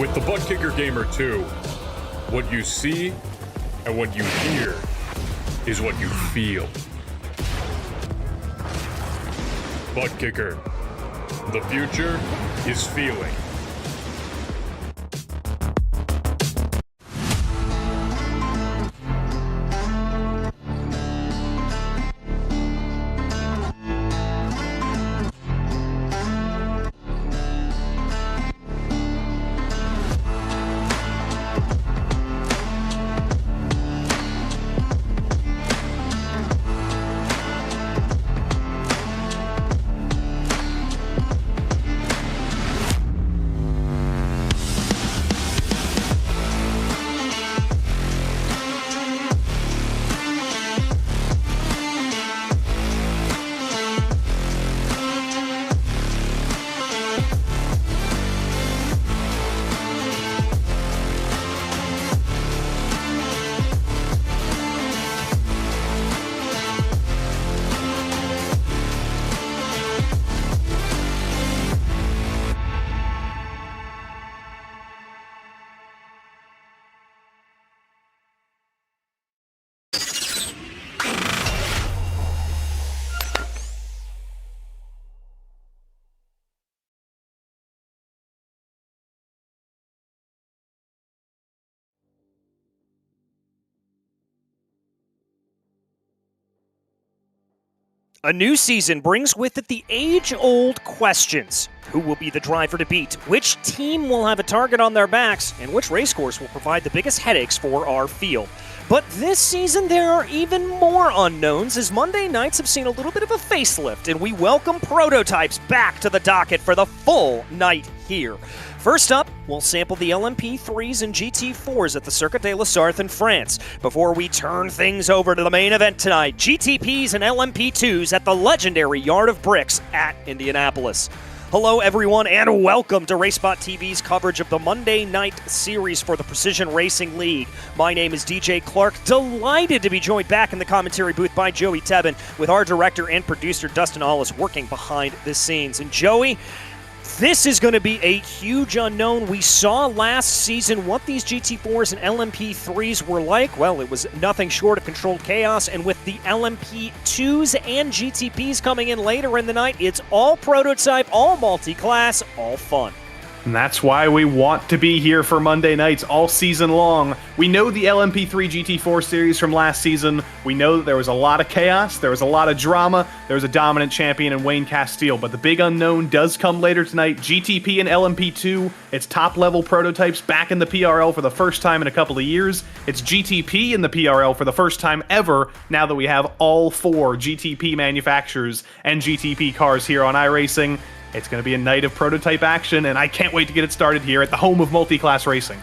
With the Butt Kicker Gamer 2, what you see and what you hear is what you feel. Butt Kicker. The future is feeling. A new season brings with it the age-old questions. Who will be the driver to beat? Which team will have a target on their backs? And which racecourse will provide the biggest headaches for our field? But this season, there are even more unknowns, as Monday nights have seen a little bit of a facelift, and we welcome prototypes back to the docket for the full night here. First up, we'll sample the LMP3s and GT4s at the Circuit de la Sarthe in France. Before we turn things over to the main event tonight, GTPs and LMP2s at the legendary Yard of Bricks at Indianapolis. Hello everyone and welcome to RaceSpotTV's coverage of the Monday night series for the Precision Racing League. My name is DJ Clark, delighted to be joined back in the commentary booth by Joey Tebben with our director and producer Dustin Allis working behind the scenes. And Joey, this is going to be a huge unknown. We saw last season what these GT4s and LMP3s were like. Well, it was nothing short of controlled chaos, and with the LMP2s and GTPs coming in later in the night, it's all prototype, all multi-class, all fun. And that's why we want to be here for Monday nights all season long. We know the LMP3-GT4 series from last season. We know that there was a lot of chaos, there was a lot of drama, there was a dominant champion in Wayne Castile, but the big unknown does come later tonight. GTP and LMP2, it's top-level prototypes back in the PRL for the first time in a couple of years. It's GTP in the PRL for the first time ever, now that we have all four GTP manufacturers and GTP cars here on iRacing. It's going to be a night of prototype action, and I can't wait to get it started here at the home of multi-class racing.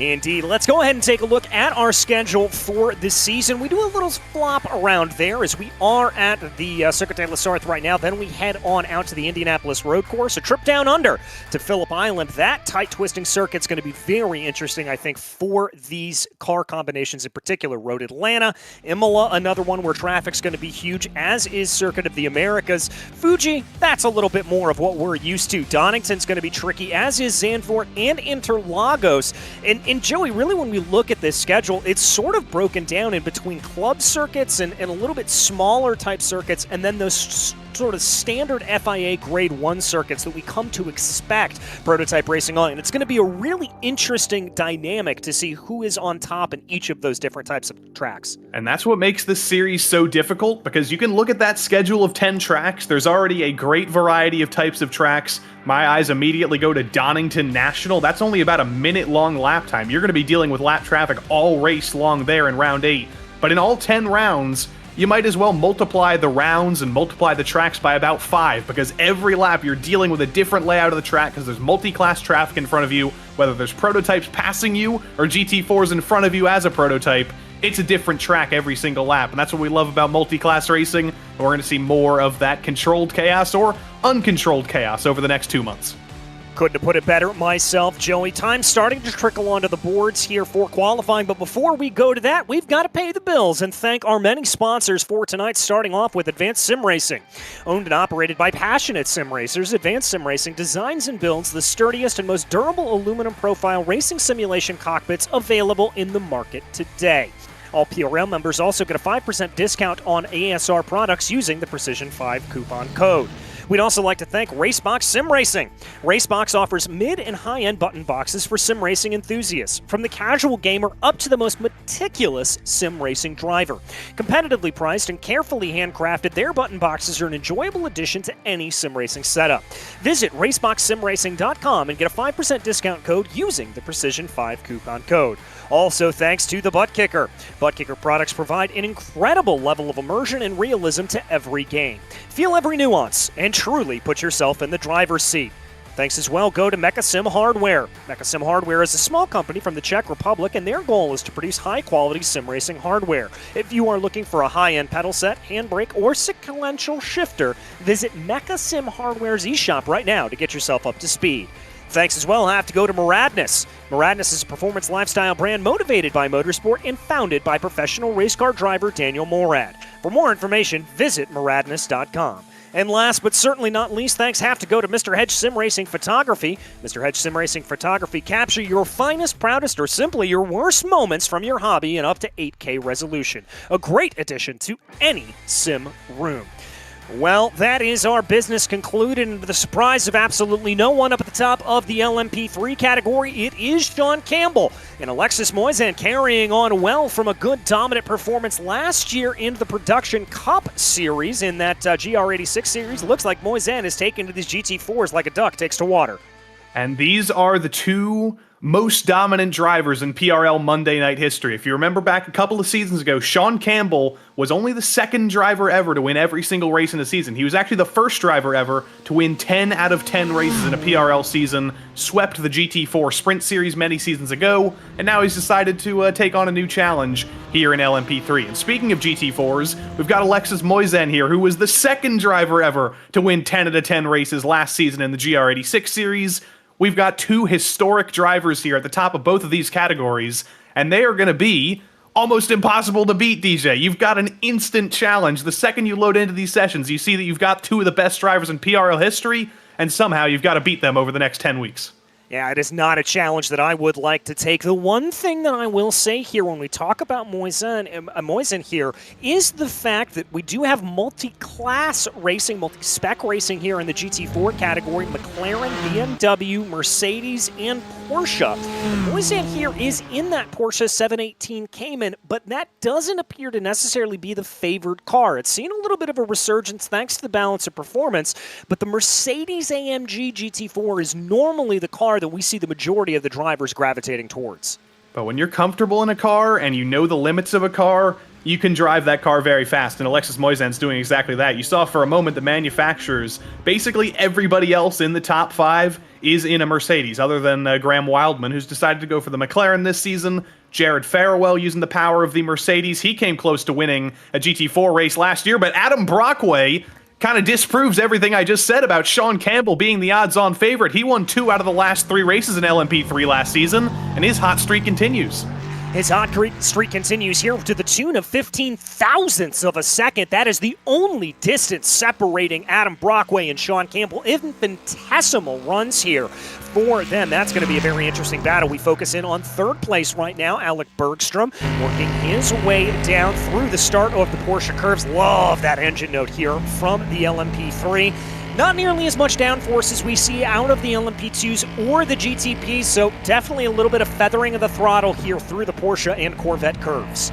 Indeed. Let's go ahead and take a look at our schedule for this season. We do a little flop around there as we are at the Circuit de la Sarthe right now. Then we head on out to the Indianapolis road course, a trip down under to Phillip Island. That tight twisting circuit's going to be very interesting, I think, for these car combinations in particular. Road Atlanta, Imola, another one where traffic's going to be huge, as is Circuit of the Americas. Fuji, that's a little bit more of what we're used to. Donington's going to be tricky, as is Zandvoort and Interlagos. And Joey, really when we look at this schedule, it's sort of broken down in between club circuits and a little bit smaller type circuits, and then those sort of standard FIA Grade 1 circuits that we come to expect prototype racing on. And it's going to be a really interesting dynamic to see who is on top in each of those different types of tracks. And that's what makes this series so difficult, because you can look at that schedule of 10 tracks. There's already a great variety of types of tracks. My eyes immediately go to Donington National. That's only about a minute-long lap time. You're going to be dealing with lap traffic all race long there in round 8. But in all 10 rounds, you might as well multiply the rounds and multiply the tracks by about 5, because every lap you're dealing with a different layout of the track, because there's multi-class traffic in front of you, whether there's prototypes passing you or GT4s in front of you as a prototype. It's a different track every single lap, and that's what we love about multi-class racing, and we're going to see more of that controlled chaos or uncontrolled chaos over the next 2 months. Couldn't have put it better myself, Joey. Time starting to trickle onto the boards here for qualifying, but before we go to that, we've got to pay the bills and thank our many sponsors for tonight, starting off with Advanced Sim Racing. Owned and operated by passionate sim racers, Advanced Sim Racing designs and builds the sturdiest and most durable aluminum profile racing simulation cockpits available in the market today. All PRL members also get a 5% discount on ASR products using the Precision 5 coupon code. We'd also like to thank Racebox Sim Racing. Racebox offers mid and high-end button boxes for sim racing enthusiasts, from the casual gamer up to the most meticulous sim racing driver. Competitively priced and carefully handcrafted, their button boxes are an enjoyable addition to any sim racing setup. Visit raceboxsimracing.com and get a 5% discount code using the Precision 5 coupon code. Also thanks to the Butt Kicker. Butt Kicker products provide an incredible level of immersion and realism to every game. Feel every nuance and truly put yourself in the driver's seat. Thanks as well go to Mecha Sim Hardware. Mecha Sim Hardware is a small company from the Czech Republic, and their goal is to produce high-quality sim racing hardware. If you are looking for a high-end pedal set, handbrake, or sequential shifter, visit Mecha Sim Hardware's eShop right now to get yourself up to speed. Thanks as well have to go to Muradness. Muradness is a performance lifestyle brand motivated by motorsport and founded by professional race car driver Daniel Morad. For more information, visit muradness.com. And last but certainly not least, thanks have to go to Mr. Hedge Sim Racing Photography. Mr. Hedge Sim Racing Photography capture your finest, proudest, or simply your worst moments from your hobby in up to 8K resolution. A great addition to any sim room. Well, that is our business concluded, and to the surprise of absolutely no one up at the top of the LMP3 category, it is Sean Campbell and Alexis Moisan carrying on well from a good dominant performance last year in the Production Cup series in that GR86 series. Looks like Moisan is taken to these GT4s like a duck takes to water. And these are the two most dominant drivers in PRL Monday Night history. If you remember back a couple of seasons ago, Sean Campbell was only the second driver ever to win every single race in a season. He was actually the first driver ever to win 10 out of 10 races in a PRL season, swept the GT4 Sprint Series many seasons ago, and now he's decided to take on a new challenge here in LMP3. And speaking of GT4s, we've got Alexis Moisan here, who was the second driver ever to win 10 out of 10 races last season in the GR86 series. We've got two historic drivers here at the top of both of these categories, and they are going to be almost impossible to beat, DJ. You've got an instant challenge. The second you load into these sessions, you see that you've got two of the best drivers in PRL history, and somehow you've got to beat them over the next 10 weeks. Yeah, it is not a challenge that I would like to take. The one thing that I will say here when we talk about Moisan here is the fact that we do have multi-class racing, multi-spec racing here in the GT4 category. McLaren, BMW, Mercedes, and Porsche. Moisan here is in that Porsche 718 Cayman, but that doesn't appear to necessarily be the favored car. It's seen a little bit of a resurgence thanks to the balance of performance, but the Mercedes AMG GT4 is normally the car that we see the majority of the drivers gravitating towards. But when you're comfortable in a car and you know the limits of a car, you can drive that car very fast, and Alexis Moisan's doing exactly that. You saw for a moment the manufacturers, basically everybody else in the top 5 is in a Mercedes, other than Graham Wildman, who's decided to go for the McLaren this season. Jared Farewell using the power of the Mercedes. He came close to winning a GT4 race last year, but Adam Brockway kind of disproves everything I just said about Sean Campbell being the odds-on favorite. He won 2 out of the last 3 races in LMP3 last season, and his hot streak continues. His hot streak continues here to the tune of 15 thousandths of a second. That is the only distance separating Adam Brockway and Sean Campbell. Infinitesimal runs here for them. That's going to be a very interesting battle. We focus in on third place right now. Alec Bergstrom working his way down through the start of the Porsche curves. Love that engine note here from the LMP3. Not nearly as much downforce as we see out of the LMP2s or the GTPs, so definitely a little bit of feathering of the throttle here through the Porsche and Corvette curves.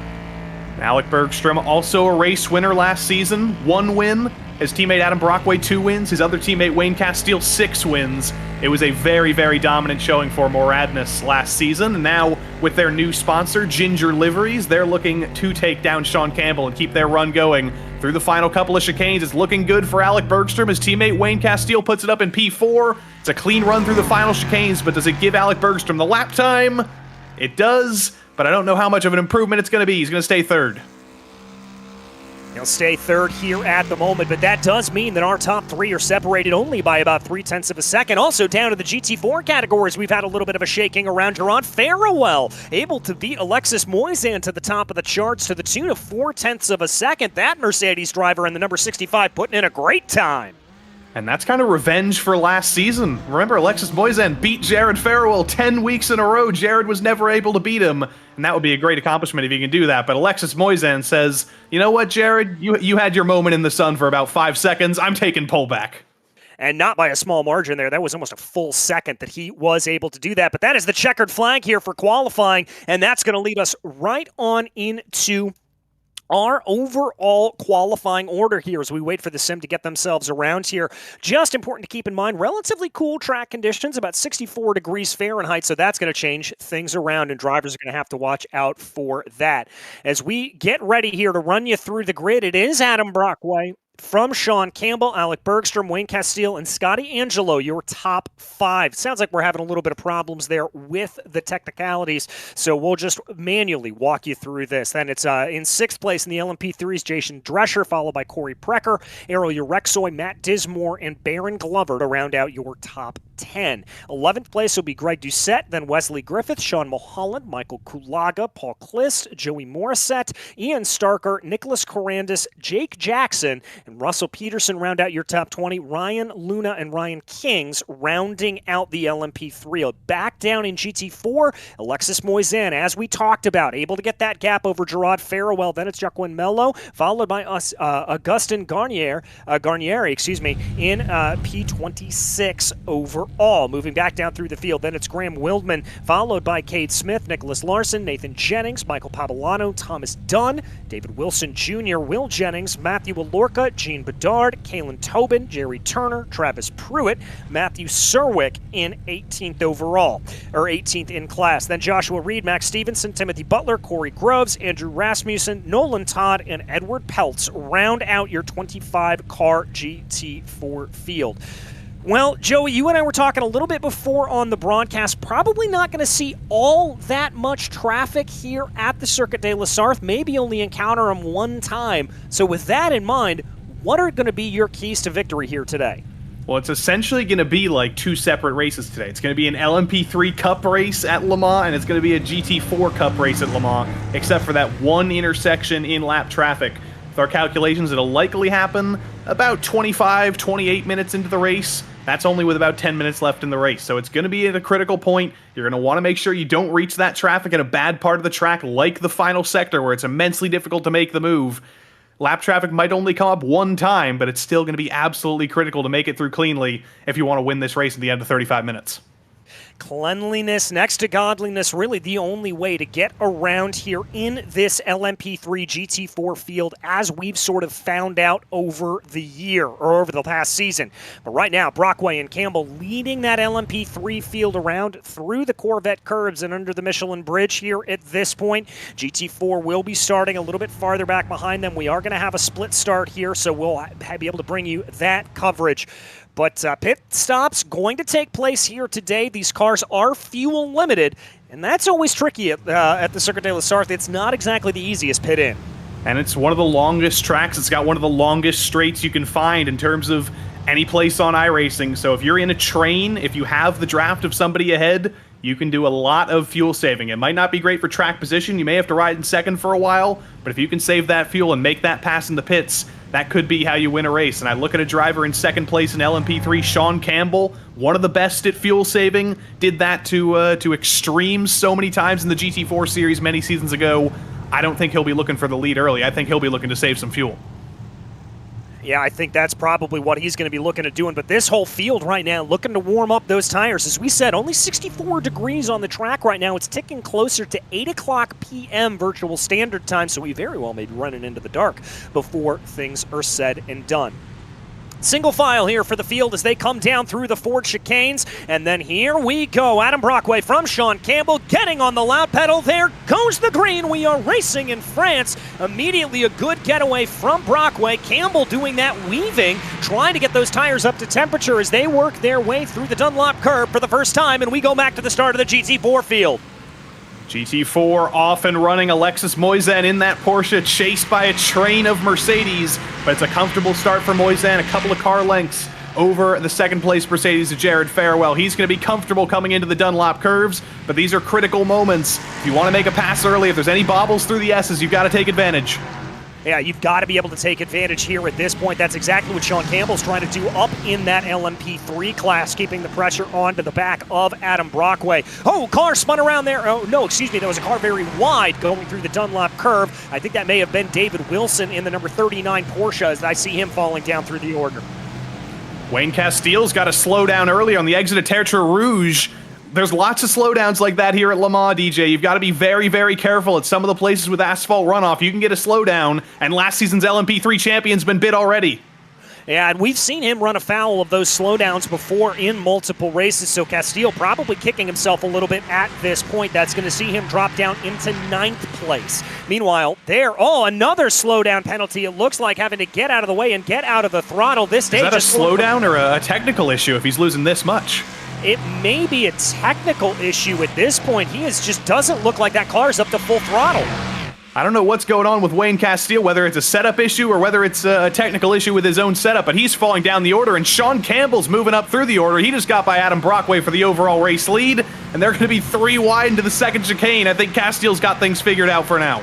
Alec Bergstrom, also a race winner last season, 1 win. His teammate Adam Brockway, 2 wins. His other teammate Wayne Castile, 6 wins. It was a very, very dominant showing for Moradness last season. And now, with their new sponsor, Ginger Liveries, they're looking to take down Sean Campbell and keep their run going through the final couple of chicanes. It's looking good for Alec Bergstrom. His teammate Wayne Castile puts it up in P4. It's a clean run through the final chicanes, but does it give Alec Bergstrom the lap time? It does, but I don't know how much of an improvement it's going to be. He's going to stay third. He'll stay third here at the moment, but that does mean that our top three are separated only by about 0.3 of a second. Also down to the GT4 categories, we've had a little bit of a shaking around. Gerard Farewell able to beat Alexis Moisan to the top of the charts to the tune of 0.4 of a second. That Mercedes driver in the number 65 putting in a great time. And that's kind of revenge for last season. Remember, Alexis Moisan beat Gerard Farewell 10 weeks in a row. Gerard was never able to beat him, and that would be a great accomplishment if he can do that. But Alexis Moisan says, you know what, Gerard? You had your moment in the sun for about 5 seconds. I'm taking pole back. And not by a small margin there. That was almost a full second that he was able to do that. But that is the checkered flag here for qualifying, and that's going to lead us right on into our overall qualifying order here as we wait for the sim to get themselves around here. Just important to keep in mind, relatively cool track conditions, about 64 degrees Fahrenheit, so that's going to change things around, and drivers are going to have to watch out for that. As we get ready here to run you through the grid, it is Adam Brockway from Sean Campbell, Alec Bergstrom, Wayne Castile, and Scotty Angelo, your top 5. Sounds like we're having a little bit of problems there with the technicalities, so we'll just manually walk you through this. Then it's in 6th place in the LMP3's Jason Drescher, followed by Corey Precker, Ariel Urexoy, Matt Dismore, and Baron Glover to round out your top 10. 11th place will be Greg Doucette, then Wesley Griffith, Sean Mulholland, Michael Kulaga, Paul Klist, Joey Morissette, Ian Starker, Nicholas Corandis, Jake Jackson, and Russell Peterson round out your top 20. Ryan Luna and Ryan Kings rounding out the LMP3. Back down in GT4, Alexis Moisan, as we talked about, able to get that gap over Gerard Farewell. Then it's Jacqueline Mello, followed by Augustin Garnieri, in P26 overall. Moving back down through the field, then it's Graham Wildman, followed by Cade Smith, Nicholas Larson, Nathan Jennings, Michael Pavolano, Thomas Dunn, David Wilson Jr., Will Jennings, Matthew Alorca, Gene Bedard, Kalen Tobin, Jerry Turner, Travis Pruitt, Matthew Serwick in 18th overall, or 18th in class. Then Joshua Reed, Max Stevenson, Timothy Butler, Corey Groves, Andrew Rasmussen, Nolan Todd, and Edward Peltz round out your 25-car GT4 field. Well, Joey, you and I were talking a little bit before on the broadcast. Probably not going to see all that much traffic here at the Circuit de la Sarthe. Maybe only encounter them one time. So with that in mind, what are going to be your keys to victory here today? Well, it's essentially going to be like 2 separate races today. It's going to be an LMP3 Cup race at Le Mans, and it's going to be a GT4 Cup race at Le Mans, except for that one intersection in lap traffic. With our calculations, it'll likely happen about 25, 28 minutes into the race. That's only with about 10 minutes left in the race, so it's going to be at a critical point. You're going to want to make sure you don't reach that traffic in a bad part of the track like the final sector where it's immensely difficult to make the move. Lap traffic might only come up one time, but it's still going to be absolutely critical to make it through cleanly if you want to win this race at the end of 35 minutes. Cleanliness next to godliness, really the only way to get around here in this LMP3 GT4 field, as we've sort of found out over the year, or over the past season. But right now, Brockway and Campbell leading that LMP3 field around through the Corvette curbs and under the Michelin Bridge here at this point. GT4 will be starting a little bit farther back behind them. We are going to have a split start here, so we'll be able to bring you that coverage. But pit stops going to take place here today. These cars are fuel limited, and that's always tricky at the Circuit de la Sarthe. It's not exactly the easiest pit in. And it's one of the longest tracks. It's got one of the longest straights you can find in terms of any place on iRacing. So if you're in a train, if you have the draft of somebody ahead, you can do a lot of fuel saving. It might not be great for track position. You may have to ride in second for a while, but if you can save that fuel and make that pass in the pits, that could be how you win a race. And I look at a driver in second place in LMP3, Sean Campbell, one of the best at fuel saving, did that to extremes so many times in the GT4 series many seasons ago. I don't think he'll be looking for the lead early. I think he'll be looking to save some fuel. Yeah, I think that's probably what he's going to be looking at doing. But this whole field right now looking to warm up those tires. As we said, only 64 degrees on the track right now. It's ticking closer to 8 o'clock p.m. virtual standard time, so we very well may be running into the dark before things are said and done. Single file here for the field as they come down through the Ford chicanes. And then here we go. Adam Brockway from Sean Campbell getting on the loud pedal. There goes the green. We are racing in France. Immediately a good getaway from Brockway. Campbell doing that weaving, trying to get those tires up to temperature as they work their way through the Dunlop curb for the first time. And we go back to the start of the GT4 field. GT4 off and running. Alexis Moisan in that Porsche, chased by a train of Mercedes. But it's a comfortable start for Moisan, a couple of car lengths over the second place Mercedes of Jared Farewell. He's going to be comfortable coming into the Dunlop curves, but these are critical moments. If you want to make a pass early, if there's any bobbles through the S's, you've got to take advantage. Yeah, you've got to be able to take advantage here at this point. That's exactly what Sean Campbell's trying to do up in that LMP3 class, keeping the pressure onto the back of Adam Brockway. Oh, car spun around there. Oh, no, excuse me. There was a car very wide going through the Dunlop curve. I think that may have been David Wilson in the number 39 Porsche as I see him falling down through the order. Wayne Castile's got to slow down early on the exit of Tertre Rouge. There's lots of slowdowns like that here at Le Mans, DJ. You've got to be very, very careful. At some of the places with asphalt runoff, you can get a slowdown, and last season's LMP3 champion's been bid already. Yeah, and we've seen him run afoul of those slowdowns before in multiple races, so Castile probably kicking himself a little bit at this point. That's going to see him drop down into 9th place. Meanwhile, another slowdown penalty. It looks like having to get out of the way and get out of the throttle. This stage is that a slowdown or a technical issue if he's losing this much? It may be a technical issue at this point. He just doesn't look like that car's up to full throttle. I don't know what's going on with Wayne Castile, whether it's a setup issue or whether it's a technical issue with his own setup, but he's falling down the order, and Sean Campbell's moving up through the order. He just got by Adam Brockway for the overall race lead, and they're going to be 3 wide into the second chicane. I think Castile's got things figured out for now.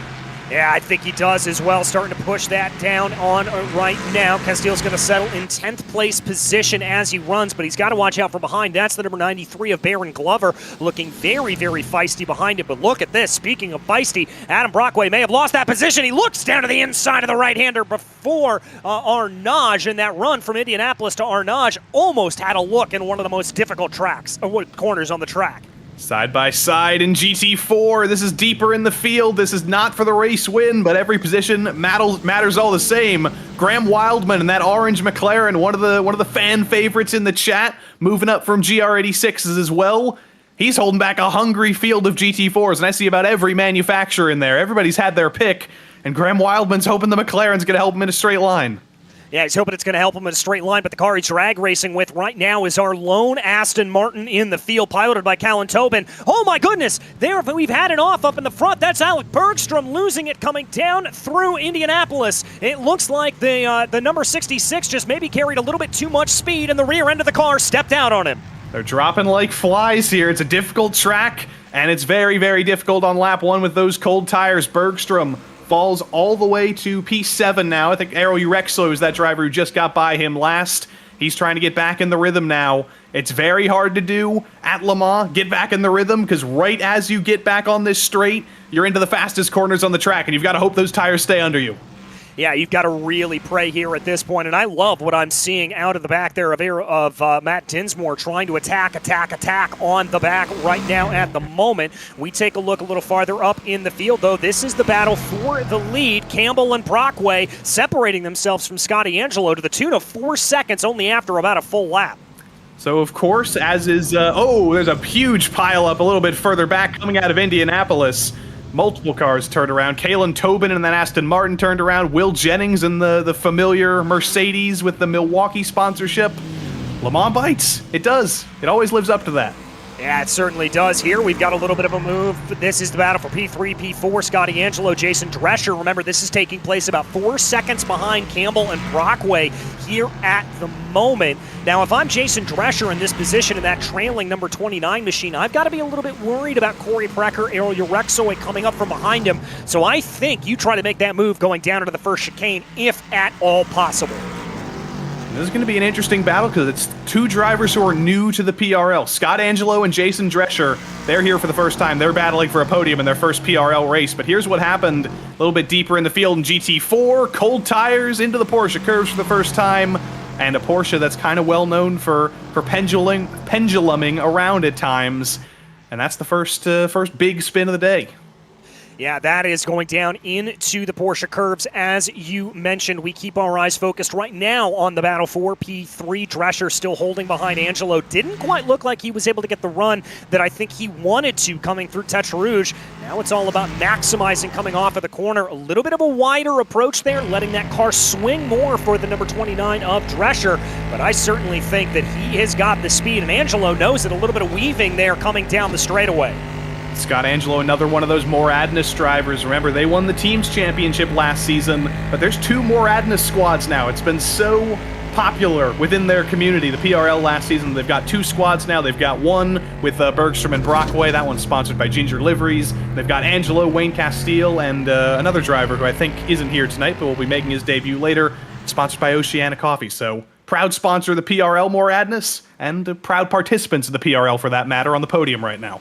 Yeah, I think he does as well, starting to push that down on right now. Castile's going to settle in 10th place position as he runs, but he's got to watch out from behind. That's the number 93 of Baron Glover, looking very, very feisty behind him. But look at this. Speaking of feisty, Adam Brockway may have lost that position. He looks down to the inside of the right-hander before Arnage, and that run from Indianapolis to Arnage almost had a look in one of the most difficult corners on the track. Side by side in GT4, this is deeper in the field. This is not for the race win, but every position matters all the same. Graham Wildman in that orange McLaren, one of the fan favorites in the chat, moving up from GR86s as well. He's holding back a hungry field of GT4s, and I see about every manufacturer in there. Everybody's had their pick, and Graham Wildman's hoping the McLaren's going to help him in a straight line. Yeah, he's hoping it's going to help him in a straight line, but the car he's drag racing with right now is our lone Aston Martin in the field, piloted by Callan Tobin. Oh my goodness, we've had it off up in the front. That's Alec Bergstrom losing it coming down through Indianapolis. It looks like the number 66 just maybe carried a little bit too much speed, and the rear end of the car stepped out on him. They're dropping like flies here. It's a difficult track, and it's very, very difficult on lap 1 with those cold tires. Bergstrom falls all the way to P7 now. I think Aero Urexo is that driver who just got by him last. He's trying to get back in the rhythm now. It's very hard to do at Le Mans, get back in the rhythm, because right as you get back on this straight, you're into the fastest corners on the track, and you've got to hope those tires stay under you. Yeah, you've got to really pray here at this point, and I love what I'm seeing out of the back there of Matt Dinsmore trying to attack on the back right now at the moment. We take a look a little farther up in the field, though. This is the battle for the lead. Campbell and Brockway separating themselves from Scotty Angelo to the tune of 4 seconds only after about a full lap. So, of course, as is... there's a huge pileup a little bit further back coming out of Indianapolis. Multiple cars turned around. Callan Tobin and then Aston Martin turned around. Will Jennings in the familiar Mercedes with the Milwaukee sponsorship. Le Mans bites. It does. It always lives up to that. Yeah, it certainly does. Here we've got a little bit of a move. This is the battle for P3, P4. Scotty Angelo, Jason Drescher. Remember, this is taking place about 4 seconds behind Campbell and Brockway here at the moment. Now, if I'm Jason Drescher in this position in that trailing number 29 machine, I've got to be a little bit worried about Corey Precker, Aero Urexo coming up from behind him. So I think you try to make that move going down into the first chicane, if at all possible. This is going to be an interesting battle because it's 2 drivers who are new to the PRL. Scott Angelo and Jason Drescher, they're here for the first time. They're battling for a podium in their first PRL race. But here's what happened a little bit deeper in the field in GT4. Cold tires into the Porsche curves for the first time. And a Porsche that's kind of well known for penduluming around at times. And that's the first big spin of the day. Yeah, that is going down into the Porsche curves. As you mentioned, we keep our eyes focused right now on the battle for P3. Drescher still holding behind Angelo. Didn't quite look like he was able to get the run that I think he wanted to coming through Tertre Rouge. Now it's all about maximizing coming off of the corner. A little bit of a wider approach there, letting that car swing more for the number 29 of Drescher. But I certainly think that he has got the speed, and Angelo knows it. A little bit of weaving there coming down the straightaway. Scott Angelo, another one of those Moradness drivers. Remember, they won the team's championship last season, but there's 2 Moradness squads now. It's been so popular within their community. The PRL last season, they've got 2 squads now. They've got one with Bergstrom and Brockway. That one's sponsored by Ginger Liveries. They've got Angelo, Wayne Castile, and another driver who I think isn't here tonight, but will be making his debut later, sponsored by Oceana Coffee. So, proud sponsor of the PRL Moradness, and proud participants of the PRL for that matter on the podium right now.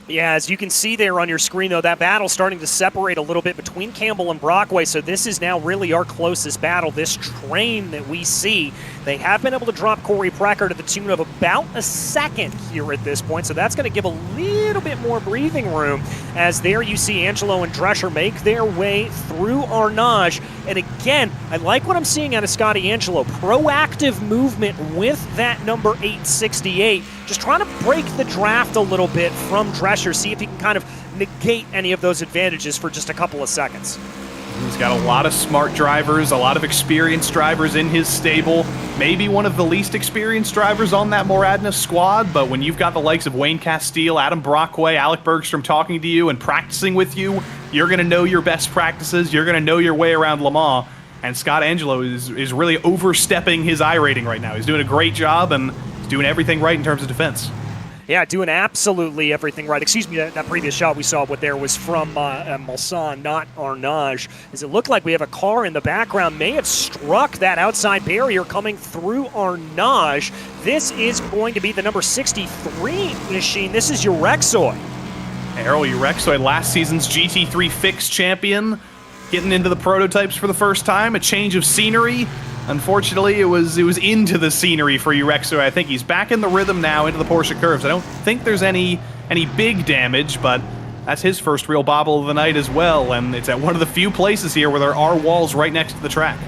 Yeah, as you can see there on your screen, though, that battle's starting to separate a little bit between Campbell and Brockway, so this is now really our closest battle. This train that we see, they have been able to drop Corey Precker to the tune of about a second here at this point, so that's going to give a little bit more breathing room, as there you see Angelo and Drescher make their way through Arnage. And again, I like what I'm seeing out of Scotty Angelo. Proactive movement with that number 868. Just trying to break the draft a little bit from Drescher, see if he can kind of negate any of those advantages for just a couple of seconds. He's got a lot of smart drivers, a lot of experienced drivers in his stable. Maybe one of the least experienced drivers on that Moradness squad, but when you've got the likes of Wayne Castile, Adam Brockway, Alec Bergstrom talking to you and practicing with you, you're going to know your best practices, you're going to know your way around Le Mans, and Scott Angelo is really overstepping his iRating right now. He's doing a great job, and he's doing everything right in terms of defense. Yeah, doing absolutely everything right. Excuse me, that previous shot we saw, what there was from Mulsanne, not Arnage. As it looked like we have a car in the background, may have struck that outside barrier coming through Arnage. This is going to be the number 63 machine. This is Urexoy. Errol Urexoy, last season's GT3 Fix champion, getting into the prototypes for the first time, a change of scenery. Unfortunately, it was into the scenery for Urexoy. I think he's back in the rhythm now into the Porsche curves. I don't think there's any big damage, but that's his first real bobble of the night as well, and it's at one of the few places here where there are walls right next to the track.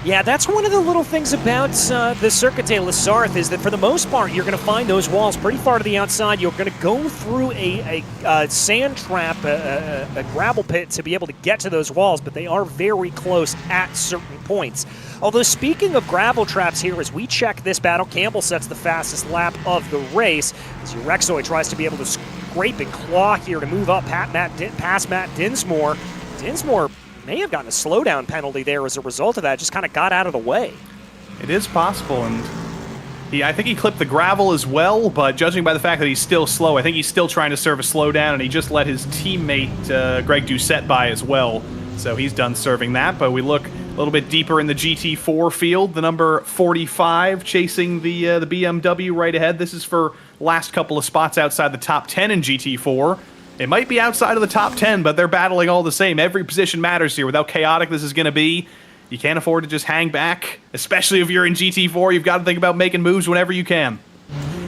Yeah, that's one of the little things about the Circuit de la Sarthe is that for the most part, you're going to find those walls pretty far to the outside. You're going to go through a sand trap, a gravel pit to be able to get to those walls, but they are very close at certain points. Although speaking of gravel traps here, as we check this battle, Campbell sets the fastest lap of the race as Urexoy tries to be able to scrape and claw here to move up past Matt Dinsmore. Dinsmore may have gotten a slowdown penalty there as a result of that, just kind of got out of the way. It is possible, and I think he clipped the gravel as well, but judging by the fact that he's still slow, I think he's still trying to serve a slowdown, and he just let his teammate Greg Doucette by as well, so he's done serving that. But we look a little bit deeper in the GT4 field, the number 45 chasing the BMW right ahead. This is for last couple of spots outside the top 10 in GT4. It might be outside of the top 10, but they're battling all the same. Every position matters here. With how chaotic this is going to be, you can't afford to just hang back, especially if you're in GT4. You've got to think about making moves whenever you can.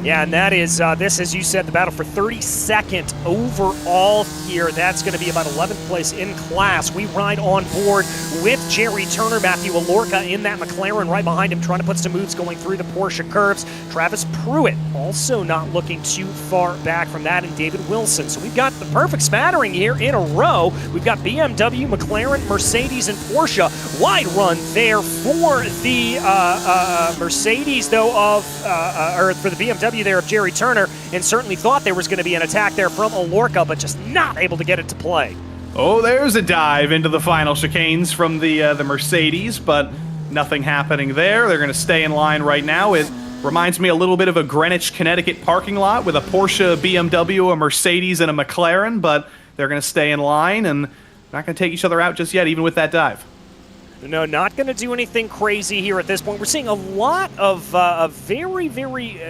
Yeah, and that is, this, as you said, the battle for 32nd overall here. That's going to be about 11th place in class. We ride on board with Jerry Turner, Matthew Alorca in that McLaren right behind him, trying to put some moves going through the Porsche curves. Travis Pruitt also not looking too far back from that, and David Wilson. So we've got the perfect smattering here in a row. We've got BMW, McLaren, Mercedes, and Porsche. Wide run there for the Mercedes, though, or for the BMW there of Jerry Turner, and certainly thought there was going to be an attack there from Alorca, but just not able to get it to play. Oh, there's a dive into the final chicanes from the Mercedes, but nothing happening there. They're going to stay in line right now. It reminds me a little bit of a Greenwich, Connecticut parking lot with a Porsche, BMW, a Mercedes, and a McLaren, but they're going to stay in line and not going to take each other out just yet, even with that dive. No, not going to do anything crazy here at this point. We're seeing a lot of very, very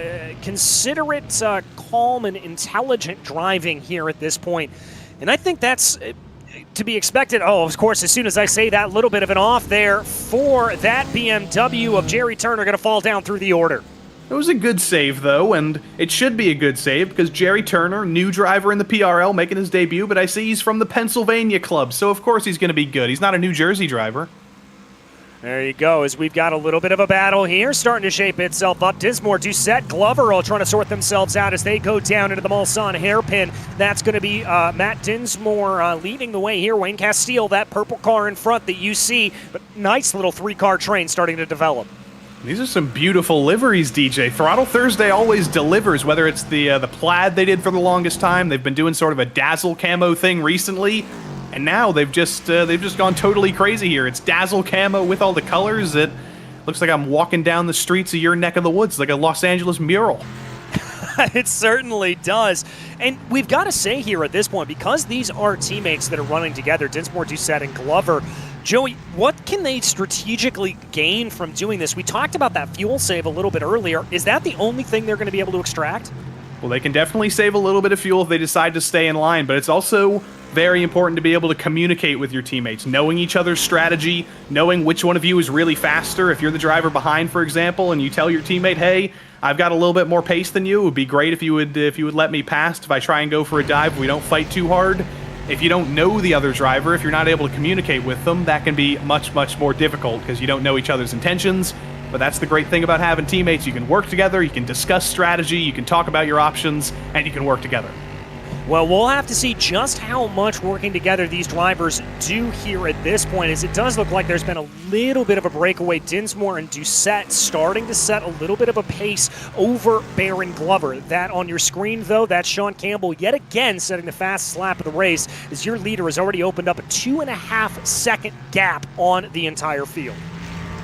considerate, calm, and intelligent driving here at this point. And I think that's to be expected. Oh, of course, as soon as I say that, little bit of an off there for that BMW of Jerry Turner going to fall down through the order. It was a good save, though, and it should be a good save because Jerry Turner, new driver in the PRL, making his debut, but I see he's from the Pennsylvania club, so of course he's going to be good. He's not a New Jersey driver. There you go, as we've got a little bit of a battle here starting to shape itself up. Dinsmore, Doucette, Glover all trying to sort themselves out as they go down into the Mulsanne hairpin. That's going to be Matt Dinsmore leading the way here. Wayne Castile, that purple car in front that you see, but nice little three-car train starting to develop. These are some beautiful liveries, DJ. Throttle Thursday always delivers, whether it's the plaid they did for the longest time. They've been doing sort of a dazzle camo thing recently, and now they've just gone totally crazy here. It's dazzle camo with all the colors. It looks like I'm walking down the streets of your neck of the woods, like a Los Angeles mural. It certainly does. And we've got to say here at this point, because these are teammates that are running together, Dinsmore, Doucette, and Glover, Joey, what can they strategically gain from doing this? We talked about that fuel save a little bit earlier. Is that the only thing they're going to be able to extract? Well, they can definitely save a little bit of fuel if they decide to stay in line, but it's also very important to be able to communicate with your teammates, knowing each other's strategy, knowing which one of you is really faster. If you're the driver behind, for example, and you tell your teammate, hey, I've got a little bit more pace than you, it would be great if you would let me past if I try and go for a dive, we don't fight too hard. If you don't know the other driver, if you're not able to communicate with them, that can be much, much more difficult because you don't know each other's intentions. But that's the great thing about having teammates. You can work together, you can discuss strategy, you can talk about your options, and you can work together. Well, we'll have to see just how much working together these drivers do here at this point, as it does look like there's been a little bit of a breakaway. Dinsmore and Doucette starting to set a little bit of a pace over Baron Glover. That on your screen, though, that's Sean Campbell yet again setting the fastest lap of the race, as your leader has already opened up a 2.5-second gap on the entire field.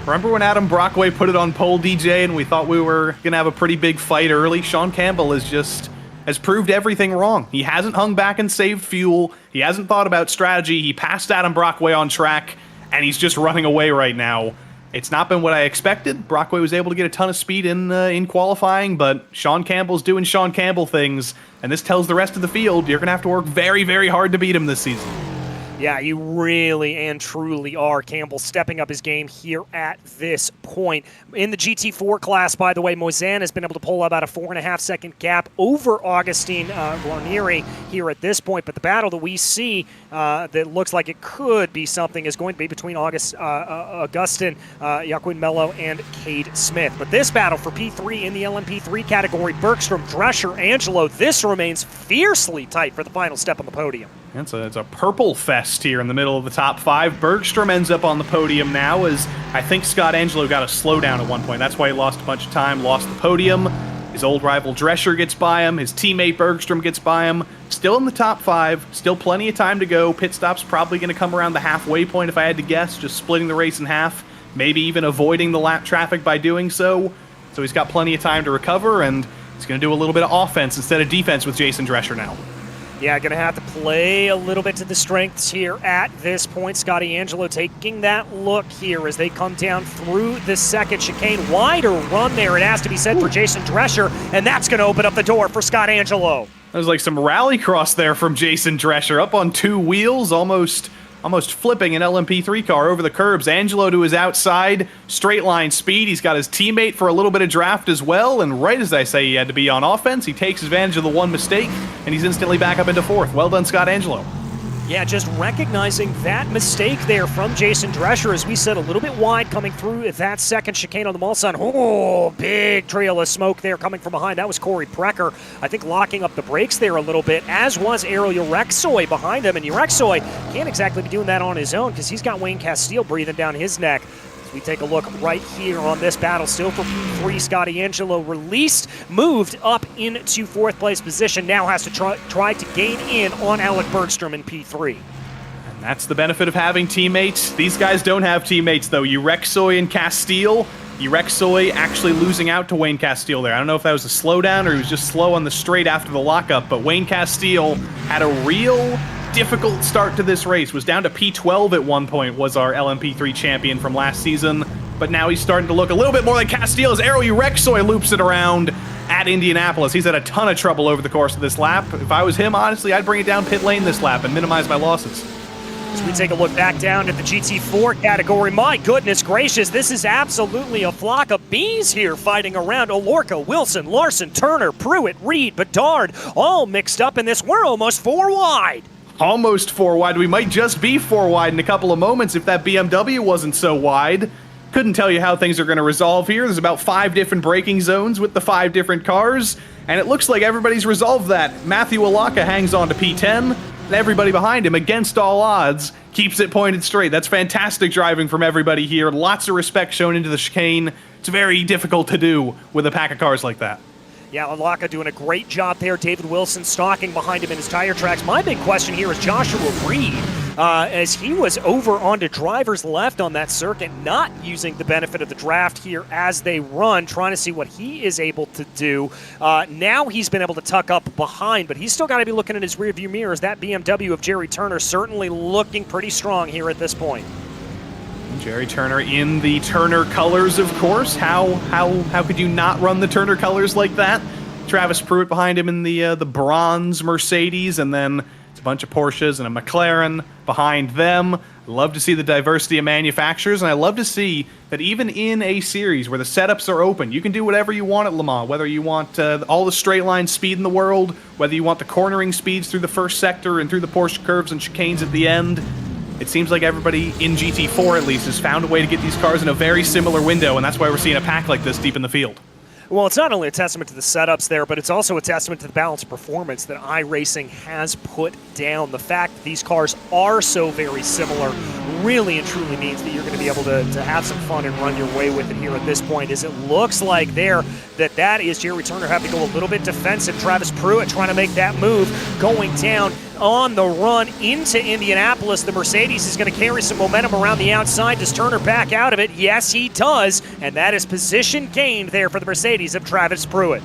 Remember when Adam Brockway put it on pole, DJ, and we thought we were going to have a pretty big fight early? Sean Campbell has proved everything wrong. He hasn't hung back and saved fuel. He hasn't thought about strategy. He passed Adam Brockway on track, and he's just running away right now. It's not been what I expected. Brockway was able to get a ton of speed in qualifying, but Sean Campbell's doing Sean Campbell things, and this tells the rest of the field you're going to have to work very, very hard to beat him this season. Yeah, you really and truly are. Campbell stepping up his game here at this point. In the GT4 class, by the way, Moisan has been able to pull about a 4.5-second gap over Augustine Guarnieri here at this point. But the battle that we see that looks like it could be something is going to be between Augustin Joaquin Mello and Cade Smith. But this battle for P3 in the LMP3 category, Bergstrom, Drescher, Angelo, this remains fiercely tight for the final step on the podium. It's a purple fest here in the middle of the top five. Bergstrom ends up on the podium now, as I think Scott Angelo got a slowdown at one point. That's why he lost a bunch of time, lost the podium. His old rival Drescher gets by him. His teammate Bergstrom gets by him. Still in the top five. Still plenty of time to go. Pit stop's probably going to come around the halfway point if I had to guess, just splitting the race in half. Maybe even avoiding the lap traffic by doing so. So he's got plenty of time to recover, and he's going to do a little bit of offense instead of defense with Jason Drescher now. Yeah, going to have to play a little bit to the strengths here at this point. Scotty Angelo taking that look here as they come down through the second chicane. Wider run there, it has to be said, for Jason Drescher, and that's going to open up the door for Scott Angelo. That was like some rallycross there from Jason Drescher, up on two wheels, almost flipping an LMP3 car over the curbs. Angelo to his outside, straight line speed. He's got his teammate for a little bit of draft as well, and right as I say he had to be on offense, he takes advantage of the one mistake, and he's instantly back up into fourth. Well done, Scott Angelo. Yeah, just recognizing that mistake there from Jason Drescher, as we said, a little bit wide coming through that second chicane on the Mulsanne. Oh, big trail of smoke there coming from behind. That was Corey Precker, I think, locking up the brakes there a little bit, as was Ariel Urexoy behind him. And Urexoy can't exactly be doing that on his own because he's got Wayne Castile breathing down his neck. We take a look right here on this battle. Still for P3, Scotty Angelo released, moved up into fourth place position. Now has to try to gain in on Alec Bergstrom in P3. And that's the benefit of having teammates. These guys don't have teammates, though. Urexoy and Castile. Urexoy actually losing out to Wayne Castile there. I don't know if that was a slowdown or he was just slow on the straight after the lockup, but Wayne Castile had a real difficult start to this race. Was down to P12 at one point, was our LMP3 champion from last season, but now he's starting to look a little bit more like Castile as Ariel Urexoy loops it around at Indianapolis. He's had a ton of trouble over the course of this lap. If I was him, honestly, I'd bring it down pit lane this lap and minimize my losses. As we take a look back down at the GT4 category, my goodness gracious, this is absolutely a flock of bees here fighting around. Olorca, Wilson, Larson, Turner, Pruitt, Reed, Bedard, all mixed up in this. We're almost four wide. Almost four wide. We might just be four wide in a couple of moments if that BMW wasn't so wide. Couldn't tell you how things are going to resolve here. There's about 5 different braking zones with the 5 different cars, and it looks like everybody's resolved that. Matthew Alaka hangs on to P10. and everybody behind him, against all odds, keeps it pointed straight. That's fantastic driving from everybody here. Lots of respect shown into the chicane. It's very difficult to do with a pack of cars like that. Yeah, Lalaka doing a great job there. David Wilson stalking behind him in his tire tracks. My big question here is Joshua Reed, as he was over onto driver's left on that circuit, not using the benefit of the draft here as they run, trying to see what he is able to do. Now he's been able to tuck up behind, but he's still got to be looking in his rearview mirrors. That BMW of Jerry Turner certainly looking pretty strong here at this point. Jerry Turner in the Turner colors, of course. How could you not run the Turner colors like that? Travis Pruitt behind him in the bronze Mercedes, and then it's a bunch of Porsches and a McLaren behind them. Love to see the diversity of manufacturers, and I love to see that even in a series where the setups are open, you can do whatever you want at Le Mans, whether you want all the straight line speed in the world, whether you want the cornering speeds through the first sector and through the Porsche curves and chicanes at the end. It seems like everybody in GT4 at least has found a way to get these cars in a very similar window, and that's why we're seeing a pack like this deep in the field. Well, it's not only a testament to the setups there, but it's also a testament to the balanced performance that iRacing has put down. The fact that these cars are so very similar really and truly means that you're going to be able to have some fun and run your way with it here at this point, as it looks like there that is Jerry Turner having to go a little bit defensive. Travis Pruitt trying to make that move, going down on the run into Indianapolis. The Mercedes is going to carry some momentum around the outside. Does Turner back out of it? Yes, he does, and that is position gained there for the Mercedes of Travis Pruitt.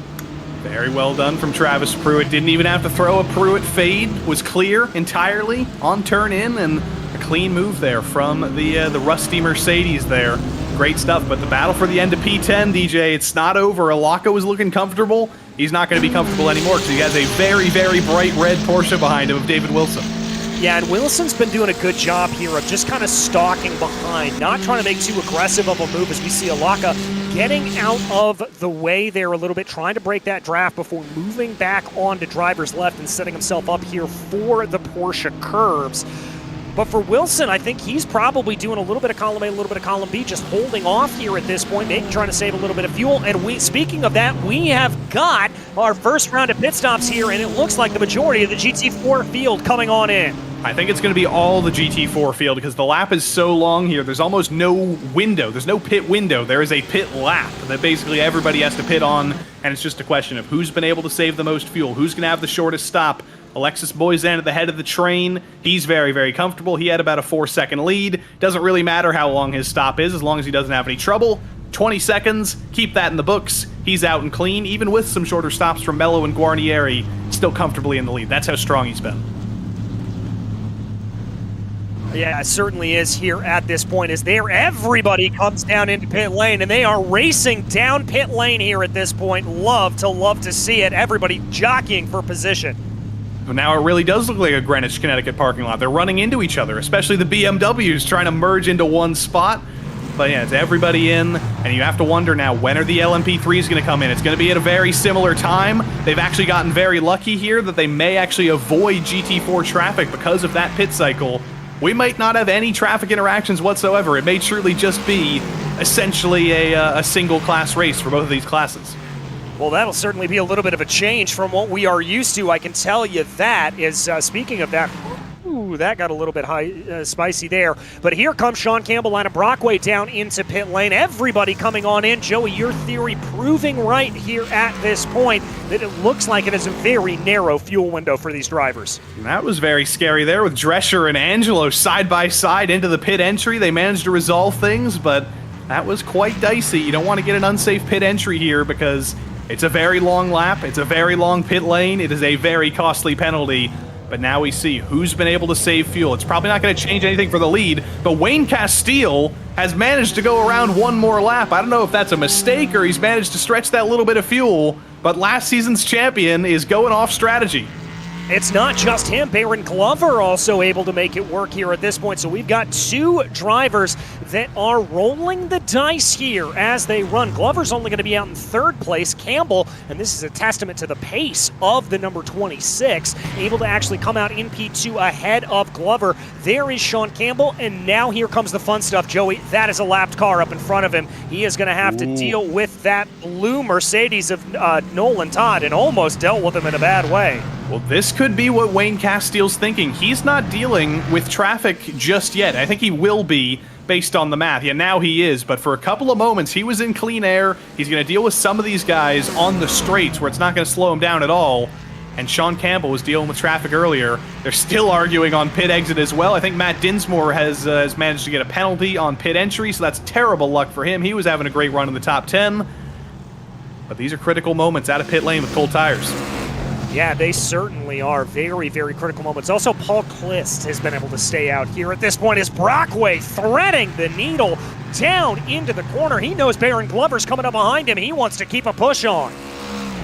Very well done from Travis Pruitt. Didn't even have to throw a Pruitt fade. Was clear entirely on turn in, and a clean move there from the rusty Mercedes there. Great stuff, but the battle for the end of P10, DJ, it's not over. Alaka was looking comfortable. He's not going to be comfortable anymore because he has a very, very bright red Porsche behind him of David Wilson. Yeah, and Wilson's been doing a good job here of just kind of stalking behind, not trying to make too aggressive of a move, as we see Alaka getting out of the way there a little bit, trying to break that draft before moving back onto driver's left and setting himself up here for the Porsche curves. But for Wilson, I think he's probably doing a little bit of column A, a little bit of column B, just holding off here at this point, maybe trying to save a little bit of fuel. And speaking of that, we have got our first round of pit stops here, and it looks like the majority of the GT4 field coming on in. I think it's going to be all the GT4 field because the lap is so long here. There's almost no window. There's no pit window. There is a pit lap that basically everybody has to pit on, and it's just a question of who's been able to save the most fuel, who's going to have the shortest stop. Alexis Boyzan at the head of the train. He's very, very comfortable. He had about a 4-second lead. Doesn't really matter how long his stop is as long as he doesn't have any trouble. 20 seconds, keep that in the books. He's out and clean, even with some shorter stops from Mello and Guarnieri, still comfortably in the lead. That's how strong he's been. Yeah, it certainly is here at this point, as everybody comes down into pit lane, and they are racing down pit lane here at this point. Love to see it. Everybody jockeying for position. Now it really does look like a Greenwich, Connecticut parking lot. They're running into each other, especially the BMWs trying to merge into one spot. But yeah, it's everybody in, and you have to wonder now, when are the LMP3s going to come in? It's going to be at a very similar time. They've actually gotten very lucky here that they may actually avoid GT4 traffic because of that pit cycle. We might not have any traffic interactions whatsoever. It may truly just be essentially a single-class race for both of these classes. Well, that'll certainly be a little bit of a change from what we are used to. I can tell you that. Speaking of that, ooh, that got a little bit spicy there. But here comes Sean Campbell out of Brockway down into pit lane. Everybody coming on in. Joey, your theory proving right here at this point that it looks like it is a very narrow fuel window for these drivers. That was very scary there with Drescher and Angelo side by side into the pit entry. They managed to resolve things, but that was quite dicey. You don't want to get an unsafe pit entry here because it's a very long lap, it's a very long pit lane, it is a very costly penalty, but now we see who's been able to save fuel. It's probably not going to change anything for the lead, but Wayne Castile has managed to go around one more lap. I don't know if that's a mistake or he's managed to stretch that little bit of fuel, but last season's champion is going off strategy. It's not just him. Baron Glover also able to make it work here at this point. So we've got two drivers that are rolling the dice here as they run. Glover's only going to be out in third place. Campbell, and this is a testament to the pace of the number 26, able to actually come out in P2 ahead of Glover. There is Sean Campbell, and now here comes the fun stuff, Joey. That is a lapped car up in front of him. He is going to have to deal with that blue Mercedes of Nolan Todd, and almost dealt with him in a bad way. Well, this could be what Wayne Castile's thinking. He's not dealing with traffic just yet. I think he will be based on the math. Yeah, now he is, but for a couple of moments, he was in clean air. He's going to deal with some of these guys on the straights where it's not going to slow him down at all. And Sean Campbell was dealing with traffic earlier. They're still arguing on pit exit as well. I think Matt Dinsmore has managed to get a penalty on pit entry, so that's terrible luck for him. He was having a great run in the top 10. But these are critical moments out of pit lane with cold tires. Yeah, they certainly are very, very critical moments. Also, Paul Klist has been able to stay out here at this point as Brockway threading the needle down into the corner. He knows Baron Glover's coming up behind him. He wants to keep a push on.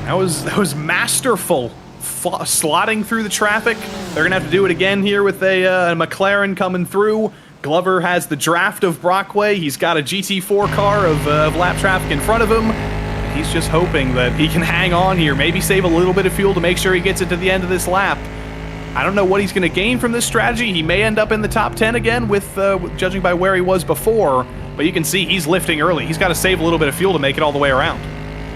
That was masterful. Slotting through the traffic. They're going to have to do it again here with a McLaren coming through. Glover has the draft of Brockway. He's got a GT4 car of lap traffic in front of him. He's just hoping that he can hang on here, maybe save a little bit of fuel to make sure he gets it to the end of this lap. I don't know what he's going to gain from this strategy. He may end up in the top 10 again with judging by where he was before, but you can see he's lifting early. He's got to save a little bit of fuel to make it all the way around.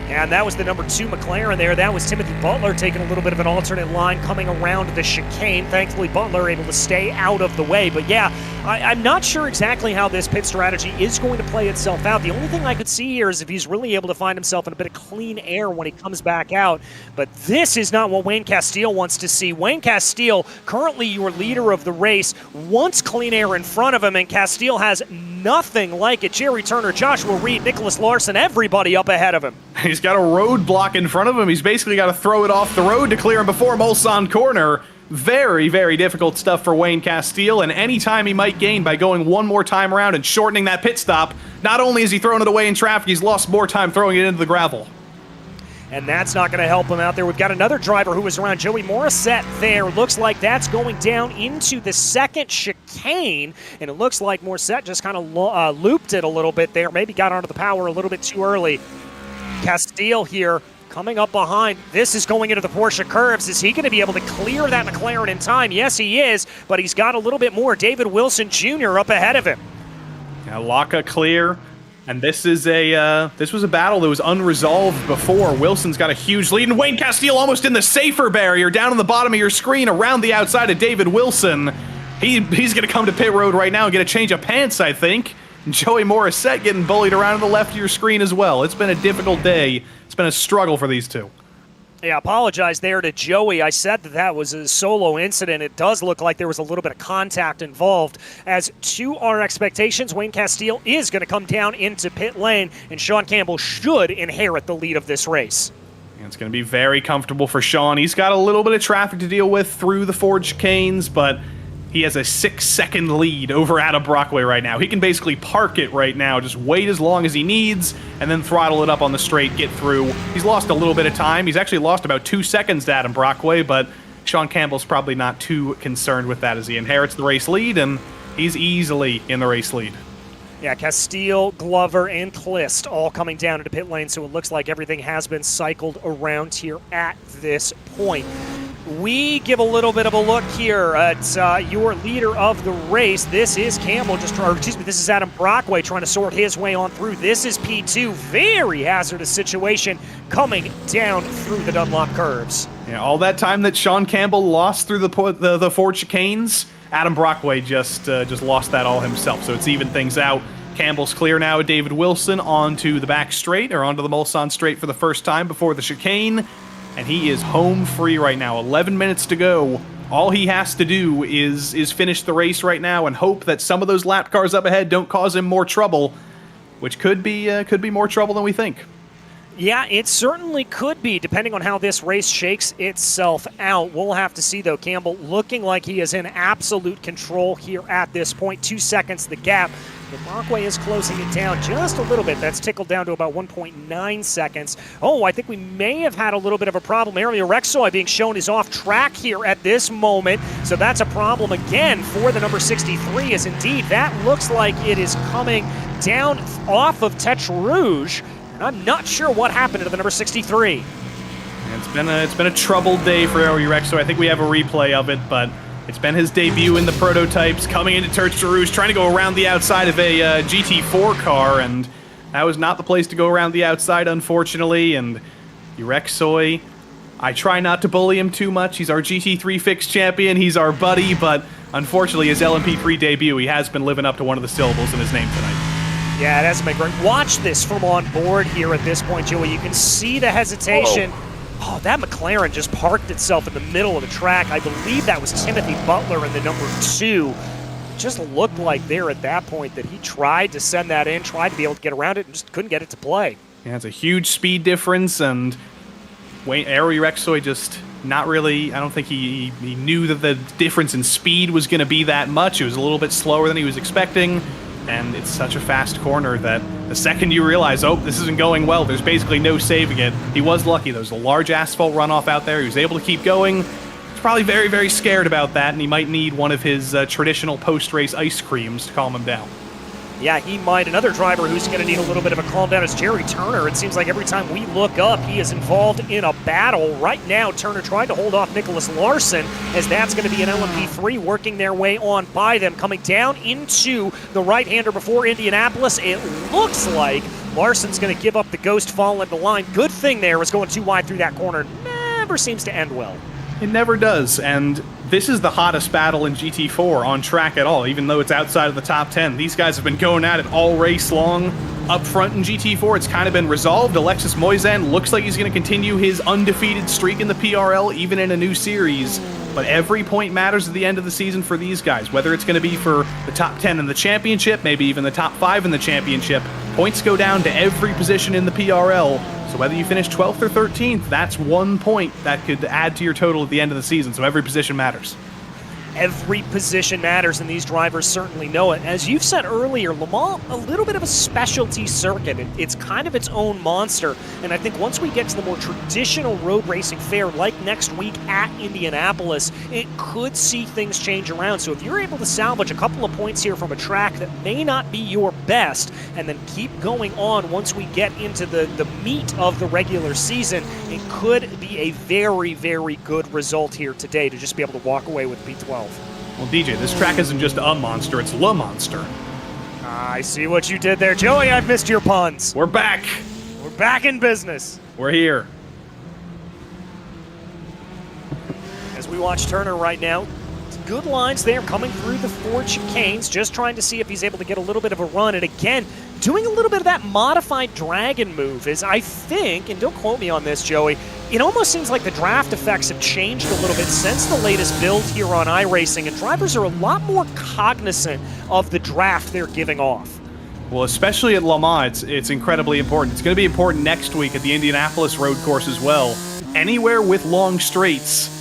And that was the number 2 McLaren there. That was Timothy Butler taking a little bit of an alternate line coming around the chicane. Thankfully, Butler able to stay out of the way. But yeah, I'm not sure exactly how this pit strategy is going to play itself out. The only thing I could see here is if he's really able to find himself in a bit of clean air when he comes back out. But this is not what Wayne Castile wants to see. Wayne Castile, currently your leader of the race, wants clean air in front of him, and Castile has nothing like it. Jerry Turner, Joshua Reed, Nicholas Larson, everybody up ahead of him. He's got a roadblock in front of him. He's basically got to throw it off the road to clear him before Mulsanne corner. Very, very difficult stuff for Wayne Castile, and any time he might gain by going one more time around and shortening that pit stop, not only is he throwing it away in traffic, he's lost more time throwing it into the gravel. And that's not going to help him out there. We've got another driver who was around, Joey Morissette there. Looks like that's going down into the second chicane, and it looks like Morissette just kind of looped it a little bit there, maybe got onto the power a little bit too early. Castile here coming up behind. This is going into the Porsche curves. Is he going to be able to clear that McLaren in time? Yes, he is, but he's got a little bit more. David Wilson Jr. up ahead of him. Now, Laka clear. And this was a battle that was unresolved before. Wilson's got a huge lead, and Wayne Castile almost in the safer barrier down on the bottom of your screen around the outside of David Wilson. He's going to come to pit road right now and get a change of pants, I think. And Joey Morissette getting bullied around on the left of your screen as well. It's been a difficult day. It's been a struggle for these two. Yeah, apologize there to Joey. I said that was a solo incident. It does look like there was a little bit of contact involved. As to our expectations, Wayne Castile is going to come down into pit lane, and Sean Campbell should inherit the lead of this race. And it's going to be very comfortable for Sean. He's got a little bit of traffic to deal with through the Ford chicanes, but he has a 6-second lead over Adam Brockway right now. He can basically park it right now, just wait as long as he needs, and then throttle it up on the straight, get through. He's lost a little bit of time. He's actually lost about 2 seconds to Adam Brockway, but Sean Campbell's probably not too concerned with that as he inherits the race lead, and he's easily in the race lead. Yeah, Castile, Glover, and Klist all coming down into pit lane, so it looks like everything has been cycled around here at this point. We give a little bit of a look here at your leader of the race. This is Campbell, this is Adam Brockway trying to sort his way on through. This is P2, very hazardous situation coming down through the Dunlop curves. Yeah, all that time that Sean Campbell lost through the Ford chicanes, Adam Brockway just lost that all himself, so it's even things out. Campbell's clear now. David Wilson onto the back straight, or onto the Mulsanne straight for the first time before the chicane. And he is home free right now. 11 minutes to go. All he has to do is finish the race right now and hope that some of those lap cars up ahead don't cause him more trouble, which could be more trouble than we think. Yeah, it certainly could be, depending on how this race shakes itself out. We'll have to see, though. Campbell looking like he is in absolute control here at this point. 2 seconds the gap. But Brockway is closing it down just a little bit. That's tickled down to about 1.9 seconds. Oh, I think we may have had a little bit of a problem. Ariel Rexoy being shown is off track here at this moment. So that's a problem again for the number 63, as indeed that looks like it is coming down off of Tetra Rouge. And I'm not sure what happened to the number 63. It's been a troubled day for Ariel Rexoy. I think we have a replay of it, but it's been his debut in the prototypes, coming into Tetra Rouge, trying to go around the outside of a GT4 car, and that was not the place to go around the outside, unfortunately, and Rexoy I try not to bully him too much. He's our GT3 fixed champion. He's our buddy, but unfortunately, his LMP3 debut, he has been living up to one of the syllables in his name tonight. Yeah, it hasn't been great. Watch this from on board here at this point, Joey. You can see the hesitation. Oh, that McLaren just parked itself in the middle of the track. I believe that was Timothy Butler in the number 2. It just looked like there at that point that he tried to send that in, tried to be able to get around it, and just couldn't get it to play. Yeah, it's a huge speed difference, and Rexoy just not really, I don't think he knew that the difference in speed was going to be that much. It was a little bit slower than he was expecting, and it's such a fast corner that the second you realize, oh, this isn't going well, there's basically no saving it. He was lucky. There was a large asphalt runoff out there. He was able to keep going. He's probably very, very scared about that, and he might need one of his traditional post-race ice creams to calm him down. Yeah, he might. Another driver who's going to need a little bit of a calm down is Jerry Turner. It seems like every time we look up, he is involved in a battle. Right now, Turner trying to hold off Nicholas Larson, as that's going to be an LMP3 working their way on by them, coming down into the right-hander before Indianapolis. It looks like Larson's going to give up the ghost fall into the line. Good thing there was going too wide through that corner. Never seems to end well. It never does, and this is the hottest battle in GT4 on track at all, even though it's outside of the top 10. These guys have been going at it all race long. Up front in GT4, it's kind of been resolved. Alexis Moisan looks like he's going to continue his undefeated streak in the PRL, even in a new series. But every point matters at the end of the season for these guys, whether it's going to be for the top 10 in the championship, maybe even the top 5 in the championship. Points go down to every position in the PRL. So whether you finish 12th or 13th, that's 1 point that could add to your total at the end of the season. So every position matters. Every position matters, and these drivers certainly know it. As you've said earlier, Le Mans, a little bit of a specialty circuit. It's kind of its own monster, and I think once we get to the more traditional road racing fair, like next week at Indianapolis, it could see things change around. So if you're able to salvage a couple of points here from a track that may not be your best, and then keep going on once we get into the meat of the regular season, it could be a very, very good result here today to just be able to walk away with P12. Well, DJ, this track isn't just a monster, it's Le Monster. I see what you did there. Joey, I've missed your puns. We're back. We're back in business. We're here. As we watch Turner right now, good lines there coming through the Ford chicanes, just trying to see if he's able to get a little bit of a run. And again, doing a little bit of that modified dragon move is, I think, and don't quote me on this, Joey, it almost seems like the draft effects have changed a little bit since the latest build here on iRacing, and drivers are a lot more cognizant of the draft they're giving off. Well, especially at Le Mans, it's incredibly important. It's going to be important next week at the Indianapolis road course as well. Anywhere with long straights,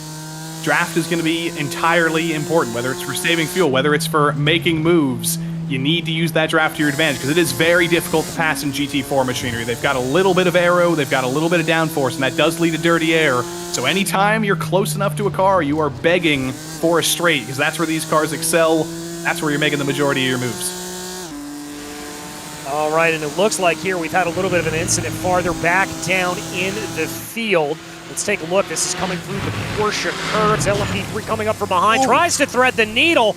draft is going to be entirely important, whether it's for saving fuel, whether it's for making moves. You need to use that draft to your advantage, because it is very difficult to pass in GT4 machinery. They've got a little bit of aero, they've got a little bit of downforce, and that does lead to dirty air. So anytime you're close enough to a car, you are begging for a straight, because that's where these cars excel. That's where you're making the majority of your moves. All right, and it looks like here we've had a little bit of an incident farther back down in the field. Let's take a look. This is coming through the Porsche curves. LMP3 coming up from behind, tries to thread the needle.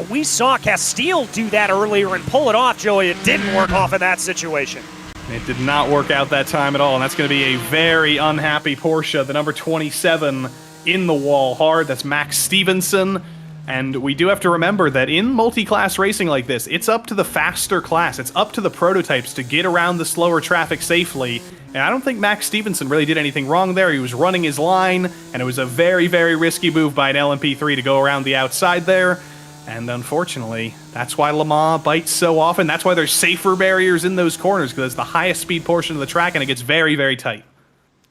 We saw Castile do that earlier and pull it off, Joey. It didn't work off in that situation. It did not work out that time at all, and that's going to be a very unhappy Porsche. The number 27 in the wall hard. That's Max Stevenson. And we do have to remember that in multi-class racing like this, it's up to the faster class. It's up to the prototypes to get around the slower traffic safely. And I don't think Max Stevenson really did anything wrong there. He was running his line, and it was a very, very risky move by an LMP3 to go around the outside there. And unfortunately, that's why Le Mans bites so often. That's why there's safer barriers in those corners, because it's the highest speed portion of the track, and it gets very, very tight.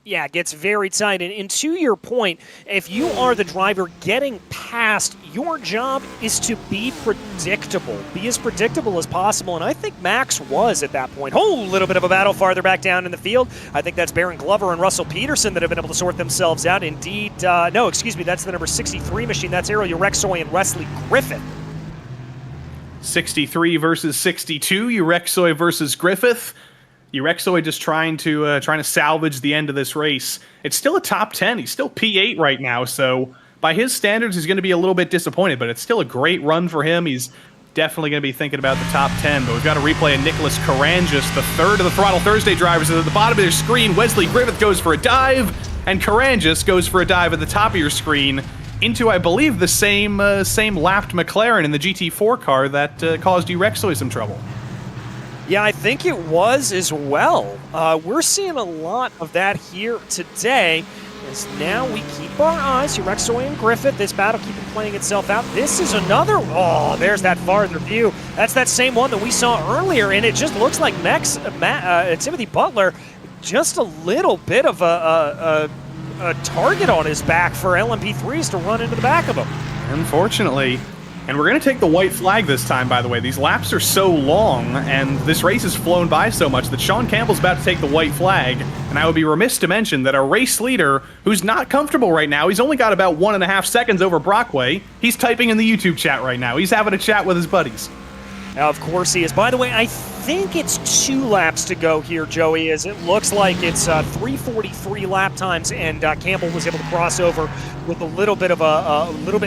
Yeah, it gets very tight. And to your point, if you are the driver getting past, your job is to be predictable. Be as predictable as possible. And I think Max was at that point. Oh, little bit of a battle farther back down in the field. I think that's Baron Glover and Russell Peterson that have been able to sort themselves out. Indeed, no, excuse me, that's the number 63 machine. That's Ariel Urexoy and Wesley Griffith. 63 versus 62, Urexoy versus Griffith. Urexoy just trying to salvage the end of this race. It's still a top 10. He's still P8 right now, so by his standards, he's going to be a little bit disappointed, but it's still a great run for him. He's definitely going to be thinking about the top 10, but we've got a replay of Nicholas Karangis, the third of the Throttle Thursday drivers. At the bottom of their screen, Wesley Griffith goes for a dive, and Carangis goes for a dive at the top of your screen into, I believe, the same lapped McLaren in the GT4 car that caused you Rexoy some trouble. Yeah, I think it was as well. We're seeing a lot of that here today, as now we keep our eyes here. Rexoy and Griffith, this battle keeping playing itself out. This is another, oh, there's that farther view. That's that same one that we saw earlier, and it just looks like Timothy Butler, just a little bit of a target on his back for LMP3s to run into the back of him. Unfortunately. And we're going to take the white flag this time, by the way. These laps are so long, and this race has flown by so much that Sean Campbell's about to take the white flag. And I would be remiss to mention that our race leader, who's not comfortable right now, he's only got about 1.5 seconds over Brockway. He's typing in the YouTube chat right now. He's having a chat with his buddies. Of course he is. By the way, I think it's 2 laps to go here, Joey, as it looks like it's 3:43 lap times, and Campbell was able to cross over with a little bit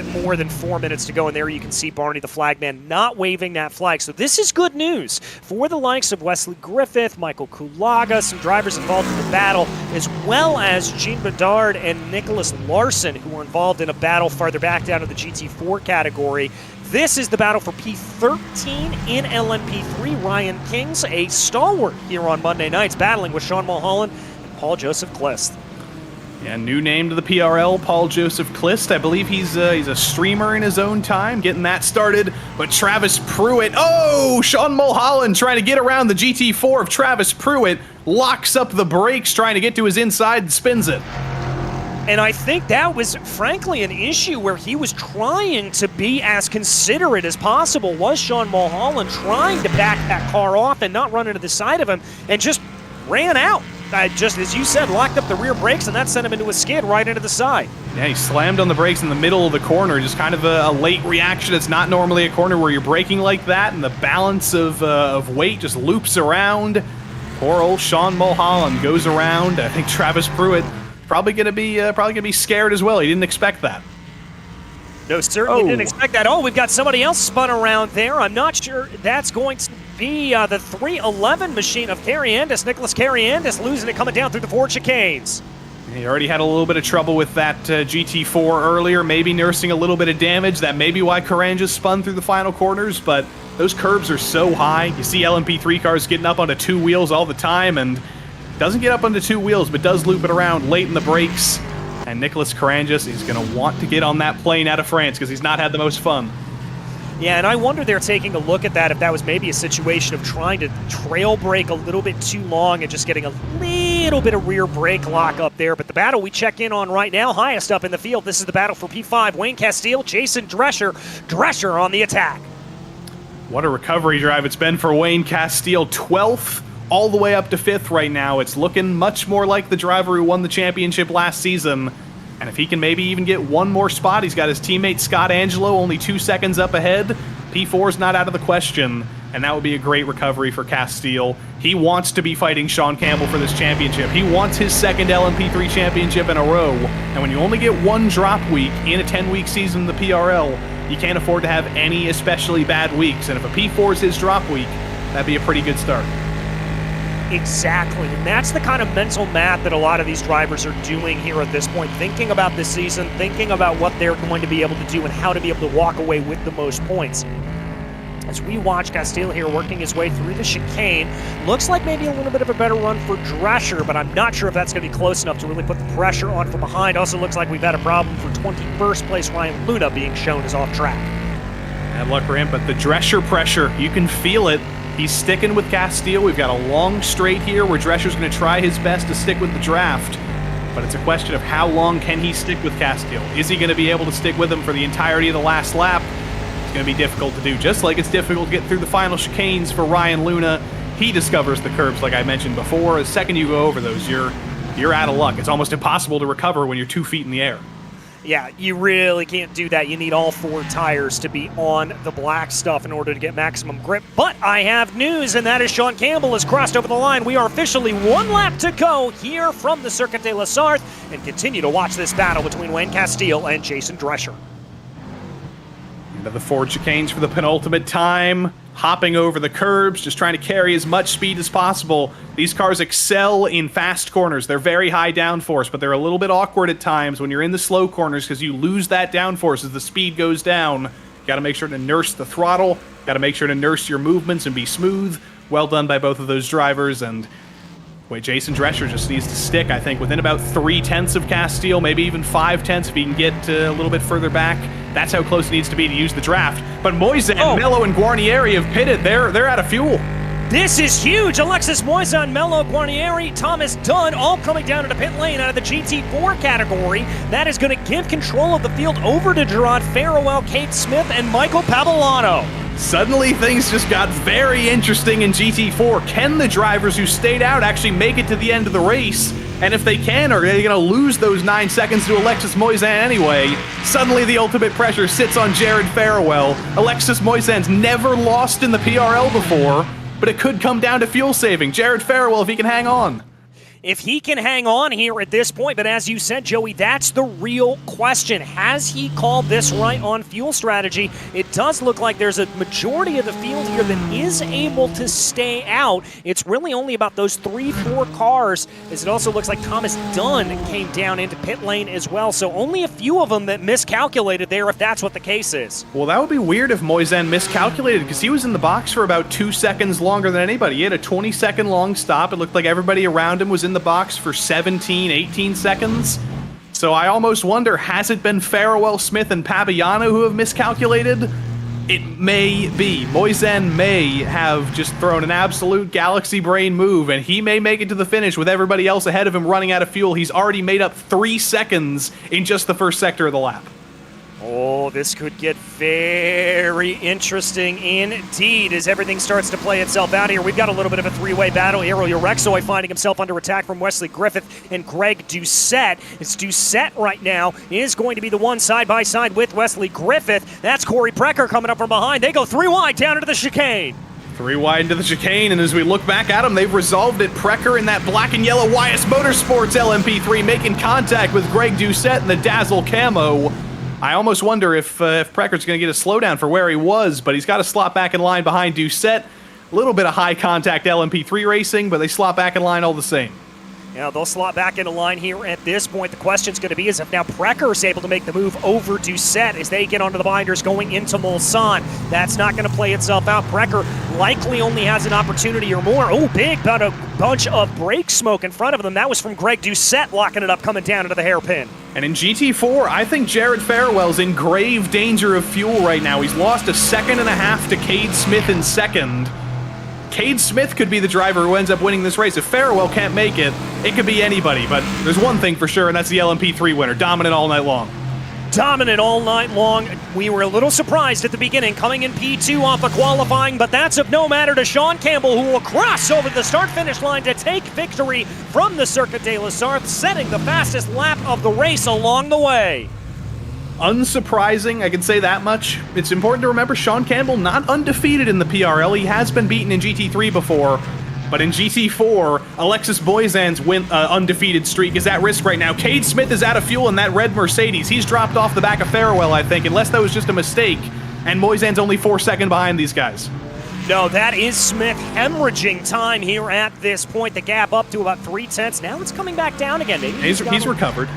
more than 4 minutes to go. And there you can see Barney, the flagman, not waving that flag. So this is good news for the likes of Wesley Griffith, Michael Kulaga, some drivers involved in the battle, as well as Gene Bedard and Nicholas Larson, who were involved in a battle farther back down to the GT4 category. This is the battle for P13 in LMP3. Ryan King's a stalwart here on Monday nights, battling with Sean Mulholland and Paul Joseph Klist. Yeah, new name to the PRL, Paul Joseph Klist. I believe he's a streamer in his own time, getting that started. But Travis Pruitt, oh, Sean Mulholland trying to get around the GT4 of Travis Pruitt, locks up the brakes, trying to get to his inside and spins it. And I think that was, frankly, an issue where he was trying to be as considerate as possible, was Sean Mulholland, trying to back that car off and not run into the side of him, and just ran out. Just as you said, locked up the rear brakes, and that sent him into a skid right into the side. Yeah, he slammed on the brakes in the middle of the corner, just kind of a late reaction. It's not normally a corner where you're braking like that, and the balance of weight just loops around. Poor old Sean Mulholland goes around. I think Travis Pruitt probably gonna be scared as well. He didn't expect that. No, certainly didn't expect that. Oh, we've got somebody else spun around there. I'm not sure that's going to be the 311 machine of Carriandis. Nicholas Carriandis losing it coming down through the Ford chicanes. He already had a little bit of trouble with that GT4 earlier, maybe nursing a little bit of damage. That may be why Carangis spun through the final corners, but those curbs are so high. You see LMP3 cars getting up onto 2 wheels all the time, and doesn't get up onto 2 wheels, but does loop it around late in the brakes. And Nicholas Carangis is going to want to get on that plane out of France because he's not had the most fun. Yeah, and I wonder they're taking a look at that, if that was maybe a situation of trying to trail brake a little bit too long and just getting a little bit of rear brake lock up there. But the battle we check in on right now, highest up in the field, this is the battle for P5. Wayne Castile, Jason Drescher. Drescher on the attack. What a recovery drive it's been for Wayne Castile. 12th all the way up to 5th right now. It's looking much more like the driver who won the championship last season. And if he can maybe even get one more spot, he's got his teammate Scott Angelo only 2 seconds up ahead. P4's not out of the question, and that would be a great recovery for Castile. He wants to be fighting Sean Campbell for this championship. He wants his 2nd LMP3 championship in a row. And when you only get 1 drop week in a 10-week season in the PRL, you can't afford to have any especially bad weeks. And if a P4 is his drop week, that'd be a pretty good start. Exactly, and that's the kind of mental math that a lot of these drivers are doing here at this point, thinking about this season, thinking about what they're going to be able to do and how to be able to walk away with the most points. As we watch Castile here working his way through the chicane, looks like maybe a little bit of a better run for Drescher, but I'm not sure if that's going to be close enough to really put the pressure on from behind. Also looks like we've had a problem for 21st place Ryan Luna being shown as off track. Bad luck for him, but the Drescher pressure, you can feel it. He's sticking with Castile. We've got a long straight here where Drescher's going to try his best to stick with the draft. But it's a question of how long can he stick with Castile. Is he going to be able to stick with him for the entirety of the last lap? It's going to be difficult to do, just like it's difficult to get through the final chicanes for Ryan Luna. He discovers the curbs, like I mentioned before. The second you go over those, you're out of luck. It's almost impossible to recover when you're 2 feet in the air. Yeah, you really can't do that. You need all 4 tires to be on the black stuff in order to get maximum grip. But I have news, and that is Sean Campbell has crossed over the line. We are officially 1 lap to go here from the Circuit de la Sarthe, and continue to watch this battle between Wayne Castile and Jason Drescher. Into the Ford chicanes for the penultimate time. hopping over the curbs, just trying to carry as much speed as possible. These cars excel in fast corners. They're very high downforce, but they're a little bit awkward at times when you're in the slow corners because you lose that downforce as the speed goes down. Got to make sure to nurse the throttle. Got to make sure to nurse your movements and be smooth. Well done by both of those drivers. And wait, Jason Drescher just needs to stick, I think, within about 3/10 of Castile, maybe even 5/10 if he can get a little bit further back. That's how close it needs to be to use the draft. But Moisan, Mello, and Guarnieri have pitted. They're out of fuel. This is huge. Alexis Moisan, Mello, Guarnieri, Thomas Dunn, all coming down to the pit lane out of the GT4 category. That is going to give control of the field over to Gerard Farewell, Cade Smith, and Michael Pavellano. Suddenly, things just got very interesting in GT4. Can the drivers who stayed out actually make it to the end of the race? And if they can, are they going to lose those 9 seconds to Alexis Moisan anyway? Suddenly, the ultimate pressure sits on Jared Farewell. Alexis Moisan's never lost in the PRL before, but it could come down to fuel saving. Jared Farewell, if he can hang on. If he can hang on here at this point, but as you said, Joey, that's the real question. Has he called this right on fuel strategy? It does look like there's a majority of the field here that is able to stay out. It's really only about those 3-4 cars, as it also looks like Thomas Dunn came down into pit lane as well. So only a few of them that miscalculated there, if that's what the case is. Well, that would be weird if Moisan miscalculated, because he was in the box for about 2 seconds longer than anybody. He had a 20-second long stop. It looked like everybody around him was in the box for 17, 18 seconds. So I almost wonder, has it been Farewell, Smith, and Pabiano who have miscalculated? It may be. Moisan may have just thrown an absolute galaxy brain move, and he may make it to the finish with everybody else ahead of him running out of fuel. He's already made up 3 seconds in just the first sector of the lap. Oh, this could get very interesting indeed as everything starts to play itself out here. We've got a little bit of a 3-way battle. Ariel Urexoy finding himself under attack from Wesley Griffith and Greg Doucette. It's Doucette right now is going to be the one side-by-side with Wesley Griffith. That's Corey Precker coming up from behind. They go 3 wide down into the chicane. 3 wide into the chicane, and as we look back at them, they've resolved it. Precker in that black and yellow YS Motorsports LMP3 making contact with Greg Doucette in the Dazzle camo. I almost wonder if Precker's going to get a slowdown for where he was, but he's got to slot back in line behind Doucette. A little bit of high-contact LMP3 racing, but they slot back in line all the same. Yeah, they'll slot back into line here at this point. The question's going to be is if now Precker is able to make the move over Doucette as they get onto the binders going into Mulsanne. That's not going to play itself out. Precker likely only has an opportunity or more. Oh, big, about a bunch of brake smoke in front of them. That was from Greg Doucette locking it up coming down into the hairpin. And in GT4, I think Jared Farewell's in grave danger of fuel right now. He's lost 1.5 seconds to Cade Smith in second. Cade Smith could be the driver who ends up winning this race. If Farewell can't make it, it could be anybody. But there's one thing for sure, and that's the LMP3 winner. Dominant all night long. Dominant all night long. We were a little surprised at the beginning, coming in P2 off of qualifying, but that's of no matter to Sean Campbell, who will cross over the start-finish line to take victory from the Circuit de la Sarthe, setting the fastest lap of the race along the way. Unsurprising, I can say that much. It's important to remember Sean Campbell not undefeated in the PRL. He has been beaten in GT3 before, but in GT4, Alexis Moisan's undefeated streak is at risk right now. Cade Smith is out of fuel in that red Mercedes. He's dropped off the back of Farewell, I think, unless that was just a mistake, and Moisan's only 4 seconds behind these guys. No, that is Smith hemorrhaging time here at this point. The gap up to about 3/10. Now it's coming back down again. Maybe he's recovered.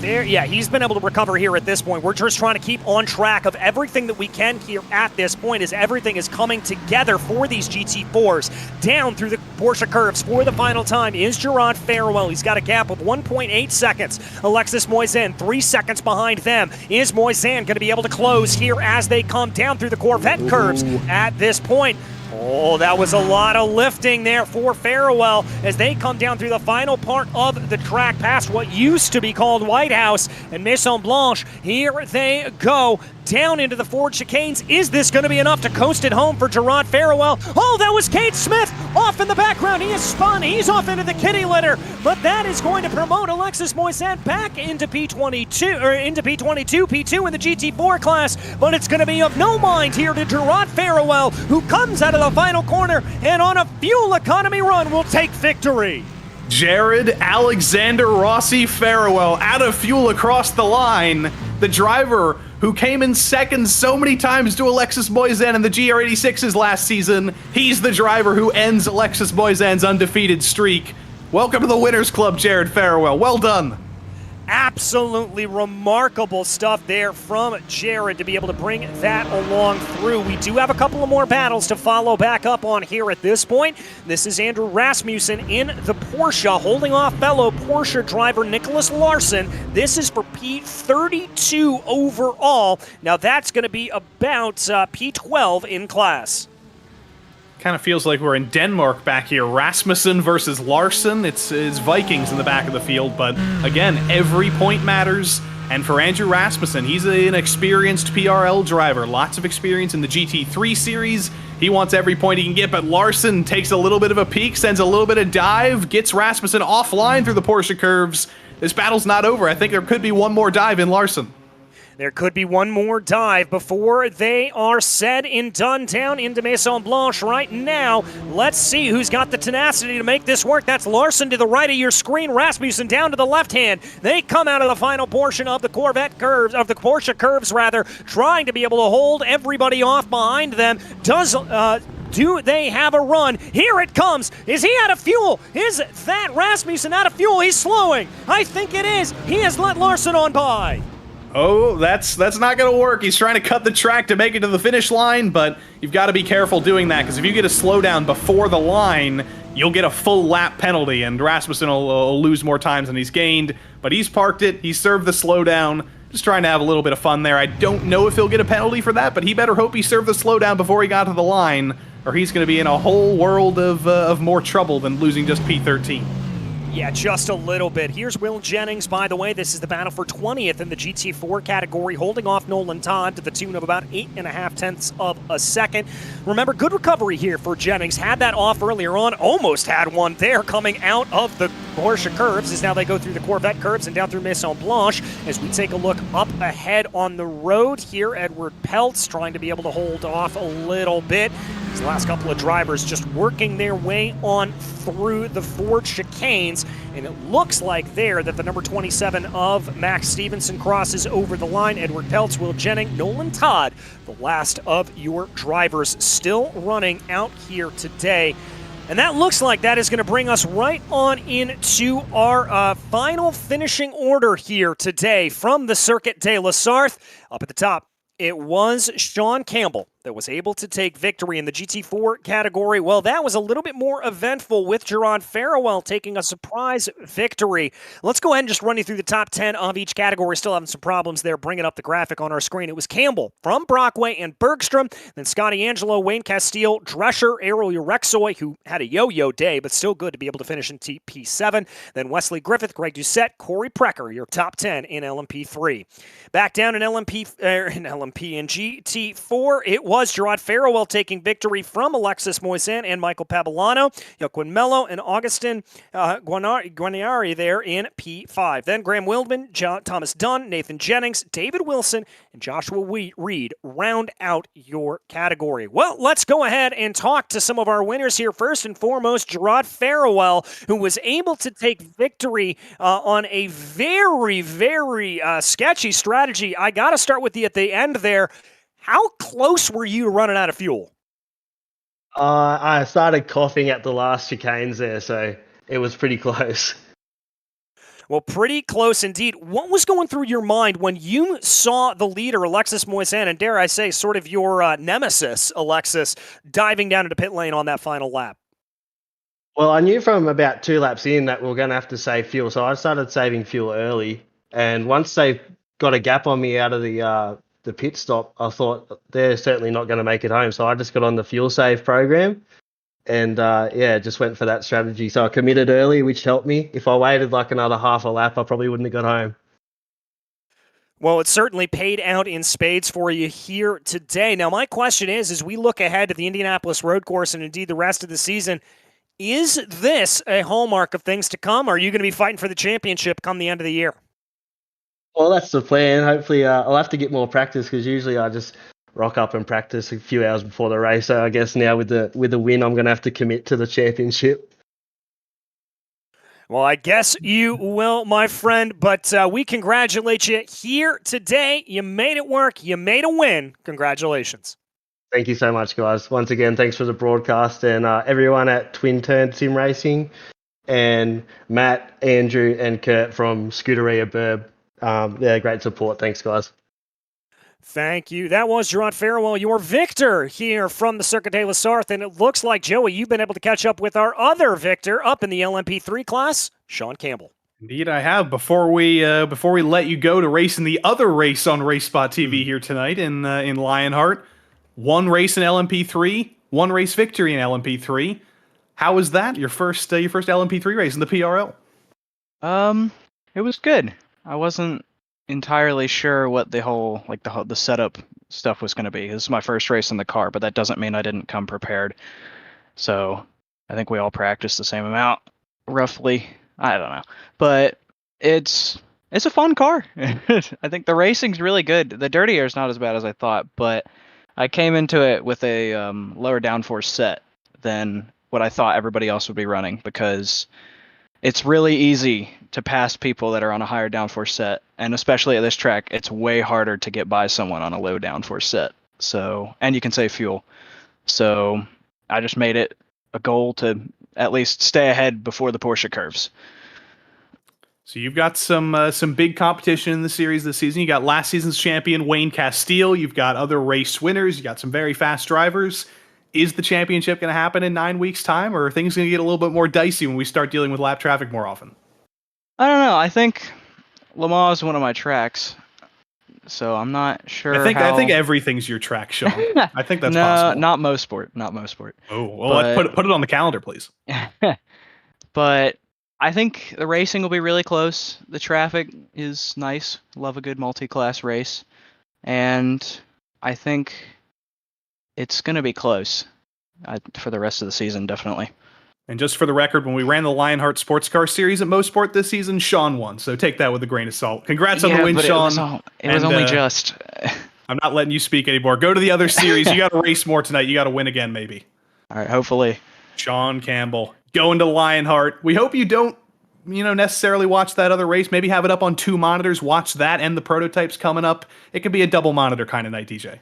Yeah, he's been able to recover here at this point. We're just trying to keep on track of everything that we can here at this point as everything is coming together for these GT4s. Down through the Porsche curves for the final time is Gerard Farewell. He's got a gap of 1.8 seconds. Alexis Moisan, 3 seconds behind them. Is Moisan going to be able to close here as they come down through the Corvette curves at this point? Oh, that was a lot of lifting there for Farewell as they come down through the final part of the track past what used to be called White House and Maison Blanche. Here they go down into the Ford chicanes. Is this going to be enough to coast it home for Gerard Farewell? Oh, that was Cade Smith off in the background. He is spun. He's off into the kitty litter, but that is going to promote Alexis Moisan back into P22 or into P22, P2 in the GT4 class. But it's going to be of no mind here to Gerard Farewell, who comes out of the final corner and on a fuel economy run will take victory. Jared Alexander Rossi Farewell out of fuel across the line. The driver who came in second so many times to Alexis Moisan in the GR86s last season. He's the driver who ends Alexis Moisan's undefeated streak. Welcome to the Winners Club, Jared Farewell. Well done. Absolutely remarkable stuff there from Jared to be able to bring that along through. We do have a couple of more battles to follow back up on here at this point. This is Andrew Rasmussen in the Porsche, holding off fellow Porsche driver Nicholas Larson. This is for P32 overall. Now that's going to be about P12 in class. Kind of feels like we're in Denmark back here. Rasmussen versus Larson. It's Vikings in the back of the field, but again, every point matters. And for Andrew Rasmussen, he's an experienced PRL driver. Lots of experience in the GT3 series. He wants every point he can get, but Larson takes a little bit of a peek, sends a little bit of dive, gets Rasmussen offline through the Porsche curves. This battle's not over. I think there could be one more dive in Larson. There could be one more dive before they are said and done down into Maison Blanche right now. Let's see who's got the tenacity to make this work. That's Larson to the right of your screen, Rasmussen down to the left hand. They come out of the final portion of the Porsche curves, trying to be able to hold everybody off behind them. Do they have a run? Here it comes. Is he out of fuel? Is that Rasmussen out of fuel? He's slowing. I think it is. He has let Larson on by. Oh, that's not going to work. He's trying to cut the track to make it to the finish line, but you've got to be careful doing that, because if you get a slowdown before the line, you'll get a full lap penalty, and Rasmussen will lose more times than he's gained. But he's parked it. He served the slowdown. Just trying to have a little bit of fun there. I don't know if he'll get a penalty for that, but he better hope he served the slowdown before he got to the line, or he's going to be in a whole world of more trouble than losing just P13. Yeah, just a little bit. Here's Will Jennings, by the way. This is the battle for 20th in the GT4 category, holding off Nolan Todd to the tune of about 8.5 tenths of a second. Remember, good recovery here for Jennings. Had that off earlier on, almost had one there coming out of the Porsche curves, as now they go through the Corvette curves and down through Maison Blanche. As we take a look up ahead on the road here, Edward Peltz trying to be able to hold off a little bit. These last couple of drivers just working their way on through the Ford chicanes, and it looks like there that the number 27 of Max Stevenson crosses over the line. Edward Peltz, Will Jennings, Nolan Todd, the last of your drivers still running out here today. And that looks like that is going to bring us right on into our final finishing order here today from the Circuit de la Sarthe. Up at the top, it was Sean Campbell that was able to take victory in the GT4 category. Well, that was a little bit more eventful with Gerard Farewell taking a surprise victory. Let's go ahead and just run you through the top 10 of each category. Still having some problems there bringing up the graphic on our screen. It was Campbell from Brockway and Bergstrom, then Scotty Angelo, Wayne Castile, Drescher, Errol Urexoy, who had a yo-yo day, but still good to be able to finish in P7. Then Wesley Griffith, Greg Doucette, Corey Precker, your top 10 in LMP3. Back down in LMP and GT4, it was Gerard Farewell taking victory from Alexis Moisan and Michael Pavolano, Joaquin Mello, and Augustin Guarnieri there in P5. Then Graham Wildman, Thomas Dunn, Nathan Jennings, David Wilson, and Joshua Reed round out your category. Well, let's go ahead and talk to some of our winners here. First and foremost, Gerard Farewell, who was able to take victory on a very, very sketchy strategy. I got to start with you at the end there. How close were you to running out of fuel? I started coughing at the last chicanes there, so it was pretty close. Well, pretty close indeed. What was going through your mind when you saw the leader, Alexis Moisan, and dare I say, sort of your nemesis, Alexis, diving down into pit lane on that final lap? Well, I knew from about 2 laps in that we were going to have to save fuel, so I started saving fuel early. And once they got a gap on me out of the pit stop, I thought they're certainly not going to make it home. So I just got on the fuel save program and just went for that strategy. So I committed early, which helped me. If I waited like another half a lap, I probably wouldn't have got home. Well, it certainly paid out in spades for you here today. Now, my question is, as we look ahead to the Indianapolis Road Course and indeed the rest of the season, is this a hallmark of things to come? Or are you going to be fighting for the championship come the end of the year? Well, that's the plan. Hopefully, I'll have to get more practice because usually I just rock up and practice a few hours before the race. So I guess now with the win, I'm going to have to commit to the championship. Well, I guess you will, my friend, but we congratulate you here today. You made it work. You made a win. Congratulations. Thank you so much, guys. Once again, thanks for the broadcast and everyone at Twin Turn Sim Racing and Matt, Andrew, and Kurt from Scuderia Burb. Yeah, great support. Thanks, guys. Thank you. That was Gerard Farewell, your victor here from the Circuit de la Sarthe. And it looks like, Joey, you've been able to catch up with our other victor up in the LMP3 class, Sean Campbell. Indeed, I have. Before we let you go to race in the other race on RaceSpotTV here tonight in Lionheart, one race in LMP3, one race victory in LMP3. How was that? Your first LMP3 race in the PRL? It was good. I wasn't entirely sure what the setup stuff was going to be. This is my first race in the car, but that doesn't mean I didn't come prepared. So I think we all practiced the same amount, roughly. I don't know, but it's a fun car. I think the racing's really good. The dirty air is not as bad as I thought, but I came into it with a lower downforce set than what I thought everybody else would be running, because it's really easy to pass people that are on a higher downforce set, and especially at this track, it's way harder to get by someone on a low downforce set. So, and you can save fuel. So I just made it a goal to at least stay ahead before the Porsche curves. So you've got some big competition in the series this season. You got last season's champion Wayne Castile. You've got other race winners. You got some very fast drivers. Is the championship going to happen in 9 weeks' time, or are things going to get a little bit more dicey when we start dealing with lap traffic more often? I don't know. I think Le Mans is one of my tracks, so I'm not sure. I think everything's your track, Sean. I think that's no, possible. Not most sport. Not most sport. Oh, well, put it on the calendar, please. But I think the racing will be really close. The traffic is nice. Love a good multi-class race, and I think it's going to be close for the rest of the season, definitely. And just for the record, when we ran the Lionheart Sports Car Series at Mosport this season, Sean won. So take that with a grain of salt. Congrats on the win, Sean. It was only just. I'm not letting you speak anymore. Go to the other series. You got to race more tonight. You got to win again, maybe. All right, hopefully. Sean Campbell going to Lionheart. We hope you don't, necessarily watch that other race. Maybe have it up on 2 monitors. Watch that and the prototypes coming up. It could be a double monitor kind of night, DJ.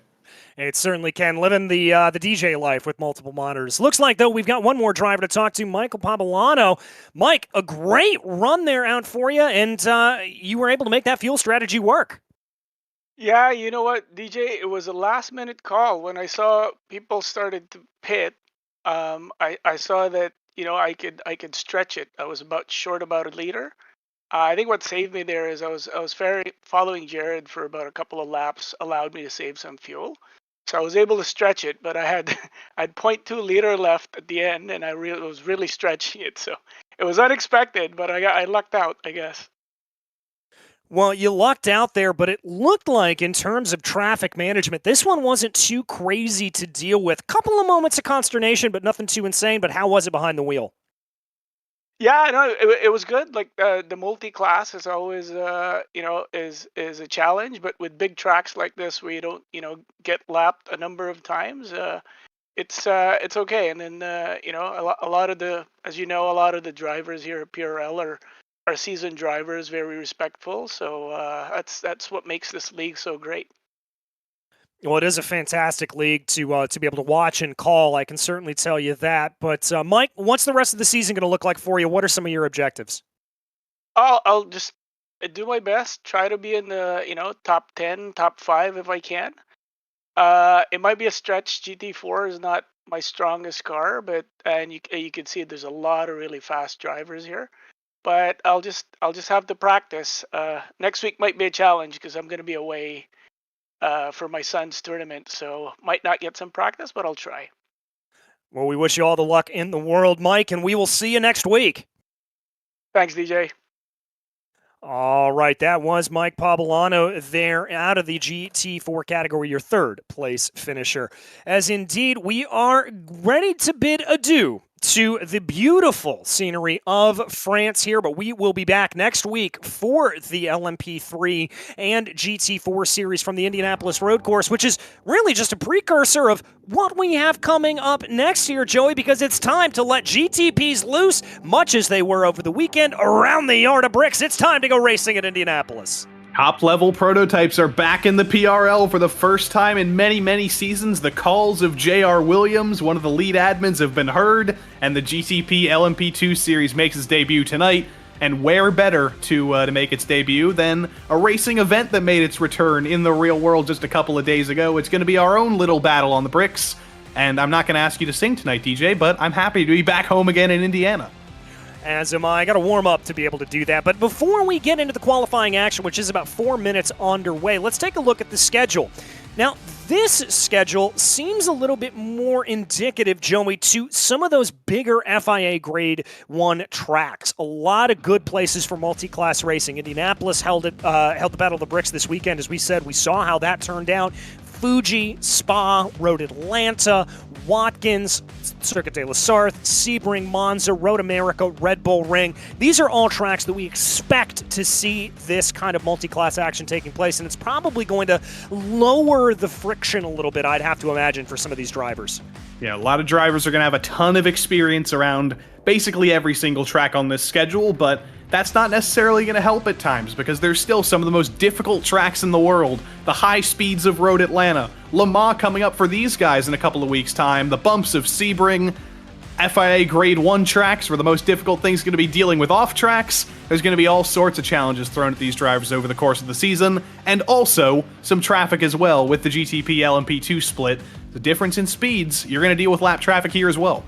It certainly can. Living the DJ life with multiple monitors. Looks like, though, we've got one more driver to talk to, Michael Pavolano. Mike, a great run there out for you, and you were able to make that fuel strategy work. Yeah, you know what, DJ? It was a last-minute call. When I saw people started to pit, I saw that I could stretch it. I was short about a liter. I think what saved me there is I was following Jared for about a couple of laps, allowed me to save some fuel. So I was able to stretch it, but I had 0.2 liter left at the end, and I was really stretching it. So it was unexpected, but I lucked out, I guess. Well, you lucked out there, but it looked like in terms of traffic management, this one wasn't too crazy to deal with. Couple of moments of consternation, but nothing too insane. But how was it behind the wheel? Yeah, no, it was good. Like the multi-class is always, is a challenge. But with big tracks like this, where you don't, get lapped a number of times, it's okay. And then, a lot of the drivers here at PRL are seasoned drivers, very respectful. So that's what makes this league so great. Well, it is a fantastic league to be able to watch and call. I can certainly tell you that. But Mike, what's the rest of the season going to look like for you? What are some of your objectives? I'll just do my best. Try to be in the top 10, top 5 if I can. It might be a stretch. GT4 is not my strongest car, and you can see there's a lot of really fast drivers here. But I'll just have to practice. Next week might be a challenge because I'm going to be away for my son's tournament, so might not get some practice, but I'll try. Well, we wish you all the luck in the world, Mike, and we will see you next week. Thanks, DJ. All right, that was Mike Pavolano there out of the GT4 category, your third place finisher. As indeed, we are ready to bid adieu to the beautiful scenery of France here, but we will be back next week for the LMP3 and GT4 series from the Indianapolis Road Course, which is really just a precursor of what we have coming up next year, Joey, because it's time to let GTPs loose, much as they were over the weekend around the yard of bricks. It's time to go racing at Indianapolis. Top-level prototypes are back in the PRL for the first time in many, many seasons. The calls of J.R. Williams, one of the lead admins, have been heard, and the GTP-LMP2 series makes its debut tonight. And where better to make its debut than a racing event that made its return in the real world just a couple of days ago? It's going to be our own little battle on the bricks, and I'm not going to ask you to sing tonight, DJ, but I'm happy to be back home again in Indiana. As am I. Got to warm up to be able to do that. But before we get into the qualifying action, which is about 4 minutes underway, let's take a look at the schedule. Now, this schedule seems a little bit more indicative, Joey, to some of those bigger FIA Grade 1 tracks. A lot of good places for multi-class racing. Indianapolis held the Battle of the Bricks this weekend. As we said, we saw how that turned out. Fuji, Spa, Road Atlanta, Watkins, Circuit de la Sarthe, Sebring, Monza, Road America, Red Bull Ring. These are all tracks that we expect to see this kind of multi-class action taking place, and it's probably going to lower the friction a little bit, I'd have to imagine, for some of these drivers. Yeah, a lot of drivers are going to have a ton of experience around basically every single track on this schedule, but that's not necessarily going to help at times because there's still some of the most difficult tracks in the world. The high speeds of Road Atlanta, Le Mans coming up for these guys in a couple of weeks' time, the bumps of Sebring, FIA Grade 1 tracks where the most difficult thing's going to be dealing with off tracks. There's going to be all sorts of challenges thrown at these drivers over the course of the season, and also some traffic as well with the GTP-LMP2 split. The difference in speeds, you're going to deal with lap traffic here as well.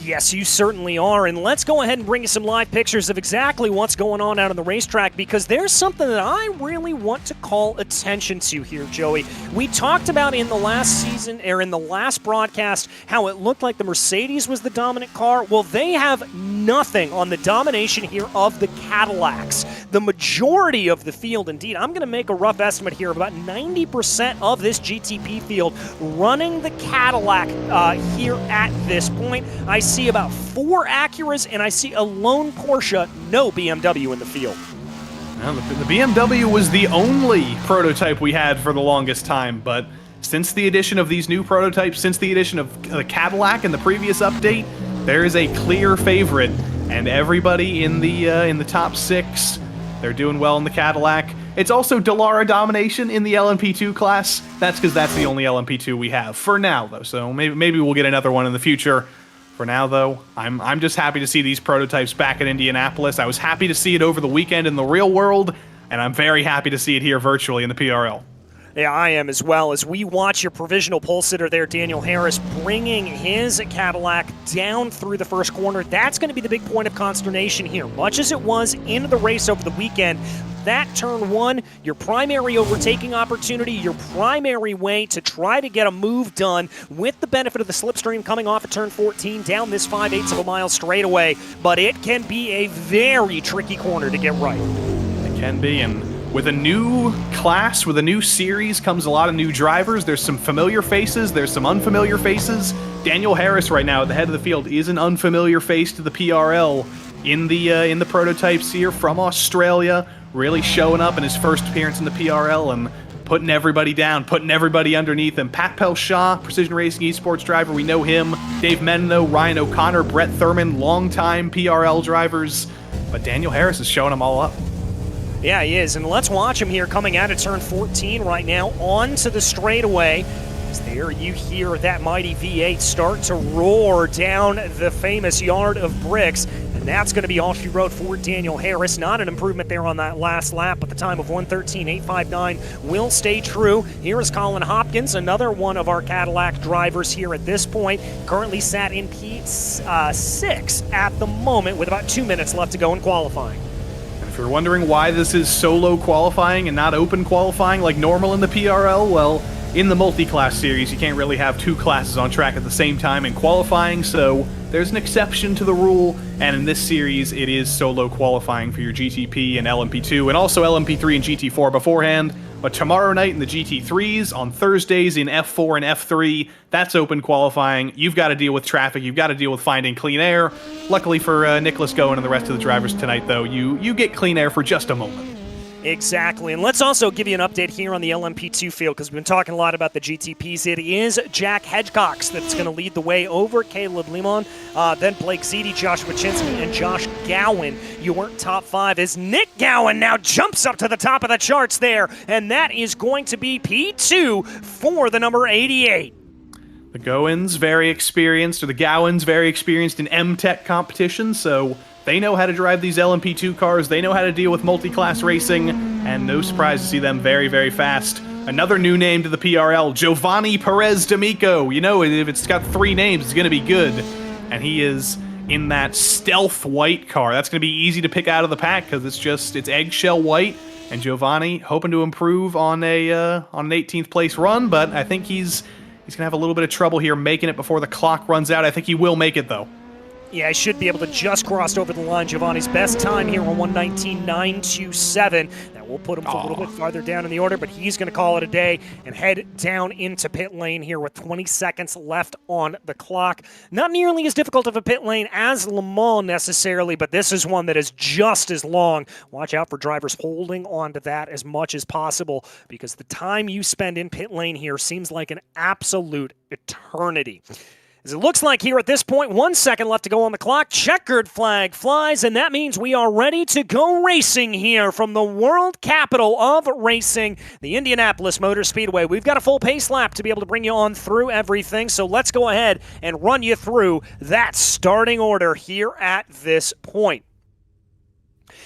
Yes, you certainly are, and let's go ahead and bring you some live pictures of exactly what's going on out on the racetrack, because there's something that I really want to call attention to here, Joey. We talked about in the last season, or in the last broadcast, how it looked like the Mercedes was the dominant car. Well, they have nothing on the domination here of the Cadillacs. The majority of the field, indeed, I'm going to make a rough estimate here, about 90% of this GTP field running the Cadillac here at this point. I see about 4 Acuras, and I see a lone Porsche, no BMW in the field. Well, the BMW was the only prototype we had for the longest time, but since the addition of these new prototypes, since the addition of the Cadillac in the previous update, there is a clear favorite, and everybody in the top 6, they're doing well in the Cadillac. It's also Dallara domination in the LMP2 class. That's because that's the only LMP2 we have for now, though, so maybe we'll get another one in the future. For now, though, I'm just happy to see these prototypes back at Indianapolis. I was happy to see it over the weekend in the real world, and I'm very happy to see it here virtually in the PRL. Yeah, I am as well, as we watch your provisional pole sitter there, Daniel Harris, bringing his Cadillac down through the first corner. That's going to be the big point of consternation here. Much as it was in the race over the weekend, that turn 1, your primary overtaking opportunity, your primary way to try to get a move done with the benefit of the slipstream coming off at turn 14 down this 5/8 of a mile straightaway. But it can be a very tricky corner to get right. It can be, and with a new class, with a new series, comes a lot of new drivers. There's some familiar faces, there's some unfamiliar faces. Daniel Harris right now at the head of the field is an unfamiliar face to the PRL in the prototypes here from Australia, really showing up in his first appearance in the PRL and putting everybody down, putting everybody underneath him. Pat Pelshaw, Precision Racing Esports driver, we know him. Dave Menino, Ryan O'Connor, Brett Thurman, longtime PRL drivers. But Daniel Harris is showing them all up. Yeah, he is, and let's watch him here coming out of turn 14 right now onto the straightaway. As there you hear that mighty V8 start to roar down the famous yard of bricks, and that's going to be all she wrote for Daniel Harris. Not an improvement there on that last lap, but the time of 1:13.859 will stay true. Here is Colin Hopkins, another one of our Cadillac drivers here at this point, currently sat in P6 at the moment with about 2 minutes left to go in qualifying. If you're wondering why this is solo qualifying and not open qualifying like normal in the PRL, well, in the multi-class series, you can't really have 2 classes on track at the same time in qualifying, so there's an exception to the rule, and in this series, it is solo qualifying for your GTP and LMP2, and also LMP3 and GT4 beforehand. But tomorrow night in the GT3s, on Thursdays in F4 and F3, that's open qualifying. You've got to deal with traffic. You've got to deal with finding clean air. Luckily for Nicholas Goen and the rest of the drivers tonight, though, you get clean air for just a moment. Exactly, and let's also give you an update here on the LMP2 field, because we've been talking a lot about the GTPs. It is Jack Hedgecox that's going to lead the way over Caleb Limon, then Blake Ziti, Joshua Chinsky, and Josh Gowen. Your top 5 is Nick Gowen now jumps up to the top of the charts there, and that is going to be P2 for the number 88. The Gowens very experienced, or the Gowens very experienced in M-Tech competitions, so they know how to drive these LMP2 cars, they know how to deal with multi-class racing, and no surprise to see them very, very fast. Another new name to the PRL, Giovanni Perez D'Amico. You know, if it's got 3 names, it's going to be good. And he is in that stealth white car. That's going to be easy to pick out of the pack, because it's eggshell white. And Giovanni hoping to improve on an 18th place run, but I think he's going to have a little bit of trouble here making it before the clock runs out. I think he will make it, though. Yeah, I should be able to just cross over the line. Giovanni's best time here on 1:19.927. That will put him a little bit farther down in the order, but he's going to call it a day and head down into pit lane here with 20 seconds left on the clock. Not nearly as difficult of a pit lane as Le Mans necessarily, but this is one that is just as long. Watch out for drivers holding on to that as much as possible, because the time you spend in pit lane here seems like an absolute eternity. As it looks like here at this point, 1 second left to go on the clock. Checkered flag flies, and that means we are ready to go racing here from the world capital of racing, the Indianapolis Motor Speedway. We've got a full pace lap to be able to bring you on through everything, so let's go ahead and run you through that starting order here at this point.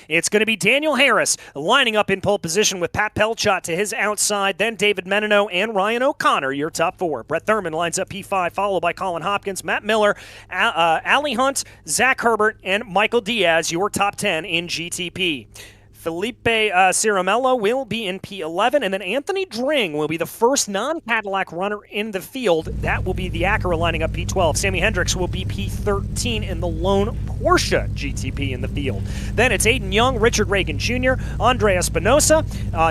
It's going to be Daniel Harris lining up in pole position with Pat Pelchot to his outside, then David Menino and Ryan O'Connor, your top 4. Brett Thurman lines up P5, followed by Colin Hopkins, Matt Miller, Ali Hunt, Zach Herbert, and Michael Diaz, your top 10 in GTP. Felipe Ciramello will be in P11, and then Anthony Dring will be the first non-Cadillac runner in the field. That will be the Acura lining up P12. Sammy Hendricks will be P13 in the lone Porsche GTP in the field. Then it's Aiden Young, Richard Reagan Jr., Andre Espinosa,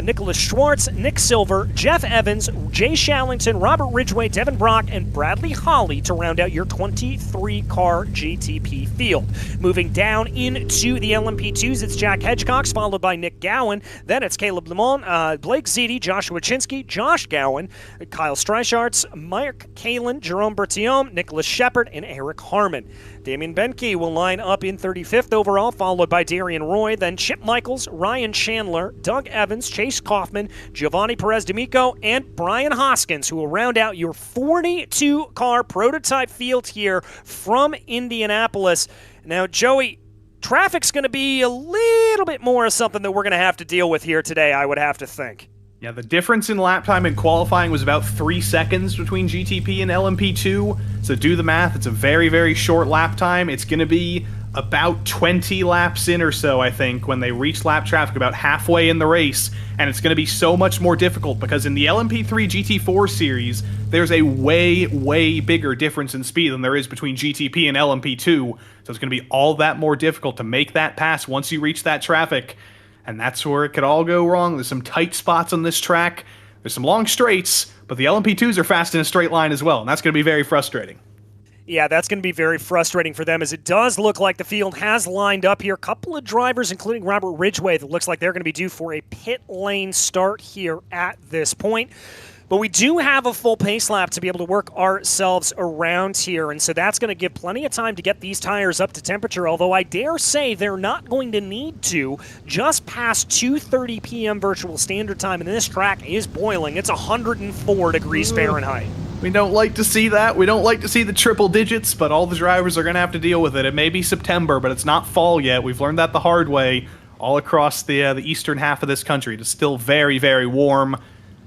Nicholas Schwartz, Nick Silver, Jeff Evans, Jay Shallington, Robert Ridgway, Devin Brock, and Bradley Holly to round out your 23-car GTP field. Moving down into the LMP2s, it's Jack Hedgecox, followed by Nick Gowen. Then it's Caleb Limon, Blake Ziti, Joshua Chinsky, Josh Gowen, Kyle Streichartz, Mike Kalin, Jerome Bertillon, Nicholas Shepard, and Eric Harmon. Damien Benke will line up in 35th overall, followed by Darian Roy, then Chip Michaels, Ryan Chandler, Doug Evans, Chase Kaufman, Giovanni Perez D'Amico, and Brian Hoskins, who will round out your 42-car prototype field here from Indianapolis. Now, Joey, traffic's going to be a little bit more of something that we're going to have to deal with here today, I would have to think. Yeah, the difference in lap time in qualifying was about 3 seconds between GTP and LMP2. So do the math. It's a very, very short lap time. It's going to be about 20 laps in or so, I think, when they reach lap traffic, about halfway in the race. And it's going to be so much more difficult because in the LMP3-GT4 series, there's a way, way bigger difference in speed than there is between GTP and LMP2. So it's going to be all that more difficult to make that pass once you reach that traffic. And that's where it could all go wrong. There's some tight spots on this track. There's some long straights, but the LMP2s are fast in a straight line as well, and that's going to be very frustrating. Yeah, that's going to be very frustrating for them, as it does look like the field has lined up here. A couple of drivers, including Robert Ridgway, that looks like they're going to be due for a pit lane start here at this point. But we do have a full pace lap to be able to work ourselves around here, and so that's going to give plenty of time to get these tires up to temperature, although I dare say they're not going to need to just past 2:30 p.m. virtual standard time, and this track is boiling. It's 104 degrees Fahrenheit. We don't like to see that. We don't like to see the triple digits, but all the drivers are going to have to deal with it. It may be September, but it's not fall yet. We've learned that the hard way all across the eastern half of this country. It's still very, very warm.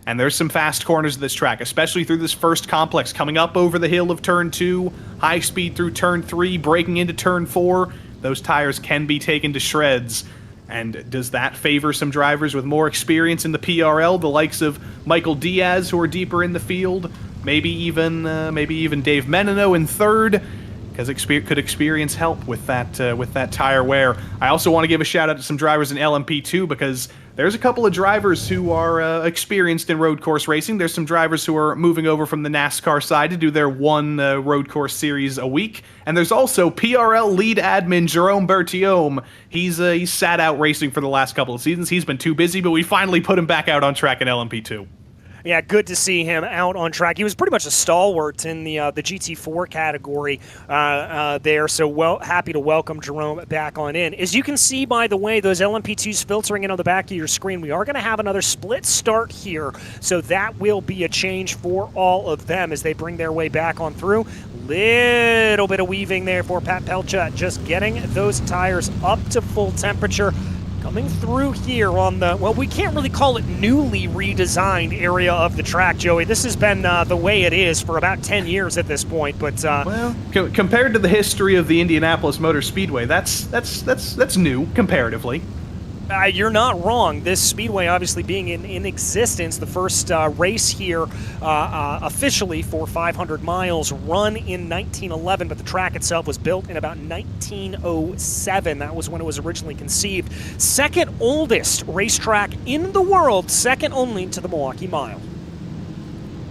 And there's some fast corners of this track, especially through this first complex, coming up over the hill of Turn 2, high speed through Turn 3, breaking into Turn 4. Those tires can be taken to shreds. And does that favor some drivers with more experience in the PRL, the likes of Michael Diaz, who are deeper in the field? Maybe even Dave Menino in third, because could experience help with that tire wear. I also want to give a shout out to some drivers in LMP2 because there's a couple of drivers who are experienced in road course racing. There's some drivers who are moving over from the NASCAR side to do their one road course series a week. And there's also PRL lead admin Jerome Bertiome. He's sat out racing for the last couple of seasons. He's been too busy, but we finally put him back out on track in LMP2. Yeah, good to see him out on track. He was pretty much a stalwart in the GT4 category there, so happy to welcome Jerome back on in. As you can see, by the way, those LMP2s filtering in on the back of your screen, we are going to have another split start here, so that will be a change for all of them as they bring their way back on through. Little bit of weaving there for Pat Pelchat, just getting those tires up to full temperature. Coming through here on the, well, we can't really call it newly redesigned area of the track, Joey. This has been the way it is for about 10 years at this point, but... well, compared to the history of the Indianapolis Motor Speedway, that's new, comparatively. You're not wrong. This speedway obviously being in existence, the first race here officially for 500 miles run in 1911, but the track itself was built in about 1907. That was when it was originally conceived. Second oldest racetrack in the world, second only to the Milwaukee Mile.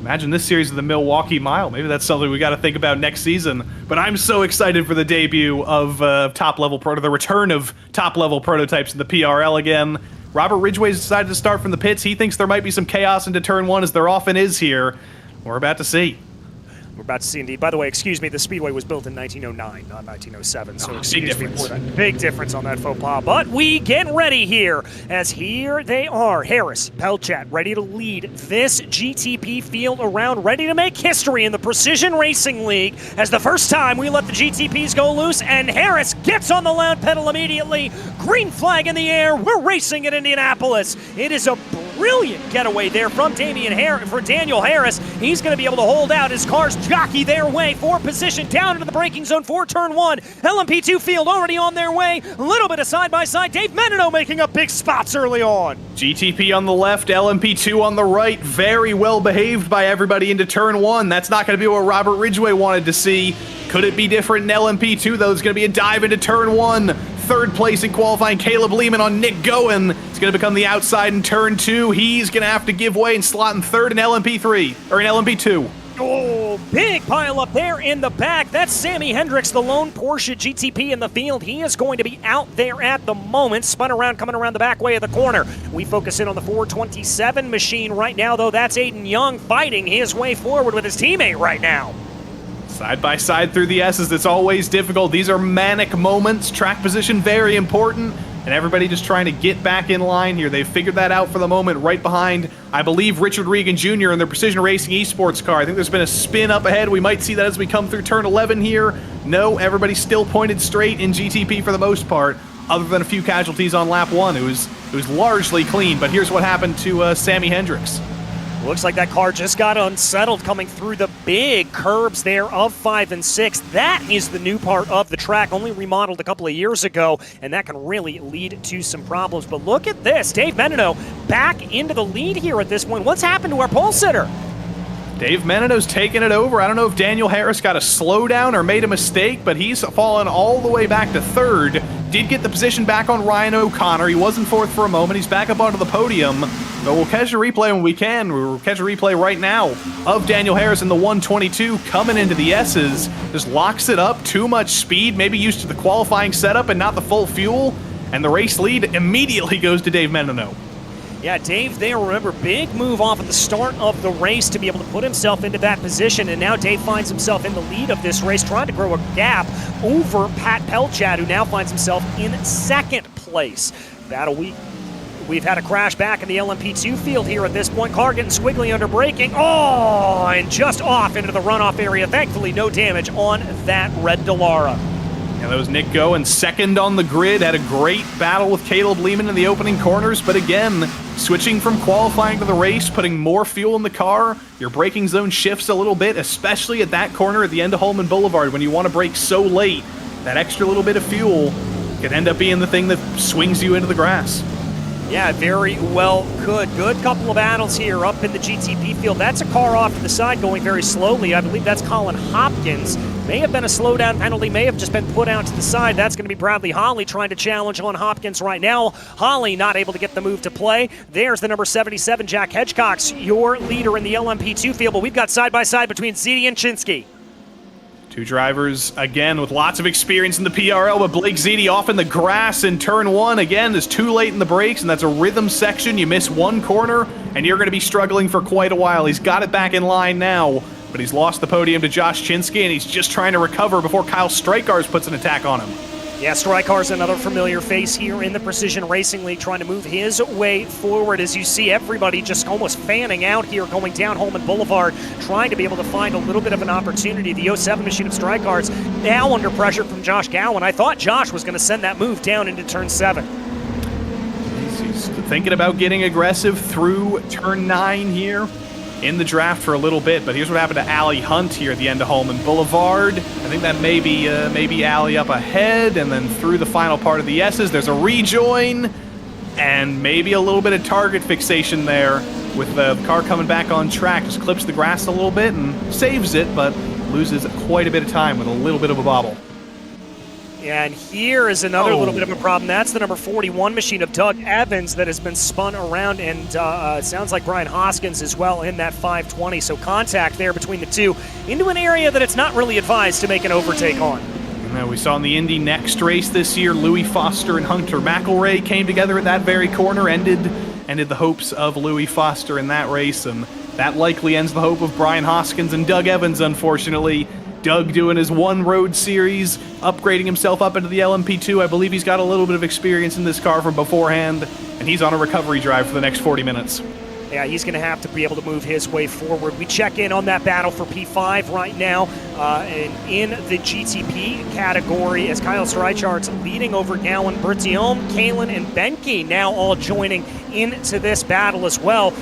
Imagine this series of the Milwaukee Mile. Maybe that's something we got to think about next season. But I'm so excited for the debut of the return of top-level prototypes in the PRL again. Robert Ridgway's decided to start from the pits. He thinks there might be some chaos into turn one, as there often is here. We're about to see. We're about to see indeed. By the way, excuse me, the Speedway was built in 1909, not 1907, so big difference. Big difference on that faux pas. But we get ready here, as here they are. Harris, Pelchat, ready to lead this GTP field around, ready to make history in the Precision Racing League, as the first time we let the GTPs go loose, and Harris gets on the loud pedal immediately. Green flag in the air. We're racing at Indianapolis. It is a brilliant getaway there from Daniel Harris. He's going to be able to hold out. His cars jockey their way for position down into the braking zone for turn one. LMP2 field already on their way. A little bit of side-by-side. Dave Menino making up big spots early on. GTP on the left, LMP2 on the right. Very well behaved by everybody into turn one. That's not going to be what Robert Ridgway wanted to see. Could it be different in LMP2, though? It's going to be a dive into turn one. Third place in qualifying, Caleb Lehman on Nick Goen. It's going to become the outside in turn two. He's going to have to give way and slot in third in LMP3, or in LMP2. Oh, big pile up there in the back. That's Sammy Hendricks, the lone Porsche GTP in the field. He is going to be out there at the moment. Spun around, coming around the back way of the corner. We focus in on the 427 machine right now, though. That's Aiden Young fighting his way forward with his teammate right now. Side by side through the S's, it's always difficult. These are manic moments. Track position very important. And everybody just trying to get back in line here. They've figured that out for the moment, right behind, I believe, Richard Regan Jr. in their Precision Racing Esports car. I think there's been a spin up ahead. We might see that as we come through turn 11 here. No, everybody's still pointed straight in GTP for the most part, other than a few casualties on lap one. It was largely clean, but here's what happened to Sammy Hendricks. Looks like that car just got unsettled coming through the big curbs there of 5 and 6. That is the new part of the track, only remodeled a couple of years ago, and that can really lead to some problems. But look at this. Dave Menino back into the lead here at this point. What's happened to our pole sitter? Dave Menino's taking it over. I don't know if Daniel Harris got a slowdown or made a mistake, but he's fallen all the way back to third. Did get the position back on Ryan O'Connor. He was in fourth for a moment. He's back up onto the podium. But we'll catch a replay when we can. We'll catch a replay right now of Daniel Harris in the 122 coming into the S's. Just locks it up. Too much speed, maybe used to the qualifying setup and not the full fuel. And the race lead immediately goes to Dave Menino. Yeah, Dave there, remember, big move off at the start of the race to be able to put himself into that position, and now Dave finds himself in the lead of this race, trying to grow a gap over Pat Pelchat, who now finds himself in second place. We've had a crash back in the LMP2 field here at this point. Car getting squiggly under braking. Oh, and just off into the runoff area. Thankfully, no damage on that red Dallara. And that was Nick Goen second on the grid. Had a great battle with Caleb Lehman in the opening corners, but again, switching from qualifying to the race, putting more fuel in the car, your braking zone shifts a little bit, especially at that corner at the end of Holman Boulevard when you want to brake so late. That extra little bit of fuel could end up being the thing that swings you into the grass. Yeah, very well could. Good couple of battles here up in the GTP field. That's a car off to the side going very slowly. I believe that's Colin Hopkins. May have been a slowdown penalty, may have just been put out to the side. That's going to be Bradley Holly trying to challenge on Hopkins right now. Holly not able to get the move to play. There's the number 77, Jack Hedgecox, your leader in the LMP2 field, but we've got side-by-side between Ziti and Chinsky. Two drivers, again, with lots of experience in the PRL, but Blake Ziti off in the grass in turn one. Again, is too late in the brakes, and that's a rhythm section. You miss one corner, and you're going to be struggling for quite a while. He's got it back in line now, but he's lost the podium to Josh Chinsky, and he's just trying to recover before Kyle Strykars puts an attack on him. Yeah, Strykar's another familiar face here in the Precision Racing League, trying to move his way forward as you see everybody just almost fanning out here, going down Holman Boulevard, trying to be able to find a little bit of an opportunity. The 07 machine of Strykar's now under pressure from Josh Gowan. I thought Josh was going to send that move down into turn 7. He's thinking about getting aggressive through turn 9 here in the draft for a little bit, but here's what happened to Allie Hunt here at the end of Holman Boulevard. I think that maybe Allie up ahead, and then through the final part of the S's, there's a rejoin, and maybe a little bit of target fixation there with the car coming back on track. Just clips the grass a little bit and saves it, but loses quite a bit of time with a little bit of a bobble. And here is another little bit of a problem. That's the number 41 machine of Doug Evans that has been spun around, and it sounds like Brian Hoskins as well in that 520. So contact there between the two into an area that it's not really advised to make an overtake on. Now, we saw in the Indy next race this year, Louis Foster and Hunter McElray came together at that very corner, ended the hopes of Louis Foster in that race, and that likely ends the hope of Brian Hoskins and Doug Evans, unfortunately. Doug doing his one road series, upgrading himself up into the LMP2. I believe he's got a little bit of experience in this car from beforehand, and he's on a recovery drive for the next 40 minutes. Yeah, he's going to have to be able to move his way forward. We check in on that battle for P5 right now, and in the GTP category as Kyle Strykar's leading over Gowan, Bertiom, Kalen, and Benke now all joining into this battle as well.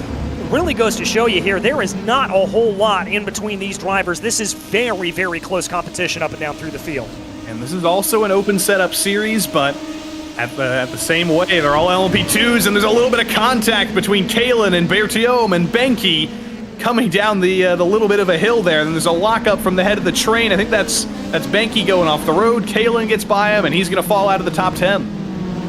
Really goes to show you here, there is not a whole lot in between these drivers. This is very, very close competition up and down through the field. And this is also an open setup series, but at the same way, they're all LMP2s, and there's a little bit of contact between Kalen and Bertiom and Benke coming down the little bit of a hill there. And there's a lockup from the head of the train. I think that's Benke going off the road. Kalen gets by him, and he's going to fall out of the top 10.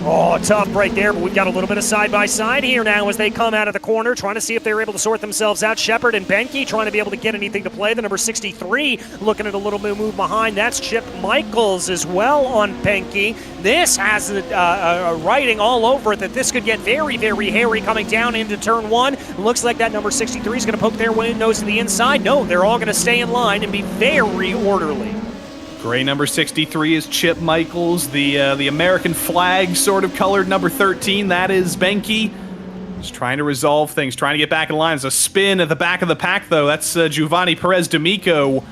Oh, tough break there, but we've got a little bit of side-by-side here now as they come out of the corner, trying to see if they're able to sort themselves out. Shepard and Benke trying to be able to get anything to play. The number 63 looking at a little bit of move behind. That's Chip Michaels as well on Benke. This has a writing all over it that this could get very, very hairy coming down into turn 1. Looks like that number 63 is going to poke their nose to the inside. No, they're all going to stay in line and be very orderly. Gray number 63 is Chip Michaels. The American flag sort of colored number 13, that is Benke. Just trying to resolve things, trying to get back in line. There's a spin at the back of the pack, though. That's Giovanni Perez D'Amico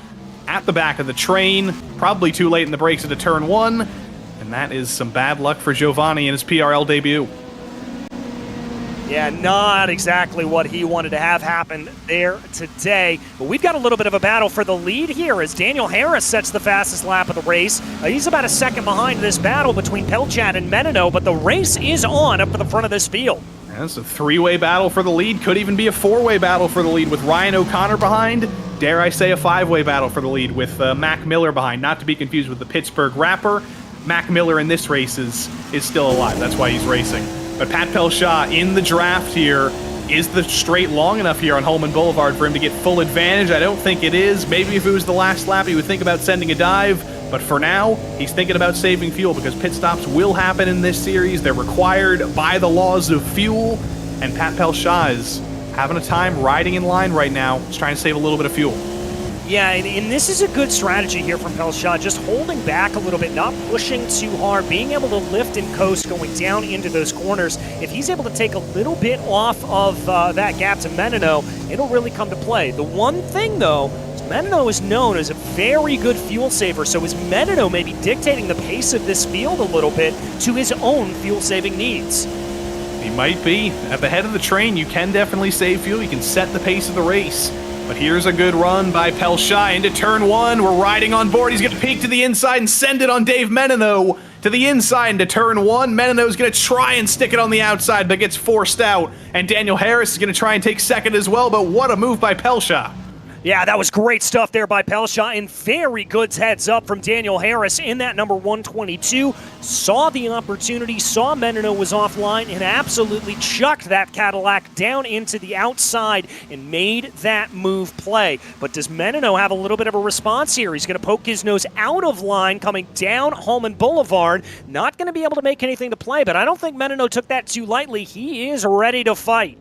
at the back of the train. Probably too late in the brakes into turn 1. And that is some bad luck for Giovanni in his PRL debut. Yeah, not exactly what he wanted to have happen there today. But we've got a little bit of a battle for the lead here as Daniel Harris sets the fastest lap of the race. He's about a second behind this battle between Pelchat and Menino, but the race is on up to the front of this field. That's a three-way battle for the lead. Could even be a four-way battle for the lead with Ryan O'Connor behind. Dare I say a five-way battle for the lead with Mac Miller behind. Not to be confused with the Pittsburgh Rapper. Mac Miller in this race is still alive. That's why he's racing. But Pat Pelchat in the draft here. Is the straight long enough here on Holman Boulevard for him to get full advantage? I don't think it is. Maybe if it was the last lap, he would think about sending a dive. But for now, he's thinking about saving fuel because pit stops will happen in this series. They're required by the laws of fuel. And Pat Pelchat is having a time riding in line right now. He's trying to save a little bit of fuel. Yeah, and this is a good strategy here from Pelchat, just holding back a little bit, not pushing too hard, being able to lift and coast going down into those corners. If he's able to take a little bit off of that gap to Menino, it'll really come to play. The one thing, though, is Menino is known as a very good fuel saver, so is Menino maybe dictating the pace of this field a little bit to his own fuel-saving needs? He might be. At the head of the train, you can definitely save fuel. You can set the pace of the race. But here's a good run by Pelchat into turn 1. We're riding on board. He's going to peek to the inside and send it on Dave Menino. to the inside into turn 1. Menino's going to try and stick it on the outside, but gets forced out. And Daniel Harris is going to try and take second as well, but what a move by Pelshaw. Yeah, that was great stuff there by Pelshaw, and very good heads up from Daniel Harris in that number 122. Saw the opportunity, saw Menino was offline, and absolutely chucked that Cadillac down into the outside and made that move play. But does Menino have a little bit of a response here? He's going to poke his nose out of line coming down Holman Boulevard. Not going to be able to make anything to play, but I don't think Menino took that too lightly. He is ready to fight.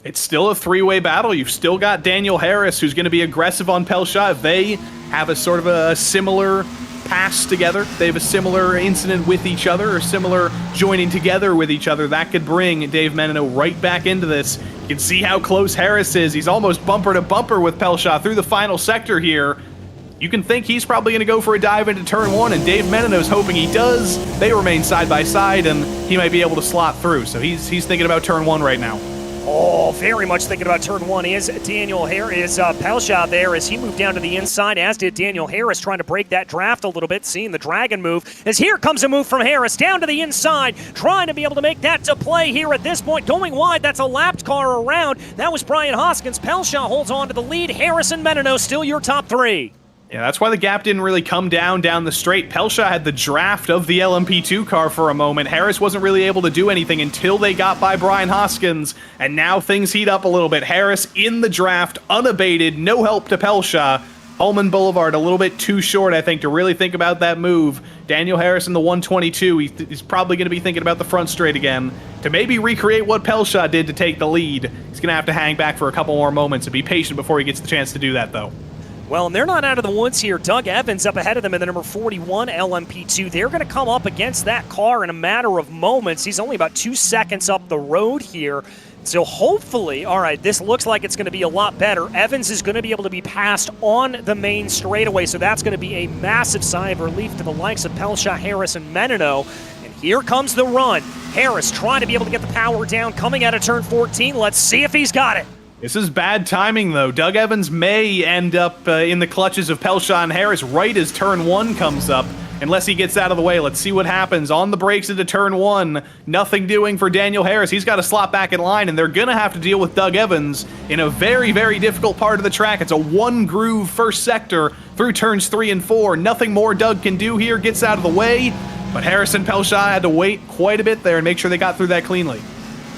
It's still a three-way battle. You've still got Daniel Harris, who's going to be aggressive on Pelshaw. If they have a sort of a similar pass together, they have a similar incident with each other, or similar joining together with each other, that could bring Dave Menino right back into this. You can see how close Harris is. He's almost bumper to bumper with Pelshaw through the final sector here. You can think he's probably going to go for a dive into turn 1, and Dave Menino's hoping he does. They remain side by side, and he might be able to slot through. So he's thinking about turn 1 right now. Oh, very much thinking about turn 1 is Daniel Harris, Pelshaw there as he moved down to the inside, as did Daniel Harris, trying to break that draft a little bit, seeing the dragon move. As here comes a move from Harris down to the inside, trying to be able to make that to play here at this point. Going wide, that's a lapped car around. That was Brian Hoskins. Pelshaw holds on to the lead. Harris and Menino still your top 3. Yeah, that's why the gap didn't really come down the straight. Pelshaw had the draft of the LMP2 car for a moment. Harris wasn't really able to do anything until they got by Brian Hoskins, and now things heat up a little bit. Harris in the draft, unabated, no help to Pelshaw. Holman Boulevard a little bit too short, I think, to really think about that move. Daniel Harris in the 122, he's probably going to be thinking about the front straight again to maybe recreate what Pelshaw did to take the lead. He's going to have to hang back for a couple more moments and be patient before he gets the chance to do that, though. Well, and they're not out of the woods here. Doug Evans up ahead of them in the number 41 LMP2. They're going to come up against that car in a matter of moments. He's only about 2 seconds up the road here. So hopefully, all right, this looks like it's going to be a lot better. Evans is going to be able to be passed on the main straightaway, so that's going to be a massive sigh of relief to the likes of Pelshaw, Harris, and Menino. And here comes the run. Harris trying to be able to get the power down, coming out of turn 14. Let's see if he's got it. This is bad timing, though. Doug Evans may end up in the clutches of Pelshaw and Harris right as turn 1 comes up, unless he gets out of the way. Let's see what happens. On the brakes into turn 1, nothing doing for Daniel Harris. He's got to slot back in line, and they're going to have to deal with Doug Evans in a very, very difficult part of the track. It's a one-groove first sector through turns 3 and 4. Nothing more Doug can do here. Gets out of the way, but Harris and Pelshaw had to wait quite a bit there and make sure they got through that cleanly.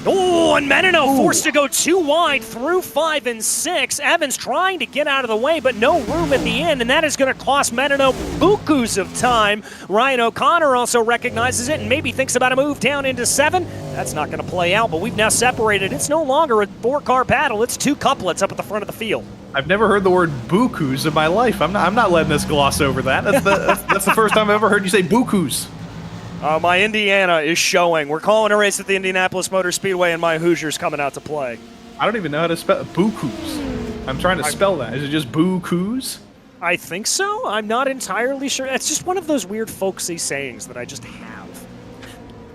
Oh, and Menino forced to go too wide through 5 and 6. Evans trying to get out of the way, but no room at the end, and that is going to cost Menino bukus of time. Ryan O'Connor also recognizes it and maybe thinks about a move down into 7. That's not going to play out, but we've now separated. It's no longer a 4-car battle. It's 2 couplets up at the front of the field. I've never heard the word bukus in my life. I'm not letting us gloss over that. That's the first time I've ever heard you say bukus. My Indiana is showing. We're calling a race at the Indianapolis Motor Speedway, and my Hoosiers coming out to play. I don't even know how to spell bukus. I'm trying to spell that. Is it just bukus? I think so. I'm not entirely sure. It's just one of those weird folksy sayings that I just have.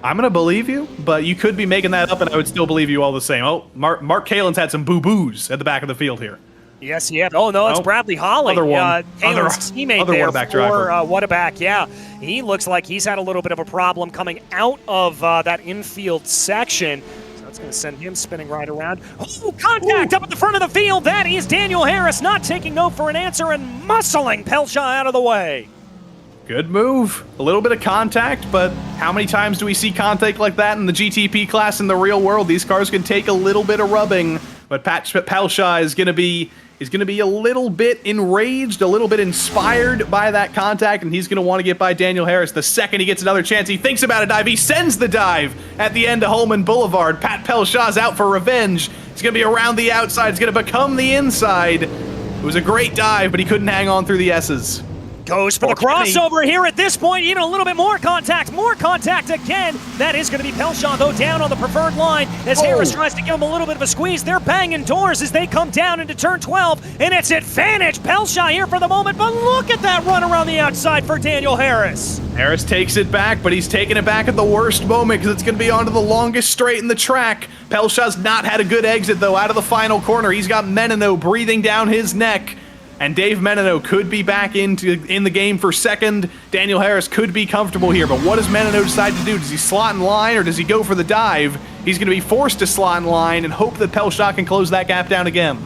I'm going to believe you, but you could be making that up, and I would still believe you all the same. Oh, Mark Kalen's had some boo-boos at the back of the field here. Yes, yeah. Oh, no, it's Bradley Holly. Kalen's teammate there for Whataback. Yeah, he looks like he's had a little bit of a problem coming out of that infield section. So that's going to send him spinning right around. Oh, contact up at the front of the field. That is Daniel Harris not taking no for an answer and muscling Pelshaw out of the way. Good move. A little bit of contact, but how many times do we see contact like that in the GTP class in the real world? These cars can take a little bit of rubbing, but Pelshaw is going to be a little bit enraged, a little bit inspired by that contact, and he's going to want to get by Daniel Harris. The second he gets another chance, he thinks about a dive. He sends the dive at the end of Holman Boulevard. Pat Pelshaw's out for revenge. It's going to be around the outside. It's going to become the inside. It was a great dive, but he couldn't hang on through the S's. Goes for the crossover here at this point. Even a little bit more contact again. That is going to be Pelshaw, though, down on the preferred line as Harris tries to give him a little bit of a squeeze. They're banging doors as they come down into turn 12, and it's advantage Pelshaw here for the moment, but look at that run around the outside for Daniel Harris. Harris takes it back, but he's taking it back at the worst moment because it's going to be onto the longest straight in the track. Pelshaw's not had a good exit, though, out of the final corner. He's got Menino breathing down his neck. and Dave Menino could be back in the game for second. Daniel Harris could be comfortable here, but what does Menino decide to do? Does he slot in line, or does he go for the dive? He's going to be forced to slot in line and hope that Pelshot can close that gap down again.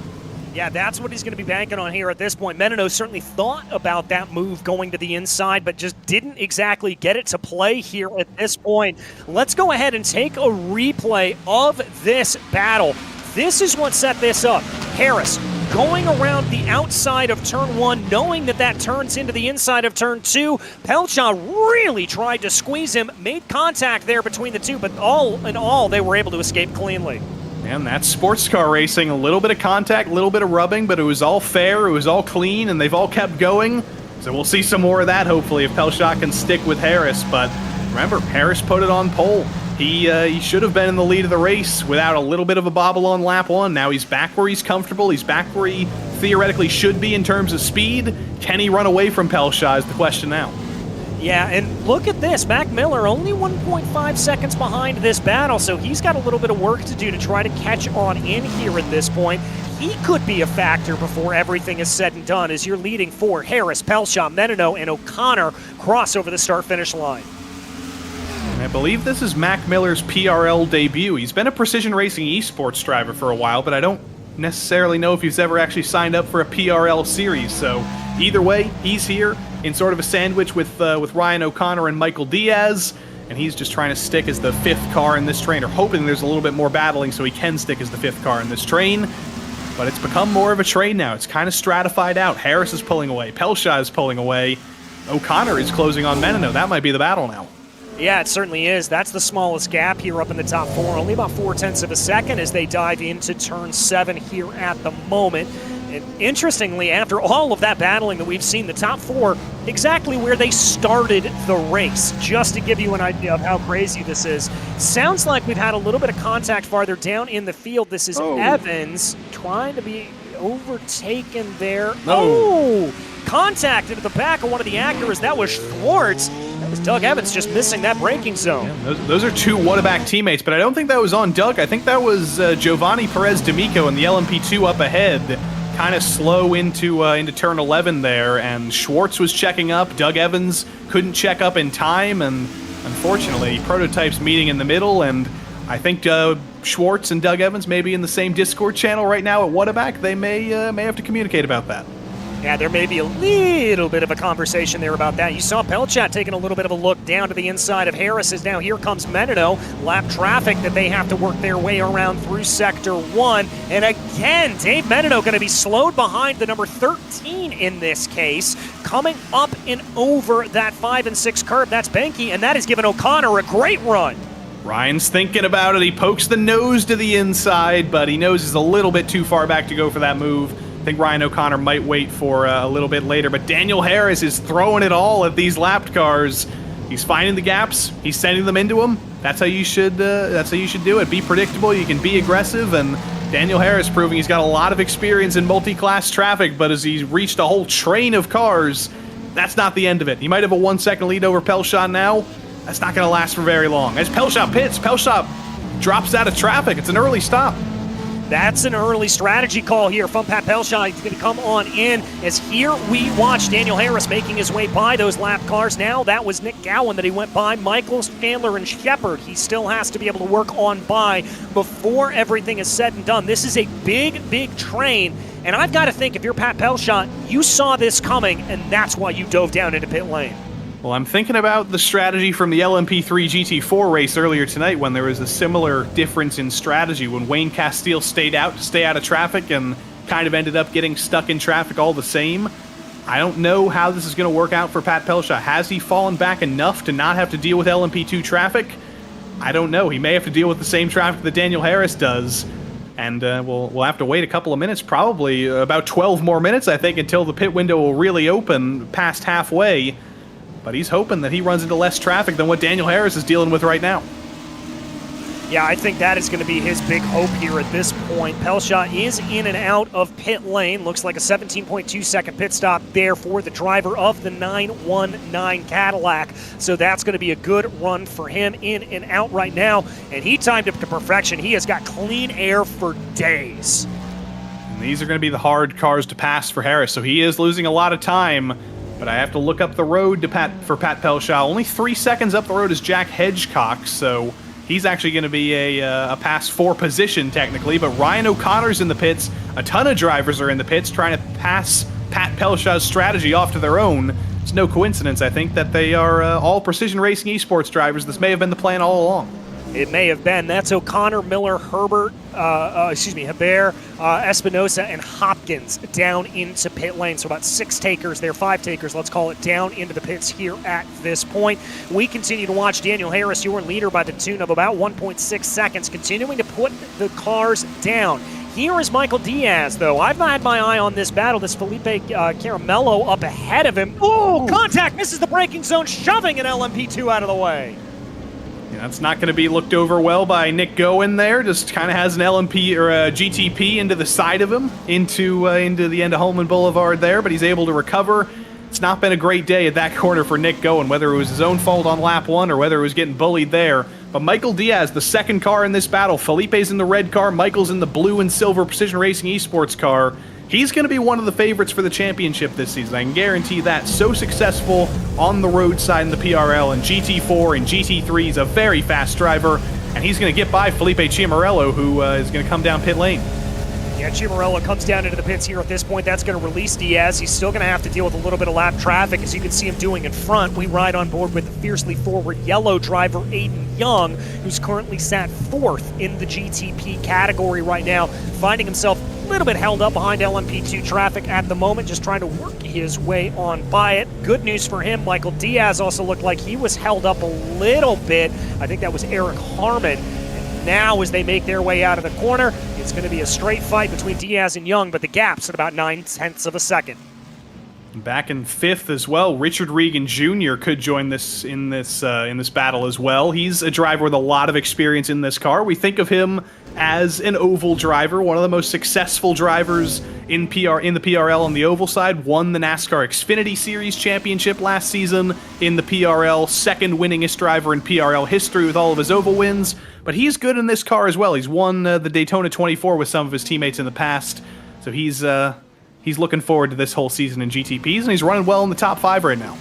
Yeah, that's what he's going to be banking on here at this point. Menino certainly thought about that move going to the inside, but just didn't exactly get it to play here at this point. Let's go ahead and take a replay of this battle. This is what set this up. Harris going around the outside of turn 1, knowing that that turns into the inside of turn 2. Pelcha really tried to squeeze him, made contact there between the two, but all in all, they were able to escape cleanly. And that's sports car racing. A little bit of contact, a little bit of rubbing, but it was all fair, it was all clean, and they've all kept going. So we'll see some more of that, hopefully, if Pelshot can stick with Harris. But remember, Harris put it on pole. He should have been in the lead of the race without a little bit of a bobble on lap 1. Now he's back where he's comfortable. He's back where he theoretically should be in terms of speed. Can he run away from Pelshot is the question now. Yeah, and look at this. Mac Miller only 1.5 seconds behind this battle, so he's got a little bit of work to do to try to catch on in here at this point. He could be a factor before everything is said and done as you're leading for Harris, Pelshot, Menino, and O'Connor cross over the start-finish line. I believe this is Mac Miller's PRL debut. He's been a Precision Racing esports driver for a while, but I don't necessarily know if he's ever actually signed up for a PRL series. So either way, he's here in sort of a sandwich with Ryan O'Connor and Michael Diaz, and he's just trying to stick as the 5th car in this train, or hoping there's a little bit more battling so he can stick as the 5th car in this train. But it's become more of a train now. It's kind of stratified out. Harris is pulling away. Pelshot is pulling away. O'Connor is closing on Menino. That might be the battle now. Yeah, it certainly is. That's the smallest gap here up in the top 4. Only about 0.4 of a second as they dive into turn 7 here at the moment. And interestingly, after all of that battling that we've seen, the top 4 exactly where they started the race. Just to give you an idea of how crazy this is. Sounds like we've had a little bit of contact farther down in the field. This is Evans trying to be overtaken there. Oh! Contact into the back of one of the actors. That was Schwartz. That was Doug Evans just missing that braking zone. Yeah, those are 2 Whataback teammates, but I don't think that was on Doug. I think that was Giovanni Perez D'Amico in the LMP2 up ahead. Kind of slow into turn 11 there, and Schwartz was checking up. Doug Evans couldn't check up in time, and unfortunately, prototypes meeting in the middle, and I think Schwartz and Doug Evans may be in the same Discord channel right now at Whataback. They may have to communicate about that. Yeah, there may be a little bit of a conversation there about that. You saw Pelchat taking a little bit of a look down to the inside of Harris as now here comes Menino. Lap traffic that they have to work their way around through Sector 1. And again, Dave Menino going to be slowed behind the number 13 in this case. Coming up and over that 5 and 6 curve, that's Benke, and that has given O'Connor a great run. Ryan's thinking about it. He pokes the nose to the inside, but he knows he's a little bit too far back to go for that move. I think Ryan O'Connor might wait for a little bit later, but Daniel Harris is throwing it all at these lapped cars. He's finding the gaps. He's sending them into them. That's how you should do it. Be predictable. You can be aggressive, and Daniel Harris proving he's got a lot of experience in multi-class traffic, but as he's reached a whole train of cars, that's not the end of it. He might have a 1 second lead over Pelshot now. That's not going to last for very long. As Pelshot pits, Pelshot drops out of traffic. It's an early stop. That's an early strategy call here from Pat Pelshot. He's going to come on in as here we watch Daniel Harris making his way by those lap cars. Now that was Nick Gowan that he went by. Michaels, Chandler, and Shepard. He still has to be able to work on by before everything is said and done. This is a big, big train. And I've got to think if you're Pat Pelshot, you saw this coming, and that's why you dove down into pit lane. Well, I'm thinking about the strategy from the LMP3-GT4 race earlier tonight when there was a similar difference in strategy when Wayne Castile stayed out to stay out of traffic and kind of ended up getting stuck in traffic all the same. I don't know how this is going to work out for Pat Pelshot. Has he fallen back enough to not have to deal with LMP2 traffic? I don't know. He may have to deal with the same traffic that Daniel Harris does. And we'll have to wait a couple of minutes, probably about 12 more minutes, I think, until the pit window will really open past halfway. But he's hoping that he runs into less traffic than what Daniel Harris is dealing with right now. Yeah, I think that is going to be his big hope here at this point. Pelshot is in and out of pit lane. Looks like a 17.2 second pit stop there for the driver of the 919 Cadillac. So that's going to be a good run for him in and out right now. And he timed it to perfection. He has got clean air for days. And these are going to be the hard cars to pass for Harris, so he is losing a lot of time. But I have to look up the road to Pat Pelshaw. Only 3 seconds up the road is Jack Hedgecock, so he's actually going to be a pass 4 position technically. But Ryan O'Connor's in the pits. A ton of drivers are in the pits trying to pass Pat Pelshaw's strategy off to their own. It's no coincidence, I think, that they are all Precision Racing Esports drivers. This may have been the plan all along. It may have been. That's O'Connor, Miller, Herbert, Hebert, Espinosa, and Hopkins down into pit lane. So about 6 takers there, 5 takers, let's call it, down into the pits here at this point. We continue to watch Daniel Harris, your leader, by the tune of about 1.6 seconds, continuing to put the cars down. Here is Michael Diaz, though. I've not had my eye on this battle. This Felipe Caramello up ahead of him. Ooh, contact, misses the braking zone, shoving an LMP2 out of the way. Yeah, that's not going to be looked over well by Nick Goen there. Just kind of has an LMP or a GTP into the side of him, into the end of Holman Boulevard there, but he's able to recover. It's not been a great day at that corner for Nick Goen, whether it was his own fault on lap 1 or whether it was getting bullied there. But Michael Diaz, the second car in this battle. Felipe's in the red car, Michael's in the blue and silver Precision Racing Esports car. He's going to be one of the favorites for the championship this season. I can guarantee that. So successful on the roadside in the PRL and GT4 and GT3. He's a very fast driver, and he's going to get by Felipe Ciamarello, who is going to come down pit lane. Yeah, Ciamarello comes down into the pits here at this point. That's going to release Diaz. He's still going to have to deal with a little bit of lap traffic, as you can see him doing in front. We ride on board with the fiercely forward yellow driver, Aiden Young, who's currently sat 4th in the GTP category right now, finding himself a little bit held up behind LMP2 traffic at the moment, just trying to work his way on by it. Good news for him. Michael Diaz also looked like he was held up a little bit. I think that was Eric Harmon. And now as they make their way out of the corner, it's going to be a straight fight between Diaz and Young, but the gap's at about 9/10 of a second. Back in 5th as well, Richard Regan Jr. could join this in this battle as well. He's a driver with a lot of experience in this car. We think of him as an oval driver, one of the most successful drivers in the PRL on the oval side. Won the NASCAR Xfinity Series championship last season in the PRL, second winningest driver in PRL history with all of his oval wins. But he's good in this car as well. He's won the Daytona 24 with some of his teammates in the past, so he's looking forward to this whole season in GTPs, and he's running well in the top 5 right now.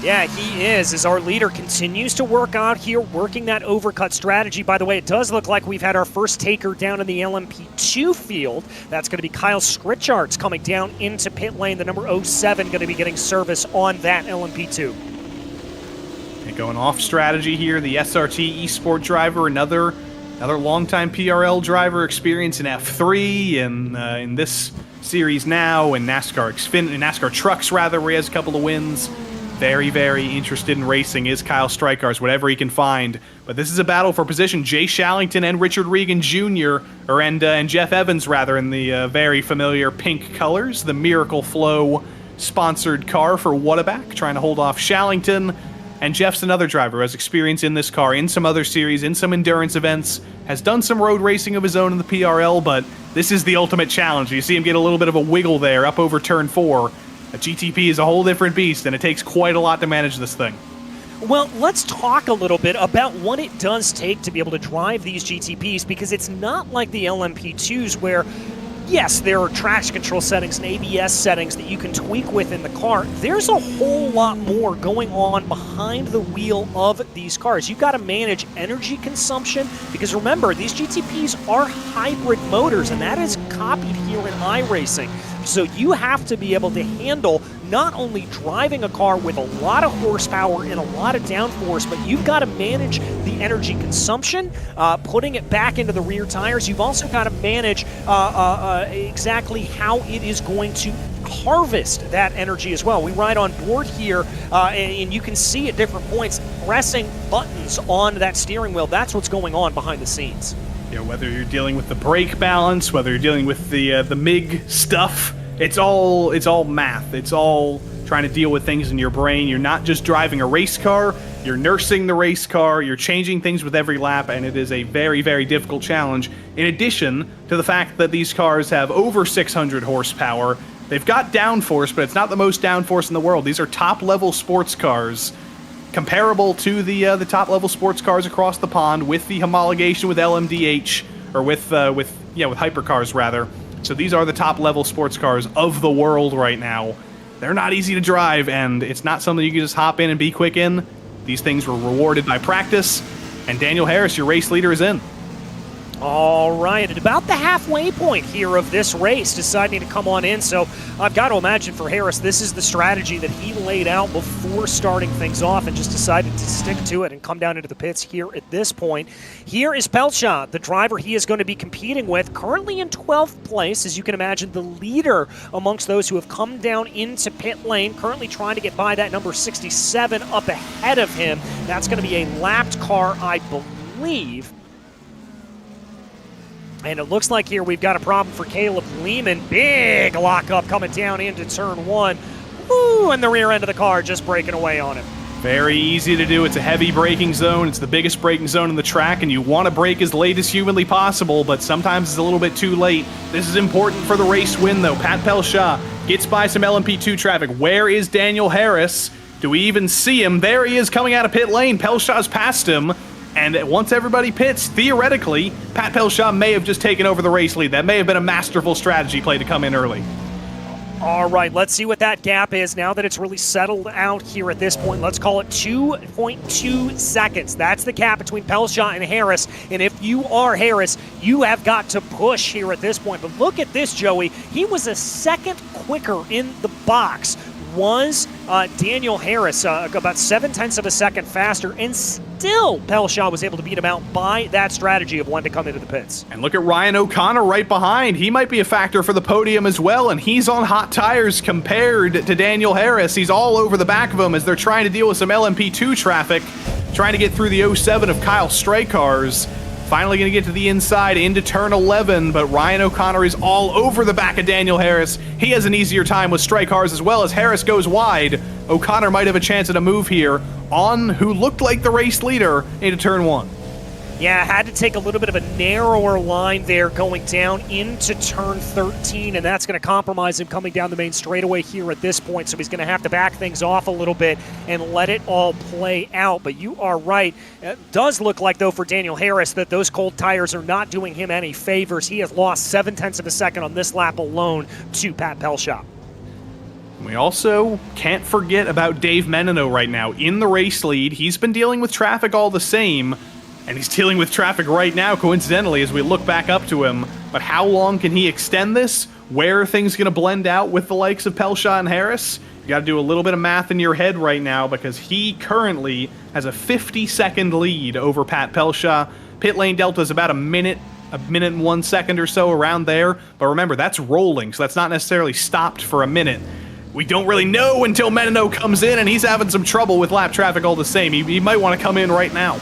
Yeah, he is, as our leader continues to work out here, working that overcut strategy. By the way, it does look like we've had our first taker down in the LMP2 field. That's going to be Kyle Scritchards coming down into pit lane. The number 07 going to be getting service on that LMP2. And going off strategy here, the SRT Esport driver, another longtime PRL driver, experience in F3 and in this series now, and NASCAR Trucks rather, where he has a couple of wins. Very, very interested in racing is Kyle Strikars, whatever he can find. But this is a battle for position. Jay Shallington and Richard Regan Jr., and Jeff Evans rather, in the very familiar pink colors. The Miracle Flow sponsored car for Whataback, trying to hold off Shallington. And Jeff's another driver who has experience in this car, in some other series, in some endurance events, has done some road racing of his own in the PRL, but this is the ultimate challenge. You see him get a little bit of a wiggle there up over turn 4. A GTP is a whole different beast, and it takes quite a lot to manage this thing. Well, let's talk a little bit about what it does take to be able to drive these GTPs, because it's not like the LMP2s where, yes, there are traction control settings and ABS settings that you can tweak within the car. There's a whole lot more going on behind the wheel of these cars. You've got to manage energy consumption, because remember, these GTPs are hybrid motors, and that is copied here in iRacing. So you have to be able to handle not only driving a car with a lot of horsepower and a lot of downforce, but you've got to manage the energy consumption, putting it back into the rear tires. You've also got to manage exactly how it is going to harvest that energy as well. We ride on board here, and you can see at different points pressing buttons on that steering wheel. That's what's going on behind the scenes. You know, whether you're dealing with the brake balance, whether you're dealing with the MIG stuff, it's all math. It's all trying to deal with things in your brain. You're not just driving a race car, you're nursing the race car, you're changing things with every lap, and it is a very, very difficult challenge. In addition to the fact that these cars have over 600 horsepower, they've got downforce, but it's not the most downforce in the world. These are top-level sports cars, comparable to the top-level sports cars across the pond, with the homologation with LMDH, or with hypercars rather. So these are the top level sports cars of the world right now. They're not easy to drive, and it's not something you can just hop in and be quick in. These things were rewarded by practice, and Daniel Harris, your race leader, is in. All right, at about the halfway point here of this race, deciding to come on in. So I've got to imagine for Harris, this is the strategy that he laid out before starting things off and just decided to stick to it and come down into the pits here at this point. Here is Pelcha, the driver he is going to be competing with, currently in 12th place, as you can imagine, the leader amongst those who have come down into pit lane, currently trying to get by that number 67 up ahead of him. That's going to be a lapped car, I believe. And it looks like here we've got a problem for Caleb Lehman. Big lockup coming down into turn 1. Woo, and the rear end of the car just breaking away on him. Very easy to do. It's a heavy braking zone. It's the biggest braking zone in the track, and you want to brake as late as humanly possible, but sometimes it's a little bit too late. This is important for the race win, though. Pat Pelcha gets by some LMP2 traffic. Where is Daniel Harris? Do we even see him? There he is coming out of pit lane. Pelcha's passed him. And once everybody pits, theoretically, Pat Pelcha may have just taken over the race lead. That may have been a masterful strategy play to come in early. All right, let's see what that gap is now that it's really settled out here at this point. Let's call it 2.2 seconds. That's the gap between Pelcha and Harris. And if you are Harris, you have got to push here at this point. But look at this, Joey. He was a second quicker in the box. Was Daniel Harris about 0.7 of a second faster, and still Pelcha was able to beat him out by that strategy of when to come into the pits. And look at Ryan O'Connor right behind. He might be a factor for the podium as well, and he's on hot tires compared to Daniel Harris. He's all over the back of him as they're trying to deal with some LMP2 traffic, trying to get through the 07 of Kyle Stray cars. Finally going to get to the inside into turn 11, but Ryan O'Connor is all over the back of Daniel Harris. He has an easier time with stray cars as well as Harris goes wide. O'Connor might have a chance at a move here on who looked like the race leader into turn 1. Yeah, had to take a little bit of a narrower line there going down into turn 13, and that's going to compromise him coming down the main straightaway here at this point, so he's going to have to back things off a little bit and let it all play out. But you are right. It does look like, though, for Daniel Harris that those cold tires are not doing him any favors. He has lost 0.7 of a second on this lap alone to Pat Pelcha. We also can't forget about Dave Menino right now in the race lead. He's been dealing with traffic all the same, and he's dealing with traffic right now, coincidentally, as we look back up to him. But how long can he extend this? Where are things going to blend out with the likes of Pelcha and Harris? You got to do a little bit of math in your head right now, because he currently has a 50-second lead over Pat Pelcha. Pit lane delta is about a minute and 1 second or so, around there. But remember, that's rolling, so that's not necessarily stopped for a minute. We don't really know until Menino comes in, and he's having some trouble with lap traffic all the same. He might want to come in right now.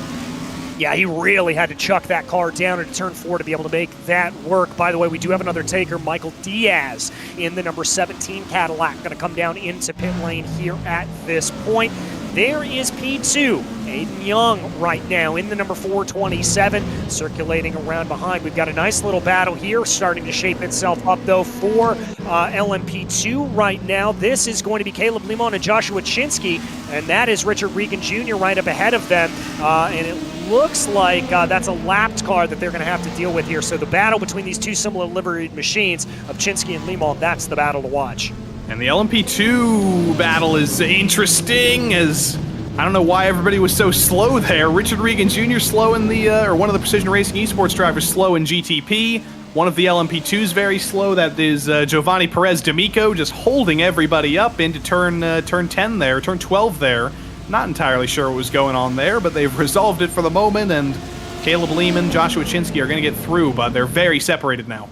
Yeah, he really had to chuck that car down into turn 4 to be able to make that work. By the way, we do have another taker, Michael Diaz, in the number 17 Cadillac, going to come down into pit lane here at this point. There is P2, Aiden Young right now in the number 427, circulating around behind. We've got a nice little battle here starting to shape itself up, though, for LMP2 right now. This is going to be Caleb Limon and Joshua Chinsky, and that is Richard Regan Jr. right up ahead of them. And it looks like that's a lapped car that they're going to have to deal with here. So the battle between these two similar liveried machines of Chinsky and Limon, that's the battle to watch. And the LMP2 battle is interesting, as I don't know why everybody was so slow there. Richard Regan Jr. slow in the, or one of the Precision Racing Esports drivers slow in GTP. One of the LMP2s very slow. That is Giovanni Perez D'Amico, just holding everybody up into turn 10 there, turn 12 there. Not entirely sure what was going on there, but they've resolved it for the moment, and Caleb Lehman, Joshua Chinsky are going to get through, but they're very separated now.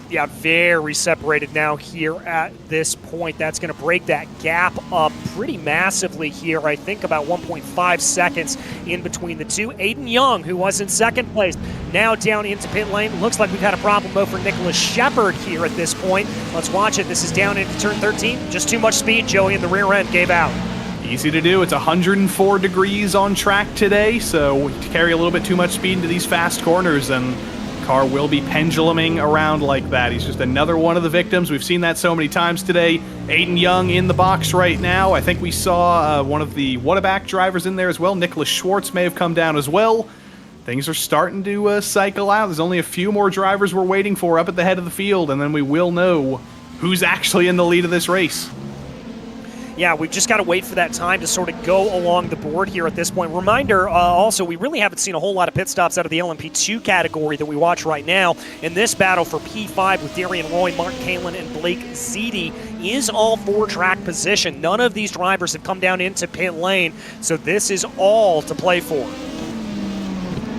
Yeah, very separated now here at this point. That's going to break that gap up pretty massively here. I think about 1.5 seconds in between the two. Aiden Young, who was in second place, now down into pit lane. Looks like we've had a problem, though, for Nicholas Shepard here at this point. Let's watch it. This is down into turn 13. Just too much speed, Joey, and the rear end gave out. Easy to do. It's 104 degrees on track today, so we carry a little bit too much speed into these fast corners, and car will be penduluming around like that. He's just another one of the victims. We've seen that so many times today. Aiden Young in the box right now. I think we saw one of the Whataback drivers in there as well. Nicholas Schwartz may have come down as well. things are starting to cycle out. There's only a few more drivers we're waiting for up at the head of the field, and then we will know who's actually in the lead of this race. Yeah, we've just got to wait for that time to sort of go along the board here at this point. Reminder, also, we really haven't seen a whole lot of pit stops out of the LMP2 category that we watch right now. In this battle for P5 with Darian Roy, Mark Kalin, and Blake Ziti is all 4-track position. None of these drivers have come down into pit lane, so this is all to play for.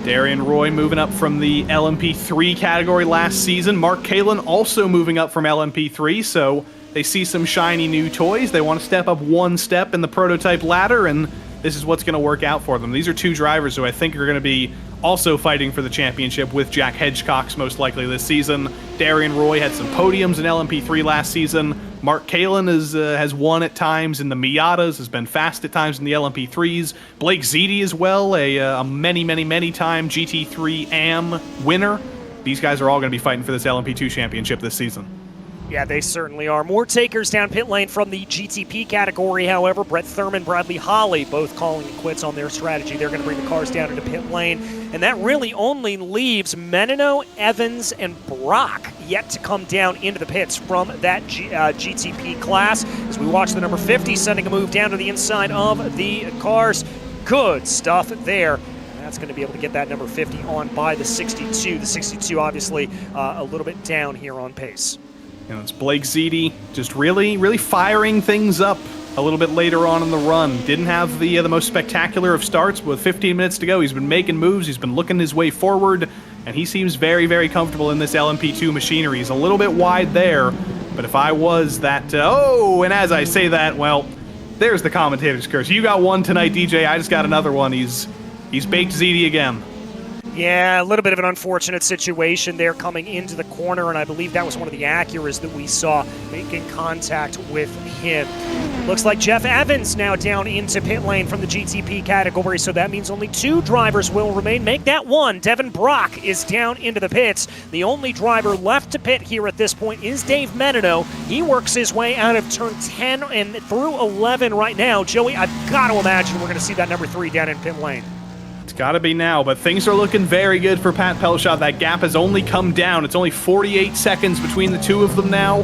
Darian Roy moving up from the LMP3 category last season. Mark Kalin also moving up from LMP3, so they see some shiny new toys. They want to step up one step in the prototype ladder, and this is what's going to work out for them. These are two drivers who I think are going to be also fighting for the championship with Jack Hedgecox most likely this season. Darian Roy had some podiums in LMP3 last season. Mark Kalin has won at times in the Miatas, has been fast at times in the LMP3s. Blake Ziti as well, a many time GT3 AM winner. These guys are all going to be fighting for this LMP2 championship this season. Yeah, they certainly are. More takers down pit lane from the GTP category, however. Brett Thurman, Bradley Holly both calling it quits on their strategy. They're going to bring the cars down into pit lane. And that really only leaves Menino, Evans, and Brock yet to come down into the pits from that GTP class. As we watch the number 50 sending a move down to the inside of the cars. Good stuff there. That's going to be able to get that number 50 on by the 62. The 62 obviously a little bit down here on pace. And it's Blake Ziti just really firing things up a little bit later on in the run. Didn't have the most spectacular of starts, but with 15 minutes to go, he's been making moves, he's been looking his way forward, and he seems very comfortable in this LMP2 machinery. He's a little bit wide there, but if I was that... and as I say that, well, there's the commentator's curse. You got one tonight, DJ, I just got another one. He's baked Ziti again. Yeah, a little bit of an unfortunate situation there coming into the corner, and I believe that was one of the Acuras that we saw making contact with him. Looks like Jeff Evans now down into pit lane from the GTP category, so that means only 2 drivers will remain. Make that 1. Devin Brock is down into the pits. The only driver left to pit here at this point is Dave Menino. He works his way out of turn 10 and through 11 right now. Joey, I've got to imagine we're going to see that number 3 down in pit lane. It's got to be now, but things are looking very good for Pat Pelshot. That gap has only come down. It's only 48 seconds between the two of them now.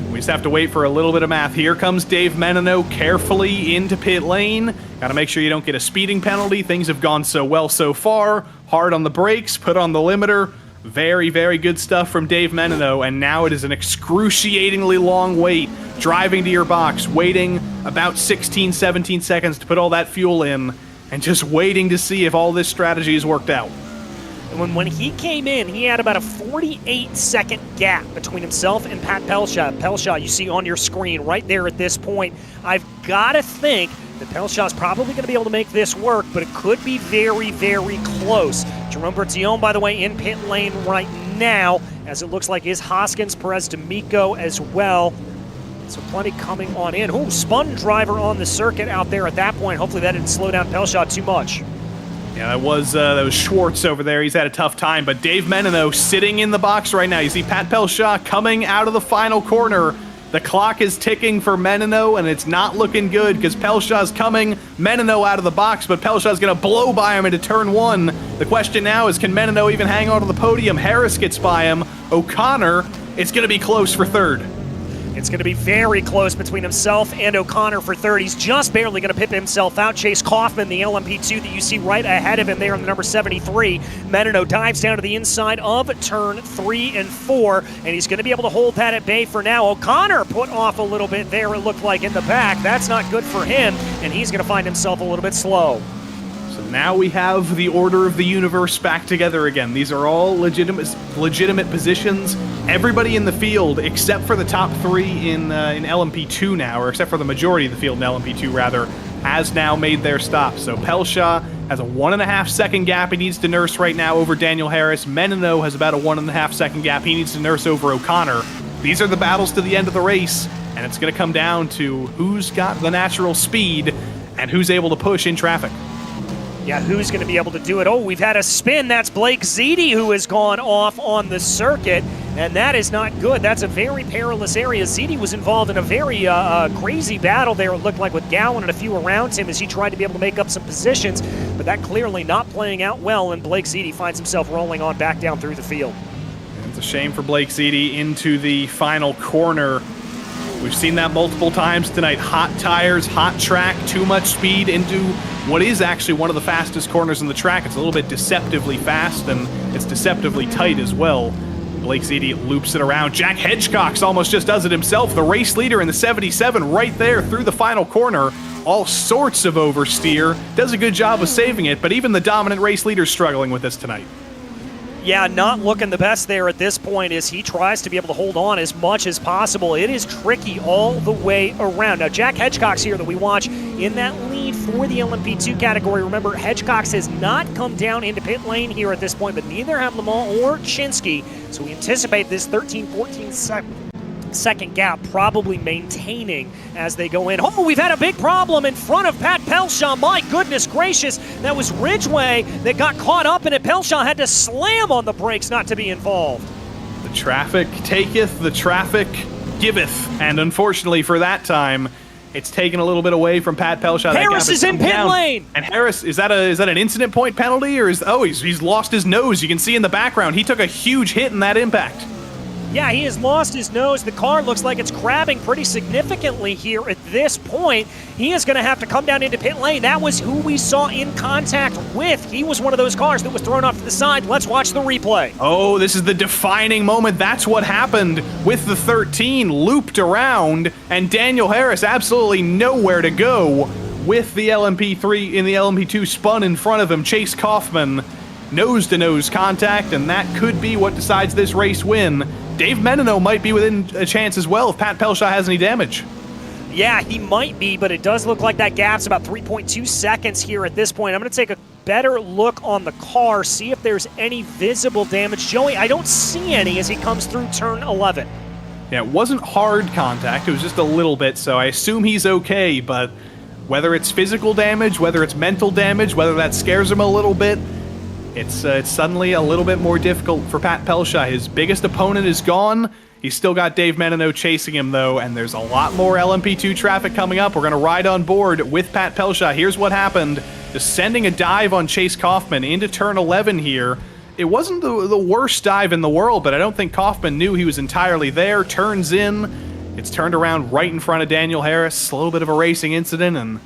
We just have to wait for a little bit of math. Here comes Dave Menino carefully into pit lane. Got to make sure you don't get a speeding penalty. Things have gone so well so far. Hard on the brakes, put on the limiter. Very good stuff from Dave Menino, and now it is an excruciatingly long wait. Driving to your box, waiting about 16, 17 seconds to put all that fuel in, and just waiting to see if all this strategy has worked out. And when he came in, he had about a 48-second gap between himself and Pat Pelshot. Pelshot, you see on your screen right there at this point. I've got to think that Pelshot's probably going to be able to make this work, but it could be very close. Jerome Bertillon, by the way, in pit lane right now, as it looks like is Hoskins, Perez D'Amico as well. So plenty coming on in. Ooh, spun driver on the circuit out there at that point. Hopefully that didn't slow down Pelshot too much. Yeah, that was Schwartz over there. He's had a tough time, but Dave Menino sitting in the box right now. You see Pat Pelshot coming out of the final corner. The clock is ticking for Menino, and it's not looking good because Pelshot's coming. Menino out of the box, but Pelshot's going to blow by him into turn 1. The question now is, can Menino even hang on to the podium? Harris gets by him. O'Connor, it's going to be close for 3rd. It's going to be very close between himself and O'Connor for 3rd. He's just barely going to pip himself out. Chase Kaufman, the LMP2 that you see right ahead of him there in the number 73. Menino dives down to the inside of turn 3 and 4, and he's going to be able to hold that at bay for now. O'Connor put off a little bit there, it looked like, in the back. That's not good for him, and he's going to find himself a little bit slow. So now we have the order of the universe back together again. These are all legitimate positions. Everybody in the field, except for the top 3 in LMP2 now, or except for the majority of the field in LMP2 rather, has now made their stop. So Pelshot has a 1.5 second gap he needs to nurse right now over Daniel Harris. Menino has about a 1.5 second gap he needs to nurse over O'Connor. These are the battles to the end of the race, and it's going to come down to who's got the natural speed and who's able to push in traffic. Yeah, who's going to be able to do it? Oh, we've had a spin. That's Blake Ziti who has gone off on the circuit. and that is not good. That's a very perilous area. ZD was involved in a very crazy battle there, it looked like, with Gowan and a few around him as he tried to be able to make up some positions, but that clearly not playing out well, and Blake ZD finds himself rolling on back down through the field. It's a shame for Blake ZD into the final corner. We've seen that multiple times tonight. Hot tires, hot track, too much speed into what is actually one of the fastest corners in the track. It's a little bit deceptively fast, and it's deceptively tight as well. Blake ZD loops it around. Jack Hedgecox almost just does it himself. The race leader in the 77 right there through the final corner. All sorts of oversteer. Does a good job of saving it, but even the dominant race leader's struggling with this tonight. Yeah, not looking the best there at this point as he tries to be able to hold on as much as possible. It is tricky all the way around. Now, Jack Hedgecox here that we watch in that lead for the LMP2 category. Remember, Hedgecox has not come down into pit lane here at this point, but neither have Lamont or Chinsky. So we anticipate this 13-14 second gap probably maintaining as they go in. Oh, we've had a big problem in front of Pat Pelshaw. My goodness gracious, that was Ridgway that got caught up in it. Pelshaw had to slam on the brakes not to be involved. The traffic taketh, the traffic giveth, and unfortunately for that time, it's taken a little bit away from Pat Pelshaw. Harris is in pit lane, and Harris, is that an incident point penalty, or he's lost his nose? You can see in the background he took a huge hit in that impact. Yeah, he has lost his nose. The car looks like it's crabbing pretty significantly here at this point. He is going to have to come down into pit lane. That was who we saw in contact with. He was one of those cars that was thrown off to the side. Let's watch the replay. Oh, this is the defining moment. That's what happened with the 13 looped around, and Daniel Harris absolutely nowhere to go with the LMP3 in the LMP2 spun in front of him. Chase Kaufman, nose-to-nose contact, and that could be what decides this race win. Dave Menino might be within a chance as well if Pat Pelshaw has any damage. Yeah, he might be, but it does look like that gap's about 3.2 seconds here at this point. I'm going to take a better look on the car, see if there's any visible damage. Joey, I don't see any as he comes through turn 11. Yeah, it wasn't hard contact, it was just a little bit, so I assume he's okay, but whether it's physical damage, whether it's mental damage, whether that scares him a little bit, it's suddenly a little bit more difficult for Pat Pelshaw. His biggest opponent is gone. He's still got Dave Menino chasing him, though, and there's a lot more LMP2 traffic coming up. We're going to ride on board with Pat Pelshaw. Here's what happened. Just sending a dive on Chase Kaufman into turn 11 here. It wasn't the worst dive in the world, but I don't think Kaufman knew he was entirely there. Turns in. It's turned around right in front of Daniel Harris. A little bit of a racing incident, and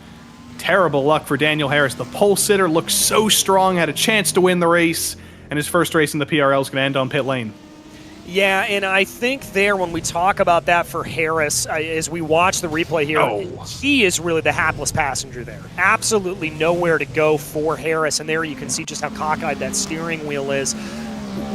terrible luck for Daniel Harris. The pole sitter looked so strong, had a chance to win the race, and his first race in the PRL is going to end on pit lane. Yeah, and I think there, when we talk about that for Harris, as we watch the replay here, he is really the hapless passenger there. Absolutely nowhere to go for Harris, and there you can see just how cockeyed that steering wheel is.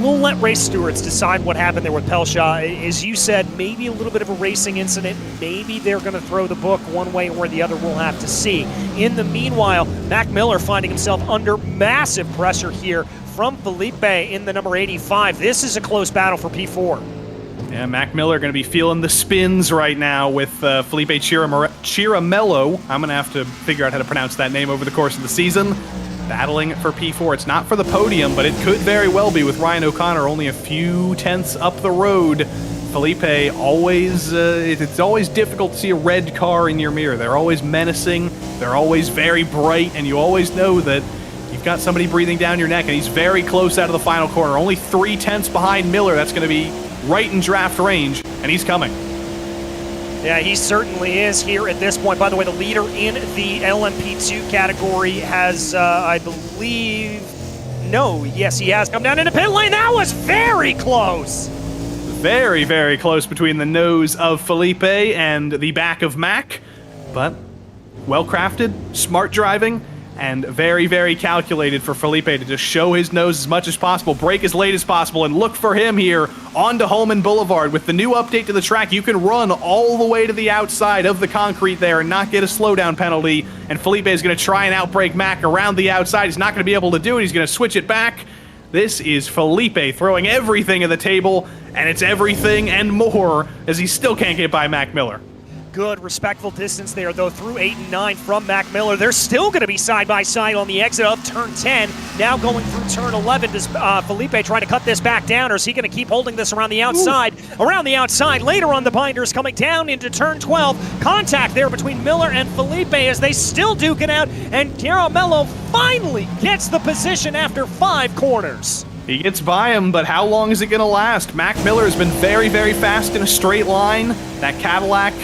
We'll let race stewards decide what happened there with Pelshaw. As you said, maybe a little bit of a racing incident. Maybe they're going to throw the book one way or the other. We'll have to see. In the meanwhile, Mac Miller finding himself under massive pressure here from Felipe in the number 85. This is a close battle for P4. Yeah, Mac Miller going to be feeling the spins right now with Felipe Chiramello. I'm going to have to figure out how to pronounce that name over the course of the season. Battling for P4. It's not for the podium, but it could very well be with Ryan O'Connor only a few tenths up the road. Felipe always, it's always difficult to see a red car in your mirror. They're always menacing, they're always very bright, and you always know that you've got somebody breathing down your neck, and he's very close out of the final corner. Only 3 tenths behind Miller. That's going to be right in draft range, and he's coming. Yeah, he certainly is here at this point. By the way, the leader in the LMP2 category has, I believe, yes, he has come down into pit lane. That was very close. Very, very close between the nose of Felipe and the back of Mac, but well-crafted, smart driving, and very, very calculated for Felipe to just show his nose as much as possible, brake as late as possible, and look for him here onto Holman Boulevard. With the new update to the track, you can run all the way to the outside of the concrete there and not get a slowdown penalty, and Felipe is going to try and outbrake Mac around the outside. He's not going to be able to do it. He's going to switch it back. This is Felipe throwing everything at the table, and it's everything and more as he still can't get by Mac Miller. good, respectful distance there, though, through 8 and 9 from Mac Miller. They're still going to be side-by-side on the exit of turn 10. Now going through turn 11, does Felipe try to cut this back down, or is he going to keep holding this around the outside? Ooh. Around the outside, later on the binders, coming down into turn 12. Contact there between Miller and Felipe as they still duke it out, and Caramello finally gets the position after 5 corners. He gets by him, but how long is it going to last? Mac Miller has been very, very fast in a straight line. That Cadillac,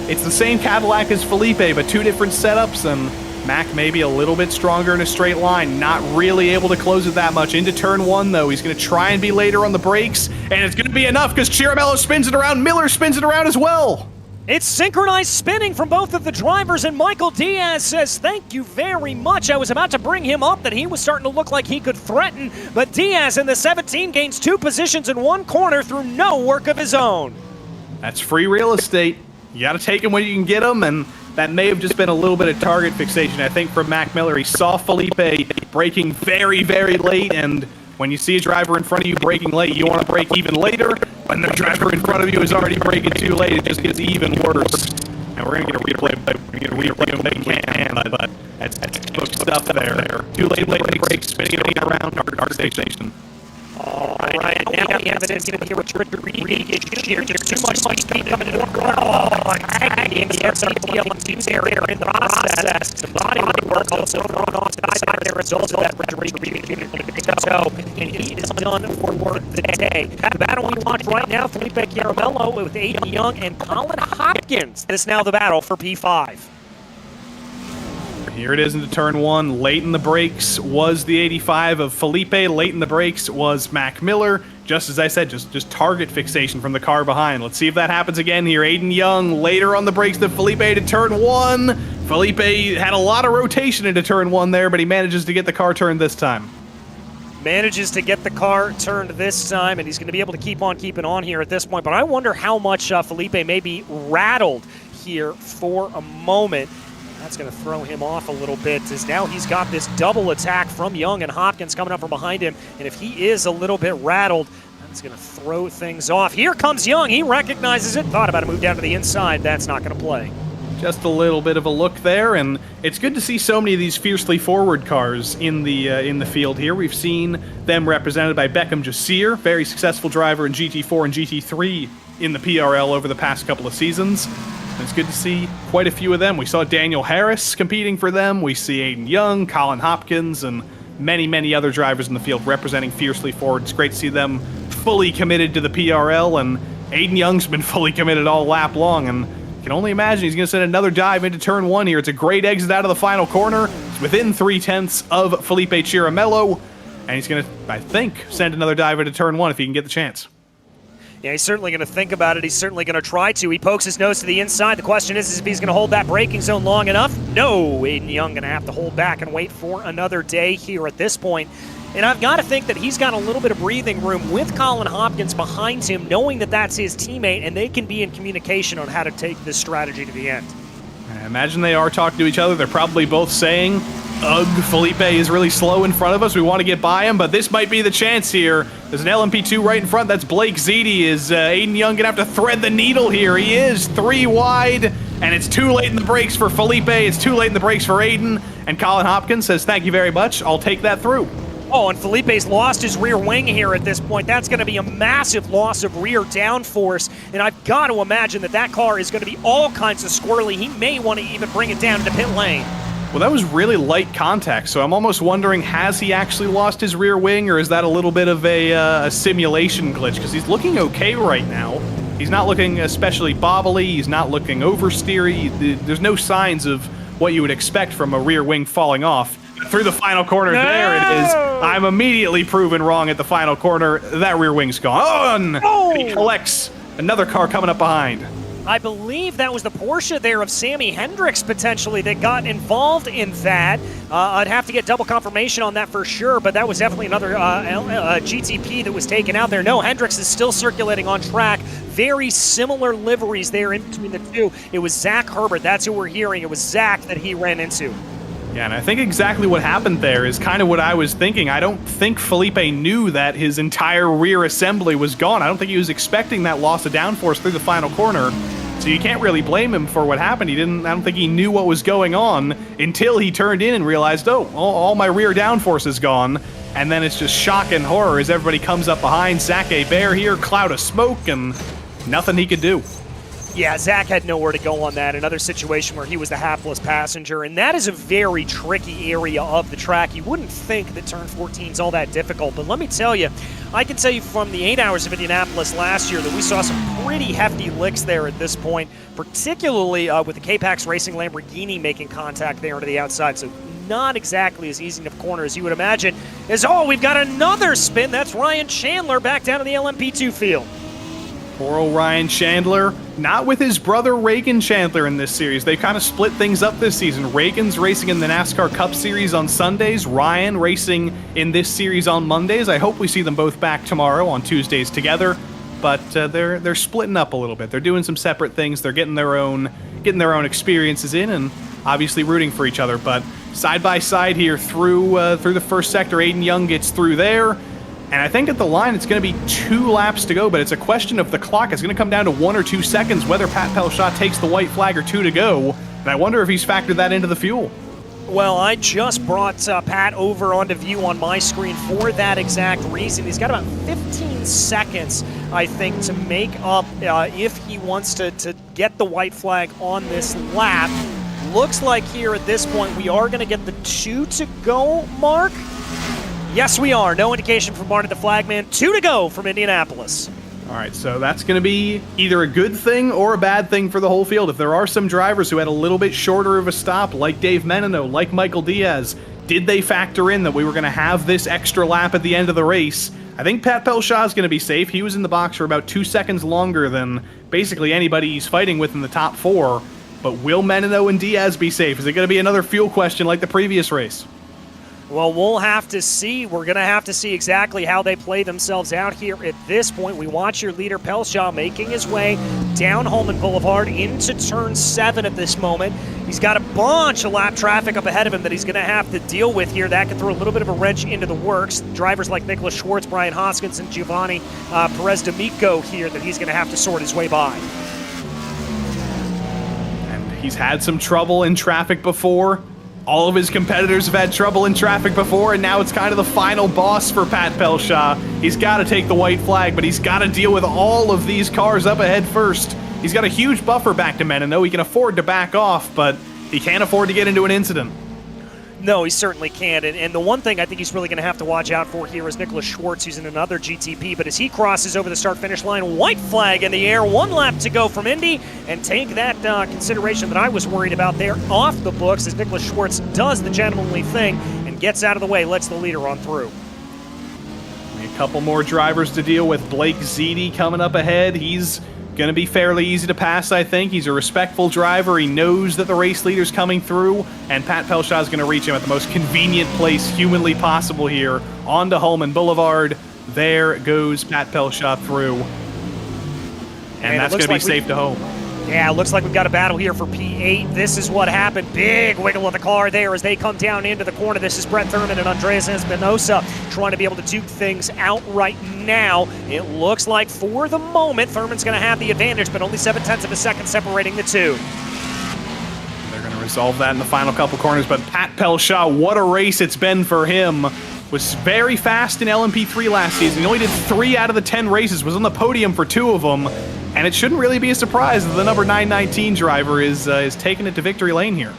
it's the same Cadillac as Felipe, but 2 different setups, and Mac maybe a little bit stronger in a straight line. Not really able to close it that much. Into turn 1, though. He's going to try and be later on the brakes, and it's going to be enough because Caramello spins it around. Miller spins it around as well. It's synchronized spinning from both of the drivers, and Michael Diaz says, thank you very much. I was about to bring him up, that he was starting to look like he could threaten, but Diaz in the 17 gains 2 positions in 1 corner through no work of his own. That's free real estate. You got to take him when you can get him, and that may have just been a little bit of target fixation, I think, from Mac Miller. He saw Felipe braking very, very late, and when you see a driver in front of you braking late, you want to brake even later. When the driver in front of you is already braking too late, it just gets even worse. And we're going to get a replay, when we can, but that's book stuff there. Too late brakes, spinning it around our station. All right, now we have evidence here with too much speed coming to the corner. Oh, tagging the GTP-LMP2 there in the process. The body work also thrown off to the side there as well as that and he is done for the day. The battle we watch right now, Felipe Caramello with Aiden Young and Colin Hopkins. This is now the battle for P5. Here it is into turn 1. Late in the brakes was the 85 of Felipe. Late in the brakes was Mac Miller. Just as I said, just target fixation from the car behind. Let's see if that happens again here. Aiden Young later on the brakes than Felipe to turn 1. Felipe had a lot of rotation into turn 1 there, but he manages to get the car turned this time. Manages to get the car turned this time, and he's going to be able to keep on keeping on here at this point. But I wonder how much Felipe may be rattled here for a moment. That's going to throw him off a little bit, as now he's got this double attack from Young and Hopkins coming up from behind him. And if he is a little bit rattled, that's going to throw things off. Here comes Young. He recognizes it. Thought about to move down to the inside. That's not going to play. Just a little bit of a look there, and it's good to see so many of these fiercely forward cars in the field here. We've seen them represented by Beckham Jasir, very successful driver in GT4 and GT3 in the PRL over the past couple of seasons. It's good to see quite a few of them. We saw Daniel Harris competing for them. We see Aiden Young, Colin Hopkins, and many, many other drivers in the field representing fiercely forward. It's great to see them fully committed to the PRL, and Aiden Young's been fully committed all lap long, and you can only imagine he's going to send another dive into turn 1 here. It's a great exit out of the final corner. It's within 3/10 of Felipe Caramello, and he's going to, I think, send another dive into turn 1 if he can get the chance. Yeah, he's certainly going to think about it. He's certainly going to try to. He pokes his nose to the inside. The question is if he's going to hold that braking zone long enough. No, Aiden Young going to have to hold back and wait for another day here at this point. And I've got to think that he's got a little bit of breathing room with Colin Hopkins behind him, knowing that that's his teammate, and they can be in communication on how to take this strategy to the end. I imagine they are talking to each other. They're probably both saying, ugh, Felipe is really slow in front of us. We want to get by him, but this might be the chance here. There's an LMP2 right in front. That's Blake Ziti. Is Aiden Young going to have to thread the needle here? He is 3 wide, and it's too late in the brakes for Felipe. It's too late in the brakes for Aiden, and Colin Hopkins says, thank you very much. I'll take that through. Oh, and Felipe's lost his rear wing here at this point. That's going to be a massive loss of rear downforce, and I've got to imagine that that car is going to be all kinds of squirrely. He may want to even bring it down into pit lane. Well, that was really light contact, so I'm almost wondering, has he actually lost his rear wing, or is that a little bit of a simulation glitch? Because he's looking okay right now. He's not looking especially bobbly. He's not looking oversteery. There's no signs of what you would expect from a rear wing falling off. Through the final corner, no! There it is. I'm immediately proven wrong at the final corner. That rear wing's gone. Oh! He collects another car coming up behind. I believe that was the Porsche there of Sammy Hendricks, potentially, that got involved in that. I'd have to get double confirmation on that for sure, but that was definitely another GTP that was taken out there. No, Hendricks is still circulating on track. Very similar liveries there in between the two. It was Zach Herbert. That's who we're hearing. It was Zach that he ran into. Yeah, and I think exactly what happened there is kind of what I was thinking. I don't think Felipe knew that his entire rear assembly was gone. I don't think he was expecting that loss of downforce through the final corner. So you can't really blame him for what happened. I don't think he knew what was going on until he turned in and realized, oh, all my rear downforce is gone. And then it's just shock and horror as everybody comes up behind. Zach Bear here, cloud of smoke, and nothing he could do. Yeah, Zach had nowhere to go on that. Another situation where he was the hapless passenger, and that is a very tricky area of the track. You wouldn't think that turn 14 is all that difficult, but let me tell you, I can tell you from the 8 hours of Indianapolis last year that we saw some pretty hefty licks there at this point, particularly with the K-Pax Racing Lamborghini making contact there to the outside, so not exactly as easy of a corner as you would imagine. We've got another spin. That's Ryan Chandler back down to the LMP2 field. Poor old Ryan Chandler, not with his brother Reagan Chandler in this series. They kind of split things up this season. Reagan's racing in the NASCAR Cup Series on Sundays, Ryan racing in this series on Mondays. I hope we see them both back tomorrow on Tuesdays together, but they're splitting up a little bit. They're doing some separate things. They're getting their own experiences in, and obviously rooting for each other. But side by side here through the first sector, Aiden Young gets through there. And I think at the line, it's going to be 2 laps to go, but it's a question of the clock. It's going to come down to 1 or 2 seconds, whether Pat Pelshaw takes the white flag or 2 to go. And I wonder if he's factored that into the fuel. Well, I just brought Pat over onto view on my screen for that exact reason. He's got about 15 seconds, I think, to make up if he wants to get the white flag on this lap. Looks like here at this point, we are going to get the 2 to go mark. Yes, we are. No indication from Barnett the Flagman. 2 to go from Indianapolis. All right, so that's going to be either a good thing or a bad thing for the whole field. If there are some drivers who had a little bit shorter of a stop, like Dave Menino, like Michael Diaz, did they factor in that we were going to have this extra lap at the end of the race? I think Pat Pelshaw is going to be safe. He was in the box for about 2 seconds longer than basically anybody he's fighting with in the top 4. But will Menino and Diaz be safe? Is it going to be another fuel question like the previous race? Well, we'll have to see. We're going to have to see exactly how they play themselves out here at this point. We watch your leader, Pelshaw, making his way down Holman Boulevard into turn 7 at this moment. He's got a bunch of lap traffic up ahead of him that he's going to have to deal with here. That could throw a little bit of a wrench into the works. Drivers like Nicholas Schwartz, Brian Hoskins, and Giovanni Perez D'Amico here that he's going to have to sort his way by. And he's had some trouble in traffic before. All of his competitors have had trouble in traffic before, and now it's kind of the final boss for Pat Pelshaw. He's got to take the white flag, but he's got to deal with all of these cars up ahead first. He's got a huge buffer back to Menino. He can afford to back off, but he can't afford to get into an incident. No, he certainly can't. And the one thing I think he's really going to have to watch out for here is Nicholas Schwartz, who's in another GTP. But as he crosses over the start-finish line, white flag in the air, 1 lap to go from Indy. And take that consideration that I was worried about there off the books as Nicholas Schwartz does the gentlemanly thing and gets out of the way, lets the leader on through. A couple more drivers to deal with. Blake Ziti coming up ahead. He's going to be fairly easy to pass, I think. He's a respectful driver. He knows that the race leader's coming through, and Pat Pelshaw is going to reach him at the most convenient place humanly possible here onto Holman Boulevard. There goes Pat Pelshaw through, and that's going to be safe to home. Yeah, it looks like we've got a battle here for P8. This is what happened. Big wiggle of the car there as they come down into the corner. This is Brett Thurman and Andreas Espinosa trying to be able to duke things out right now. It looks like for the moment, Thurman's going to have the advantage, but only 0.7 of a second separating the two. They're going to resolve that in the final couple corners, but Pat Pelshaw, what a race it's been for him. Was very fast in LMP3 last season. He only did 3 out of the 10 races, was on the podium for 2 of them. And it shouldn't really be a surprise that the number 919 driver is taking it to victory lane here.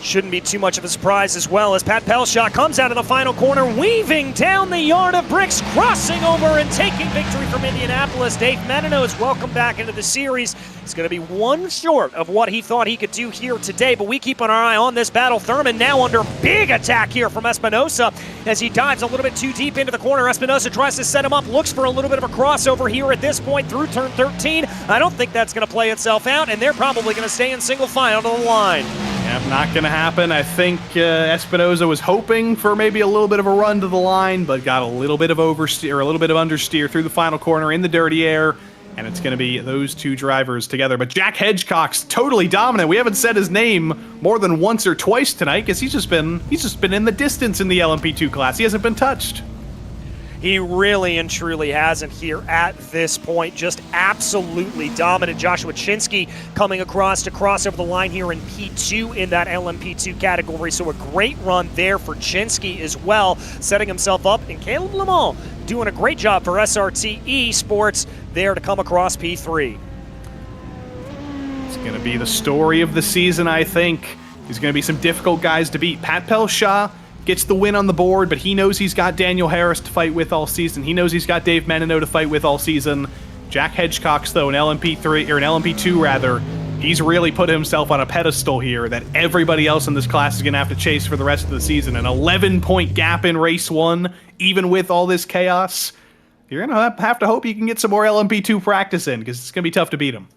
Shouldn't be too much of a surprise as well as Pat Pelshaw comes out of the final corner, weaving down the yard of bricks, crossing over and taking victory from Indianapolis. Dave Menino is welcome back into the series. It's going to be 1 short of what he thought he could do here today, but we keep an eye on this battle. Thurman now under big attack here from Espinosa as he dives a little bit too deep into the corner. Espinosa tries to set him up, looks for a little bit of a crossover here at this point through turn 13. I don't think that's going to play itself out, and they're probably going to stay in single file to the line. Yeah, not going to happen. I think Espinosa was hoping for maybe a little bit of a run to the line, but got a little bit of oversteer, a little bit of understeer through the final corner in the dirty air, and it's going to be those 2 drivers together. But Jack Hedgecock's totally dominant. We haven't said his name more than once or twice tonight because he's just been in the distance in the LMP2 class. He hasn't been touched. He really and truly hasn't here at this point. Just absolutely dominant. Joshua Chinsky coming across to cross over the line here in P2 in that LMP2 category. So a great run there for Chinsky as well, setting himself up. And Caleb Lamont doing a great job for SRT Esports there to come across P3. It's going to be the story of the season, I think. There's going to be some difficult guys to beat. Pat Pelshaw gets the win on the board, but he knows he's got Daniel Harris to fight with all season. He knows he's got Dave Menino to fight with all season. Jack Hedgecox, though, an LMP2 rather, he's really put himself on a pedestal here that everybody else in this class is going to have to chase for the rest of the season. An 11-point gap in race 1, even with all this chaos. You're going to have to hope you can get some more LMP2 practice in, because it's going to be tough to beat him.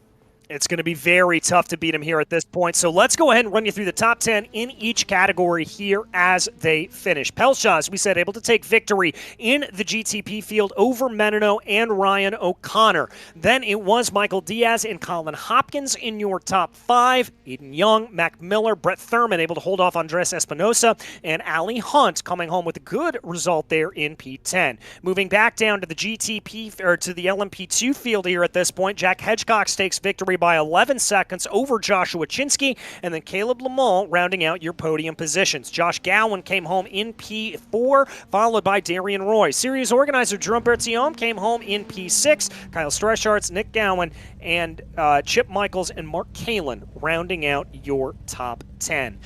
It's going to be very tough to beat him here at this point. So let's go ahead and run you through the top 10 in each category here as they finish. Pelshaw, as we said, able to take victory in the GTP field over Menino and Ryan O'Connor. Then it was Michael Diaz and Colin Hopkins in your top 5. Eden Young, Mac Miller, Brett Thurman able to hold off Andres Espinosa, and Ali Hunt coming home with a good result there in P10. Moving back down to the GTP, or to the LMP2 field here at this point, Jack Hedgecox takes victory by 11 seconds over Joshua Chinsky, and then Caleb Lamont rounding out your podium positions. Josh Gowan came home in P4, followed by Darian Roy. Series organizer Jerome Bertillon came home in P6. Kyle Streshartz, Nick Gowan, and Chip Michaels and Mark Kalin rounding out your top 10.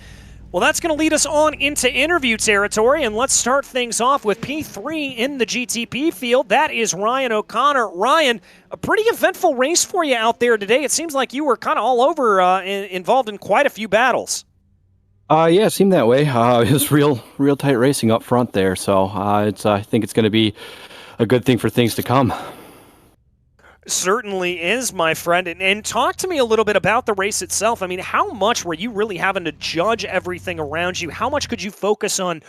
Well, that's going to lead us on into interview territory, and let's start things off with P3 in the GTP field. That is Ryan O'Connor. Ryan, a pretty eventful race for you out there today. It seems like you were kind of all over, involved in quite a few battles. Yeah, it seemed that way. It was real tight racing up front there, so I think it's going to be a good thing for things to come. Certainly is, my friend. And talk to me a little bit about the race itself. I mean, how much were you really having to judge everything around you? How much could you focus on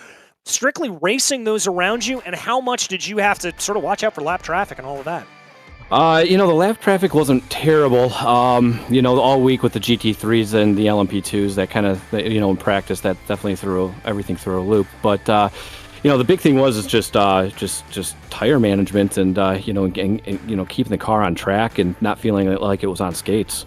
strictly racing those around you? And how much did you have to sort of watch out for lap traffic and all of that? The lap traffic wasn't terrible. All week with the GT3s and the LMP2s, that kind of, in practice, that definitely threw everything through a loop. But, the big thing was just tire management and keeping the car on track and not feeling like it was on skates.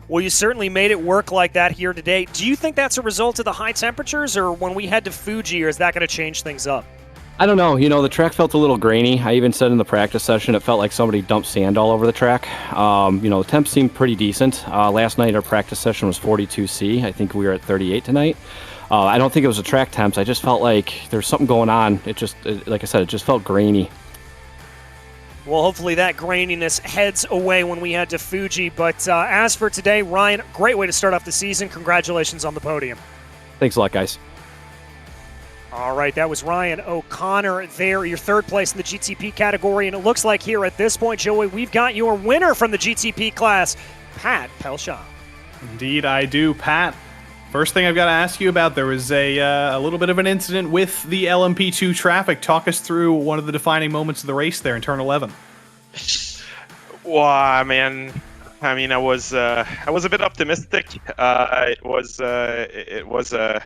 Well, you certainly made it work like that here today. Do you think that's a result of the high temperatures, or when we head to Fuji, or is that going to change things up? I don't know. The track felt a little grainy. I even said in the practice session it felt like somebody dumped sand all over the track. The temps seemed pretty decent. Last night our practice session was 42°C. I think we were at 38 tonight. I don't think it was the track temps. I just felt like there's something going on. Like I said, it just felt grainy. Well, hopefully that graininess heads away when we head to Fuji. But as for today, Ryan, great way to start off the season. Congratulations on the podium. Thanks a lot, guys. All right, that was Ryan O'Connor there, your third place in the GTP category. And it looks like here at this point, Joey, we've got your winner from the GTP class, Pat Pelshaw. Indeed, I do, Pat. First thing I've got to ask you about, there was a little bit of an incident with the LMP2 traffic. Talk us through one of the defining moments of the race there in turn 11. Well, I was a bit optimistic. It was a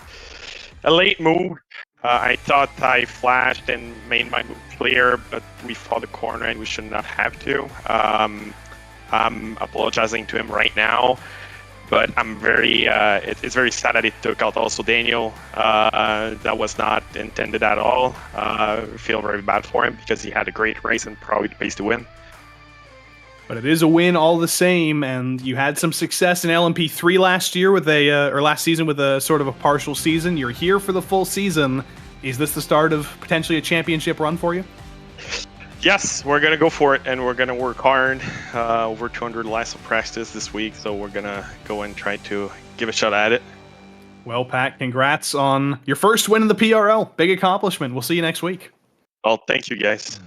late move. I thought I flashed and made my move clear, but we fought the corner and we should not have to. I'm apologizing to him right now. But I'm it's very sad that it took out also Daniel. That was not intended at all. I feel very bad for him because he had a great race and probably the pace to win. But it is a win all the same, and you had some success in LMP3 last year last season with a sort of a partial season. You're here for the full season. Is this the start of potentially a championship run for you? Yes, we're going to go for it, and we're going to work hard. Over 200 laps of practice this week, so we're going to go and try to give a shot at it. Well, Pat, congrats on your first win in the PRL. Big accomplishment. We'll see you next week. Well, thank you, guys.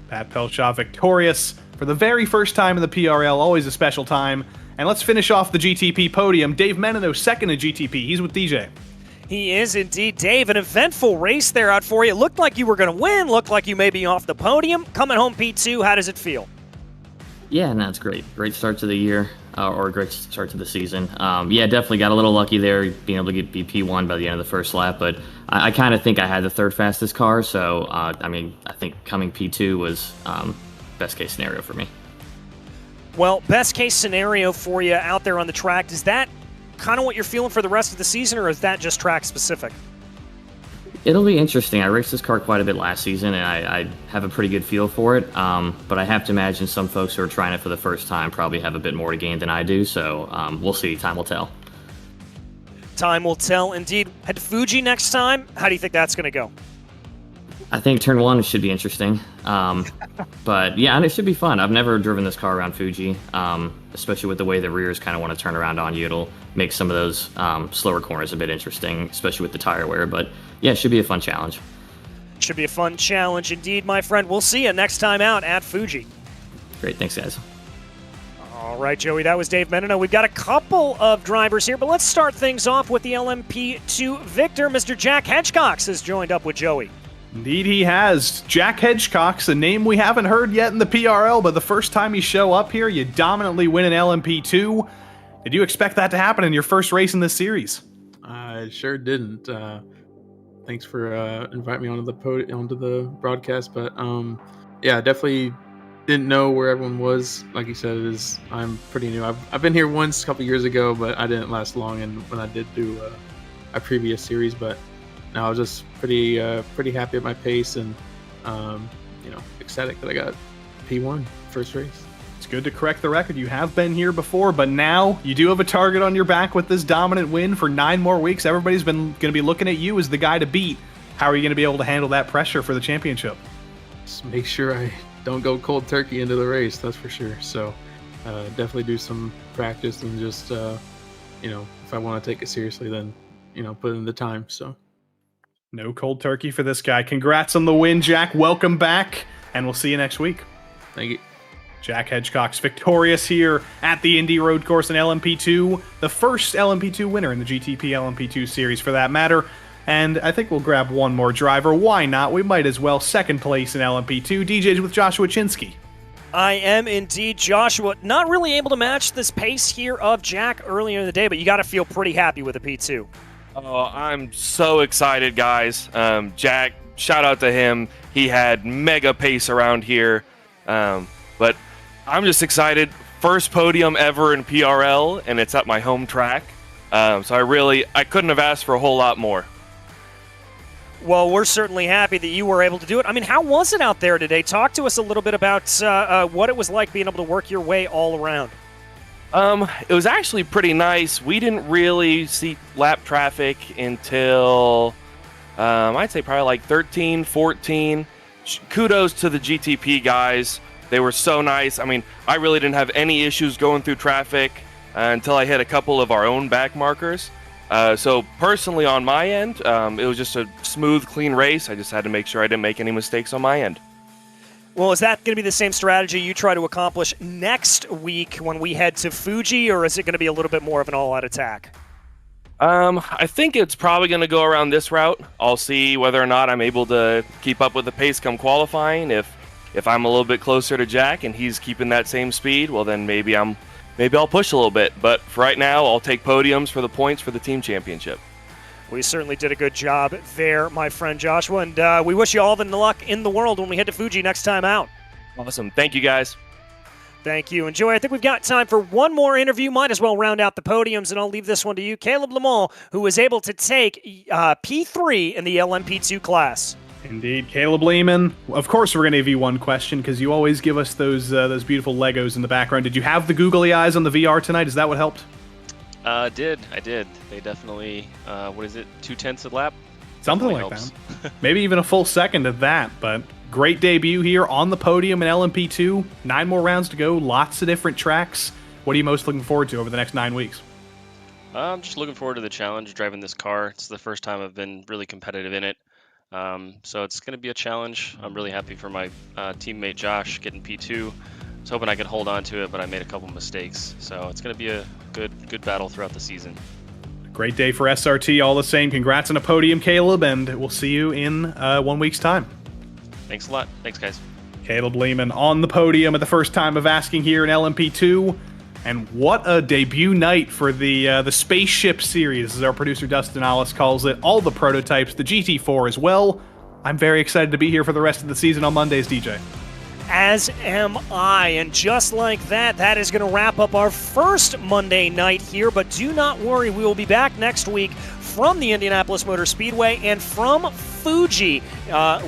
Pat Pelshaw victorious for the very first time in the PRL, always a special time. And let's finish off the GTP podium. Dave Menino, second in GTP. He's with DJ. He is indeed, Dave. An eventful race there out for you. It looked like you were going to win. Looked like you may be off the podium. Coming home P2, how does it feel? Yeah, no, it's great. Great start to the year. or a great start to the season. Yeah, definitely got a little lucky there, being able to be P1 by the end of the first lap, but I kind of think I had the third fastest car, so I mean, I think coming P2 was best case scenario for me. Well, best case scenario for you out there on the track, is that kind of what you're feeling for the rest of the season, or is that just track specific? It'll be interesting. I raced this car quite a bit last season, and I have a pretty good feel for it. But I have to imagine some folks who are trying it for the first time probably have a bit more to gain than I do. So we'll see. Time will tell. Time will tell, indeed. Head to Fuji next time. How do you think that's going to go? I think turn 1 should be interesting. But yeah, and it should be fun. I've never driven this car around Fuji, especially with the way the rears kind of want to turn around on you. It'll make some of those slower corners a bit interesting, especially with the tire wear. But yeah, it should be a fun challenge. Should be a fun challenge indeed, my friend. We'll see you next time out at Fuji. Great. Thanks, guys. All right, Joey, that was Dave Menino. We've got a couple of drivers here, but let's start things off with the LMP2 victor. Mr. Jack Hedgecox has joined up with Joey. Indeed he has. Jack Hedgecox, a name we haven't heard yet in the PRL, but the first time you show up here, you dominantly win an LMP2. Did you expect that to happen in your first race in this series? I sure didn't. Thanks for inviting me onto the broadcast, but yeah, definitely didn't know where everyone was. Like you said, I'm pretty new. I've been here once a couple years ago, but I didn't last long. And when I did do a previous series, but no, I was just pretty happy at my pace and ecstatic that I got P1 first race. It's good to correct the record. You have been here before, but now you do have a target on your back with this dominant win for 9 more weeks. Everybody's going to be looking at you as the guy to beat. How are you going to be able to handle that pressure for the championship? Just make sure I don't go cold turkey into the race, that's for sure. So definitely do some practice and just, if I want to take it seriously, then, put in the time. So no cold turkey for this guy. Congrats on the win, Jack. Welcome back, and we'll see you next week. Thank you. Jack Hedgecox victorious here at the Indy Road Course in LMP2, the first LMP2 winner in the GTP-LMP2 series for that matter. And I think we'll grab one more driver. Why not? We might as well. Second place in LMP2, DJs with Joshua Chinsky. I am indeed Joshua. Not really able to match this pace here of Jack earlier in the day, but you got to feel pretty happy with the P2. Oh, I'm so excited, guys. Jack, shout out to him. He had mega pace around here. But I'm just excited. First podium ever in PRL, and it's at my home track. So I couldn't have asked for a whole lot more. Well, we're certainly happy that you were able to do it. I mean, how was it out there today? Talk to us a little bit about what it was like being able to work your way all around. It was actually pretty nice. We didn't really see lap traffic until, I'd say probably like 13, 14. Kudos to the GTP guys. They were so nice. I mean, I really didn't have any issues going through traffic until I hit a couple of our own back markers. So personally on my end, it was just a smooth, clean race. I just had to make sure I didn't make any mistakes on my end. Well, is that going to be the same strategy you try to accomplish next week when we head to Fuji, or is it going to be a little bit more of an all-out attack? I think it's probably going to go around this route. I'll see whether or not I'm able to keep up with the pace come qualifying. If I'm a little bit closer to Jack and he's keeping that same speed, well then maybe I'll push a little bit. But for right now, I'll take podiums for the points for the team championship. We certainly did a good job there, my friend Joshua, and we wish you all the luck in the world when we head to Fuji next time out. Awesome. Thank you, guys. Thank you. Enjoy. I think we've got time for one more interview. Might as well round out the podiums, and I'll leave this one to you. Caleb Lamont, who was able to take P3 in the LMP2 class. Indeed, Caleb Lehman. Of course, we're going to give you one question because you always give us those beautiful Legos in the background. Did you have the googly eyes on the VR tonight? Is that what helped? I did. They definitely, 2/10 a lap? Something like that. Maybe even a full second of that, but great debut here on the podium in LMP2. 9 more rounds to go, lots of different tracks. What are you most looking forward to over the next 9 weeks? I'm just looking forward to the challenge driving this car. It's the first time I've been really competitive in it. So it's going to be a challenge. I'm really happy for my teammate Josh getting P2. I was hoping I could hold on to it, but I made a couple mistakes. So it's going to be a good battle throughout the season. Great day for SRT all the same. Congrats on a podium, Caleb, and we'll see you in 1 week's time. Thanks a lot. Thanks, guys. Caleb Lehman on the podium at the first time of asking here in LMP2. And what a debut night for the Spaceship Series, as our producer Dustin Allis calls it. All the prototypes, the GT4 as well. I'm very excited to be here for the rest of the season on Mondays, DJ. As am I, and just like that, that is going to wrap up our first Monday night here, but do not worry, we will be back next week from the Indianapolis Motor Speedway and from Fuji,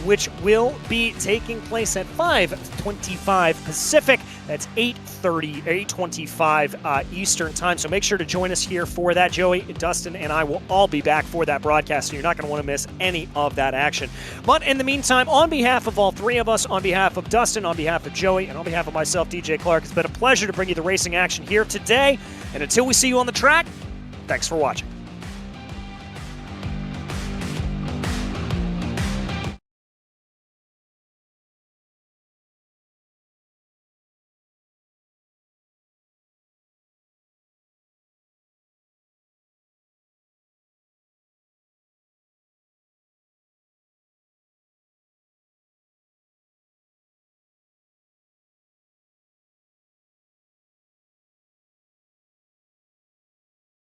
which will be taking place at 5:25 Pacific. That's 8:25 Eastern Time. So make sure to join us here for that. Joey, Dustin, and I will all be back for that broadcast, so you're not going to want to miss any of that action. But in the meantime, on behalf of all three of us, on behalf of Dustin, on behalf of Joey, and on behalf of myself, DJ Clark, it's been a pleasure to bring you the racing action here today. And until we see you on the track, thanks for watching.